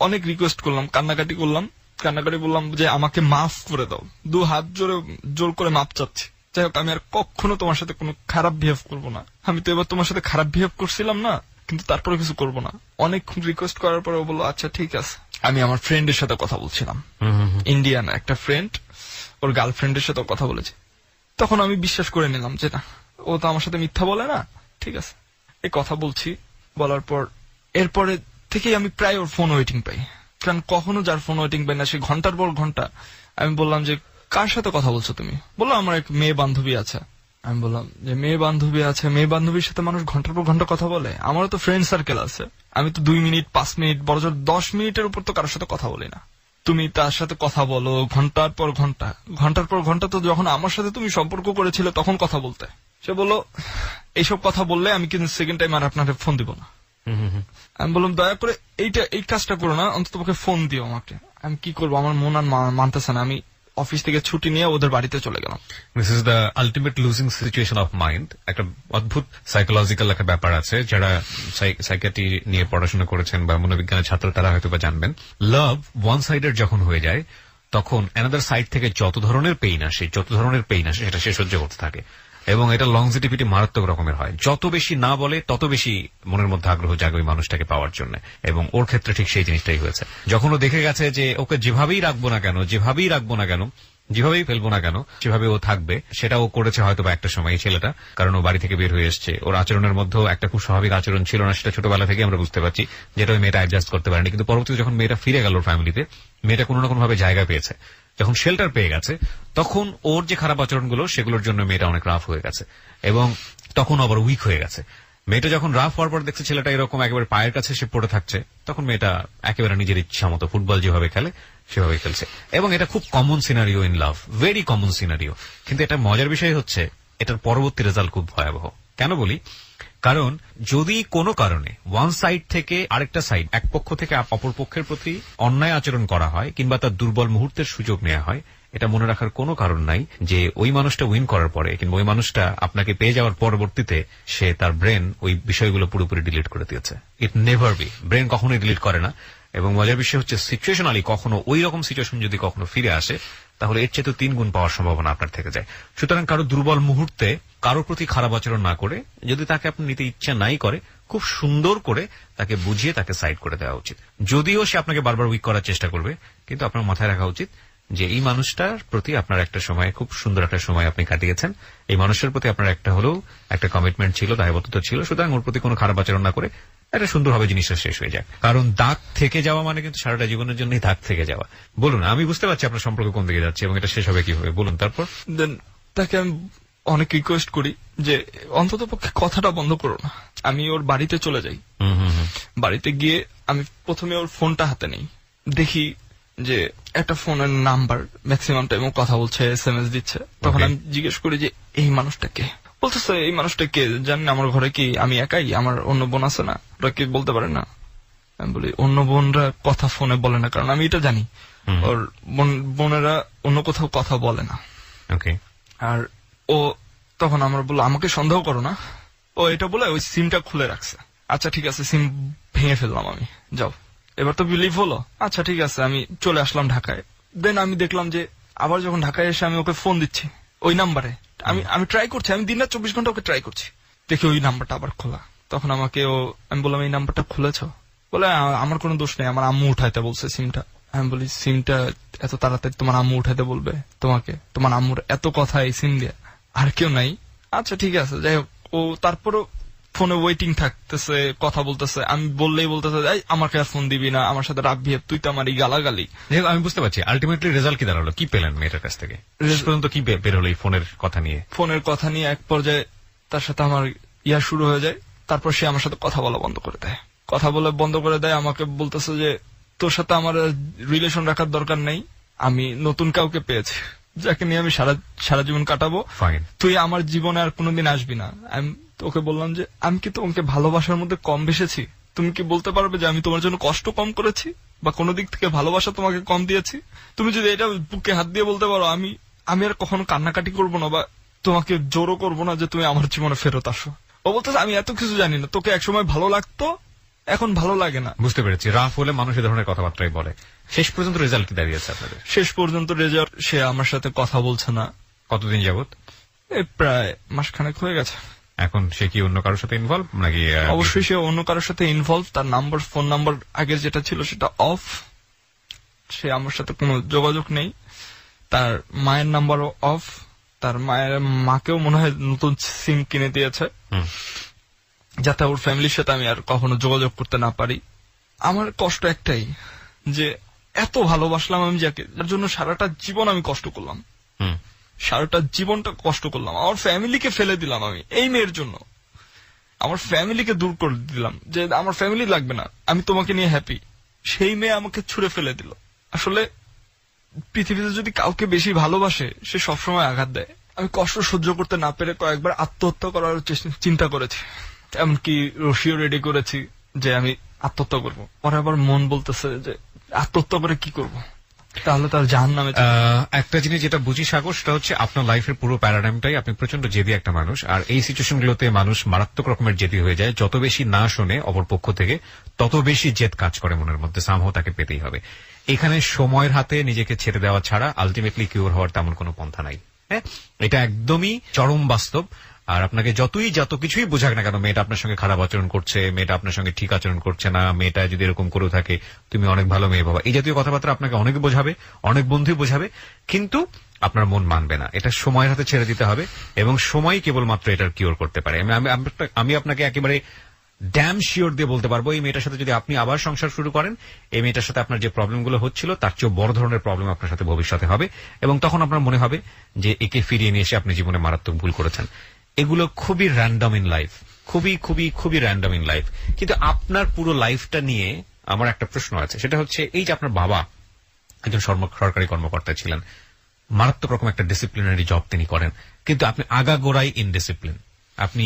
অনেক রিকোয়েস্ট করলাম, কান্নাকাটি বললাম যে আমাকে মাফ করে দাও, 2 হাত জোর করে মাপ চাচ্ছি। যাই হোক, আমি আর কখনো তোমার সাথে কোনো খারাপ বিহেভ করবো না। আমি তো এবার তোমার সাথে খারাপ বিহেভ করছিলাম না, কিন্তু তারপরে কিছু করবো না। অনেক রিকোয়েস্ট করার পরে ও বললো আচ্ছা ঠিক আছে। আমি আমার ফ্রেন্ডের সাথে কথা বলছিলাম, ইন্ডিয়ান একটা ফ্রেন্ড, ওর গার্লফ্রেন্ডের সাথে কথা বলেছে। তখন আমি বিশ্বাস করে নিলাম যে না, ও তো আমার সাথে মিথ্যা বলে না, ঠিক আছে। এই কথা বলছি, বলার পর এরপরে থেকেই আমি প্রায় ওর ফোন ওয়েটিং পাই। কারণ কখনো যার ফোন ওয়েটিং পাই না সে ঘন্টার পর ঘন্টা। আমি বললাম যে কার সাথে কথা বলছো তুমি? বললো আমার এক মেয়ে বান্ধবী আছে। আমি বললাম যে মেয়ে বান্ধবী আছে, মেয়ে বান্ধবীর সাথে মানুষ ঘন্টার পর ঘন্টা কথা বলে? আমারও তো ফ্রেন্ড সার্কেল আছে, আমি তো 2 মিনিট 5 মিনিট বড়জোর 10 মিনিটের উপর তো কারোর সাথে কথা বলি না। তুমি তার সাথে কথা বলো ঘন্টার পর ঘন্টা, তো যখন আমার সাথে তুমি সম্পর্ক করেছিলে তখন কথা বলতে। সে বললো এইসব কথা বললে আমি কিন্তু সেকেন্ড টাইম আর আপনাকে ফোন দিব না। আমি বললাম দয়া করে এই কাজটা করো না, অন্তত পক্ষে ফোন দিও আমাকে। আমি কি করবো, আমার মন আর মানতেছে না। আমি অফিস থেকে ছুটি নিয়ে ওদের বাড়িতে চলে গেলাম। This is the ultimate losing situation of mind. একটা অদ্ভুত সাইকোলজিক্যাল একটা ব্যাপার আছে, যারা সাইকিয়াট্রি নিয়ে পড়াশোনা করেছেন বা মনোবিজ্ঞানের ছাত্র তারা হয়তো বা জানবেন। লাভ ওয়ান সাইডের যখন হয়ে যায় তখন অ্যানাদার সাইড থেকে যত ধরনের পেইন আসে সেটা সে সহ্য করতে থাকে, এবং এটা লংজিটিভিটি মারাত্মক রকমের হয়। যত বেশি না বলে তত বেশি মনের মধ্যে আগ্রহ জাগে ওই মানুষটাকে পাওয়ার জন্য, এবং ওর ক্ষেত্রে ঠিক সেই জিনিসটাই হয়েছে। যখন ও দেখে গেছে যে ওকে যেভাবেই ফেলবো না কেন যেভাবে ও থাকবে, সেটা ও করেছে হয়তো বা একটা সময় এই ছেলেটা, কারণ ও বাড়ি থেকে বের হয়ে এসছে। ওর আচরণের মধ্যেও একটা খুব স্বাভাবিক আচরণ ছিল না, সেটা ছোটবেলা থেকে আমরা বুঝতে পারছি, যেটা ওই মেয়েটা অ্যাডজাস্ট করতে পারেনি। কিন্তু পরবর্তীতে যখন মেয়েটা ফিরে গেল ওর ফ্যামিলিতে, মেয়েটা কোনো না কোনো ভাবে জায়গা পেয়েছে, যখন শেল্টার পেয়ে গেছে, তখন ওর যে খারাপ আচরণগুলো সেগুলোর জন্য মেয়েটা অনেক রাফ হয়ে গেছে, এবং তখন আবার উইক হয়ে গেছে। মেয়েটা যখন রাফ হওয়ার পর দেখছে ছেলেটা এরকম একেবারে পায়ের কাছে সে পড়ে থাকছে, তখন মেয়েটা একেবারে নিজের ইচ্ছা মতো ফুটবল যেভাবে খেলে সেভাবে খেলছে। এবং এটা খুব common scenario in love, very common scenario. কিন্তু এটা মজার বিষয় হচ্ছে এটার পরবর্তী রেজাল্ট খুব ভয়াবহ। কেন বলি? কারণ যদি কোনো কারণে ওয়ান সাইড থেকে আরেকটা সাইড, এক পক্ষ থেকে অপর পক্ষের প্রতি অন্যায় আচরণ করা হয় কিংবা তার দুর্বল মুহূর্তের সুযোগ নেওয়া হয়, এটা মনে রাখার কোনো কারণ নাই যে ওই মানুষটা উইন করার পরে কিংবা ওই মানুষটা আপনাকে পেয়ে যাওয়ার পরবর্তীতে সে তার ব্রেন ওই বিষয়গুলো পুরোপুরি ডিলিট করে দিয়েছে। ইট নেভার বি, ব্রেন কখনোই ডিলিট করে না। এবং মজার বিষয় হচ্ছে সিচুয়েশনালি কখনো ওই রকম সিচুয়েশন যদি কখনো ফিরে আসে, তাহলে এর চেয়ে 3 গুণ পাওয়ার সম্ভাবনা আপনার থেকে যায়। সুতরাং কারো দুর্বল মুহূর্তে কারোর প্রতি খারাপ আচরণ না করে, যদি তাকে আপনি নিতে ইচ্ছা নাই করে, খুব সুন্দর করে তাকে বুঝিয়ে তাকে সাইড করে দেওয়া উচিত। যদিও সে আপনাকে বারবার উইক করার চেষ্টা করবে, কিন্তু আপনার মাথায় রাখা উচিত যে এই মানুষটার প্রতি আপনার একটা সময়, খুব সুন্দর একটা সময় আপনি কাটিয়েছেন, এই মানুষের প্রতি আপনার একটা হলেও একটা কমিটমেন্ট ছিল, দায়বদ্ধতা ছিল। সুতরাং ওর প্রতি কোনো খারাপ আচরণ না করে এটা সুন্দরভাবে জিনিসটা শেষ হয়ে যায়। কারণ দাগ থেকে যাওয়া মানে কিন্তু সারাটা জীবনের জন্যই দাগ থেকে যাওয়া। বলুন, আমি বুঝতে পারছি আপনার সম্পর্ক কোন দিকে যাচ্ছে এবং এটা শেষ হবে কিভাবে, বলুন। তারপর দেন তাকে আমি অনেক রিকোয়েস্ট করি যে অন্তত পক্ষে কথাটা বন্ধ করো না। আমি ওর বাড়িতে চলে যাই। বাড়িতে গিয়ে আমি প্রথমে ওর ফোনটা হাতে নেই, দেখি যে একটা ফোনের নাম্বার ম্যাক্সিমাম টাইম কথা বলছে, SMS দিচ্ছে। তখন আমি জিজ্ঞেস করি যে এই মানুষটা কে? বলতেছে এই মানুষটা কে জানি না, আমার ঘরে কি আমি একাই, আমার অন্য বোন আছে না, ওরা কি বলতে পারে না? আমি বলি অন্য বোনরা কথা ফোনে বলে না, কারণ আমি এটা জানি ওর বোনেরা অন্য কোথাও কথা বলে না। আর ও তখন আমার বললো আমাকে সন্দেহ করো না। ও এটা বলে ওই সিমটা খুলে রাখছে। আচ্ছা ঠিক আছে, সিম ভেঙে ফেললাম আমি, যাও এবার তো বিলিভ হলো। আচ্ছা ঠিক আছে, আমি চলে আসলাম ঢাকায়। দেন আমি দেখলাম যে আবার যখন ঢাকায় এসে আমি ওকে ফোন দিচ্ছি ওই নাম্বারে, আমি ট্রাই করছি, আমি দিন রাত 24 ঘন্টা ওকে ট্রাই করছি, দেখি ওই নাম্বারটা আবার খোলা। তখন আমি বললাম এই নাম্বারটা খুলেছ? বলে আমার কোনো দোষ নেই, আমার আম্মু উঠাইতে বলছে সিমটা। আমি বলি সিমটা এত তাড়াতাড়ি তোমার আম্মু উঠাইতে বলবে তোমাকে? তোমার আম্মুর এত কথা এই সিম দিয়ে, আর কেউ নাই? আচ্ছা ঠিক আছে, যাই হোক। ও তারপরও ফোনে ওয়েটিং থাকতেছে, কথা বলতেছে, আমি বললেই বলতেছে এই আমাকে আর ফোন দিবি না, আমার সাথে রাগ বিহেভ, তুই তো আমারই গালাগালি। আমি বুঝতে পারছি আলটিমেটলি রেজাল্ট কি দাঁড়ালো, কি পেলেন মেয়েটার কাছ থেকে শেষ পর্যন্ত, কি বের হলো এই ফোনের কথা নিয়ে? ফোনের কথা নিয়ে এক পর্যায়ে তার সাথে আমার শুরু হয়ে যায়। তারপর সে আমার সাথে কথা বলা বন্ধ করে দেয়, আমাকে বলতেছে যে তোর সাথে আমার রিলেশন রাখার দরকার নেই, আমি নতুন কাউকে পেয়েছি যাকে নিয়ে আমি সারা জীবন কাটাবো, তুই আমার জীবনে আর কোনোদিন আসবি না। আমি ওকে বললাম যে আমি কি তোমাকে ভালোবাসার মধ্যে কম বেসেছি? তুমি কি বলতে পারবে যে আমি তোমার জন্য কষ্ট কম করেছি বা কোনো দিক থেকে ভালোবাসা তোমাকে কম দিয়েছি? তুমি যদি এটা বুকে হাত দিয়ে বলতে পারো, আমি আর কখনো কান্নাকাটি করবো না বা তোমাকে জোরও করবো না যে তুমি আমার জীবনে ফেরত আসো। ও বলতেছে আমি এত কিছু জানি না, তোকে একসময় ভালো লাগতো, এখন ভালো লাগে না। বুঝতে পেরেছি, রাফ হলে মানুষ এ ধরনের কথাবার্তাই বলে। শেষ পর্যন্ত রেজাল্ট কি দাঁড়িয়েছে আপনাদের? শেষ পর্যন্ত রেজাল্ট, সে আমার সাথে কথা বলছে না। কতদিন যাবত? প্রায় মাসখানেক হয়ে গেছে। এখন সে কি অন্য কারোর সাথে ইনভলভ নাকি? অবশ্যই সে অন্য কারোর সাথে ইনভলভ। তার ফোন নাম্বার আগের যেটা ছিল সেটা অফ, সে আমার সাথে কোনো যোগাযোগ নেই। তার মায়ের নাম্বারও অফ, তার মাকেও মনে হয় নতুন সিম কিনে দিয়েছে যাতে ওর ফ্যামিলির সাথে আমি আর কখনো যোগাযোগ করতে না পারি। আমার কষ্ট একটাই যে এত ভালোবাসলাম আমি যাকে, যার জন্য সারাটা জীবন আমি কষ্ট করলাম, সারাটা জীবনটা কষ্ট করলাম, আমার ফ্যামিলিকে ফেলে দিলাম আমি এই মেয়ের জন্য, আমার ফ্যামিলিকে দূর করে দিলাম যে আমার ফ্যামিলি লাগবে না, আমি তোমাকে নিয়ে হ্যাপি। সেই মেয়ে আমাকে ছুঁড়ে ফেলে দিল। আসলে পৃথিবীতে যদি কাউকে বেশি ভালোবাসে সে সবসময় আঘাত দেয়। আমি কষ্ট সহ্য করতে না পেরে কয়েকবার আত্মহত্যা করার চিন্তা করেছি, এমনকি রশিও রেডি করেছি যে আমি আত্মহত্যা করবো। পরে আবার মন বলতেছে যে আত্মহত্যা করে কি করব, তাহলে তার জাহান্নামে। একটা জিনিস যেটা বুঝি সাগর, সেটা হচ্ছে আপনার লাইফের পুরো প্যারাডাইমটাই, আপনি প্রচন্ড জেদি একটা মানুষ, আর এই সিচুয়েশনগুলোতে মানুষ মারাত্মক রকমের জেদি হয়ে যায়। যত বেশি না শোনে অপর পক্ষ থেকে, তত বেশি জেদ কাজ করে মনের মধ্যে, সামহাও তাকে পেতেই হবে। এখানে সময়ের হাতে নিজেকে ছেড়ে দেওয়া ছাড়া আলটিমেটলি কিওর হওয়ার তেমন কোনো পন্থা নাই। হ্যাঁ, এটা একদমই চরম বাস্তব। আর আপনাকে যত কিছুই বোঝাক না কেন, মেয়েটা আপনার সঙ্গে খারাপ আচরণ করছে, মেয়েটা আপনার সঙ্গে ঠিক আচরণ করছে না, মেয়েটা যদি এরকম করে থাকে তুমি অনেক ভালো মেয়ে বাবা, এই জাতীয় কথাবার্তা আপনাকে অনেকে বোঝাবে, অনেক বন্ধুই বোঝাবে, কিন্তু আপনার মন মানবে না। এটা সময়ের হাতে ছেড়ে দিতে হবে এবং সময় কেবলমাত্র এটার কিওর করতে পারে। আমি আপনাকে একেবারে ড্যাম শিওর দিয়ে বলতে পারবো, এই মেয়েটার সাথে যদি আপনি আবার সংসার শুরু করেন, এই মেয়েটার সাথে আপনার যে প্রবলেমগুলো হচ্ছিল তার চেয়েও বড় ধরনের প্রবলেম আপনার সাথে ভবিষ্যতে হবে, এবং তখন আপনার মনে হবে যে একে ফিরিয়ে নিয়ে এসে আপনি জীবনে মারাত্মক ভুল করেছেন। এগুলো খুবই র্যান্ডম ইন লাইফ, খুবই র্যান্ডম ইন লাইফ। কিন্তু আপনার পুরো লাইফটা নিয়ে আমার একটা প্রশ্ন আছে, সেটা হচ্ছে এই যে আপনার বাবা একজন সরকারি কর্মকর্তা ছিলেন, মারাত্মক রকম একটা ডিসিপ্লিনারি জব তিনি করেন, কিন্তু আপনি আগাগোড়াই ইনডিসিপ্লিন। আপনি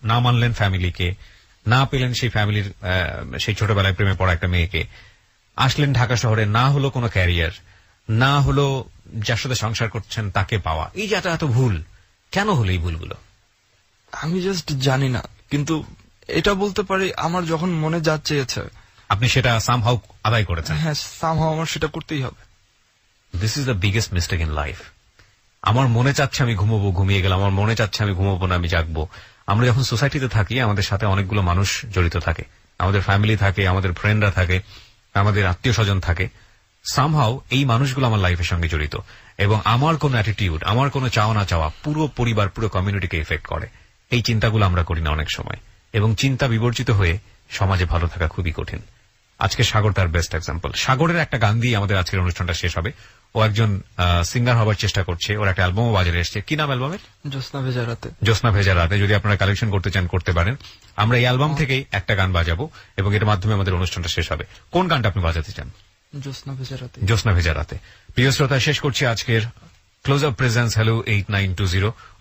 না মানলেন ফ্যামিলিকে, না পেলেন সেই ফ্যামিলির সেই ছোটবেলায় প্রেমে পড়া একটা মেয়েকে, আসলেন ঢাকা শহরে, না হলো কোনো ক্যারিয়ার, না হলো যার সাথে সংসার করছেন তাকে পাওয়া। এই যে এত ভুল কেন হলো এই ভুলগুলো? আমি জাস্ট জানি না, কিন্তু এটা বলতে পারি আমার যখন মনে যা চেয়েছে আপনি সেটা সামহাউ আদায় করেছেন। হ্যাঁ, সামহাউ আমার সেটা করতেই হবে। This is the biggest mistake in life. আমার মনে চাচ্ছে আমি ঘুমোবো, ঘুমিয়ে গেলাম, আমার মনে চাচ্ছে আমি ঘুমোবো না, আমি জাগবো। আমরা যখন সোসাইটিতে থাকি আমাদের সাথে অনেকগুলো মানুষ জড়িত থাকে, আমাদের ফ্যামিলি থাকে, আমাদের ফ্রেন্ডরা থাকে, আমাদের আত্মীয় স্বজন থাকে। সামহাউ এই মানুষগুলো আমার লাইফের সঙ্গে জড়িত, এবং আমার কোন অ্যাটিটিউড, আমার কোন চাওয়া না চাওয়া পুরো পরিবার, পুরো কমিউনিটিকে এফেক্ট করে। এই চিন্তাগুলো আমরা করি না অনেক সময়, এবং চিন্তা বিবর্জিত হয়ে সমাজে ভালো থাকা খুবই কঠিন। আজকে সাগর তার বেস্ট এক্সাম্পল। সাগরের একটা গান দিয়ে আমাদের আজকের অনুষ্ঠানটা শেষ হবে। ও একজন সিঙ্গার হবার চেষ্টা করছে, ওর একটা অ্যালবামও বাজারে এসছে। কি নাম অ্যালবামের? জ্যোৎস্না ভেজা রাতে। জ্যোৎস্না ভেজা রাতে। যদি আপনারা কালেকশন করতে চান করতে পারেন। আমরা এই অ্যালবাম থেকেই একটা গান বাজাবো এবং এর মাধ্যমে আমাদের অনুষ্ঠানটা শেষ হবে। কোন গানটা আপনি বাজাতে চান? জ্যোৎস্না ভেজা রাতে। জ্যোৎস্না ভেজা রাতে। প্রিয় শ্রোতা, শেষ করছি আজকের ক্লোজ আপ প্রেজেন্স হ্যালো 8920।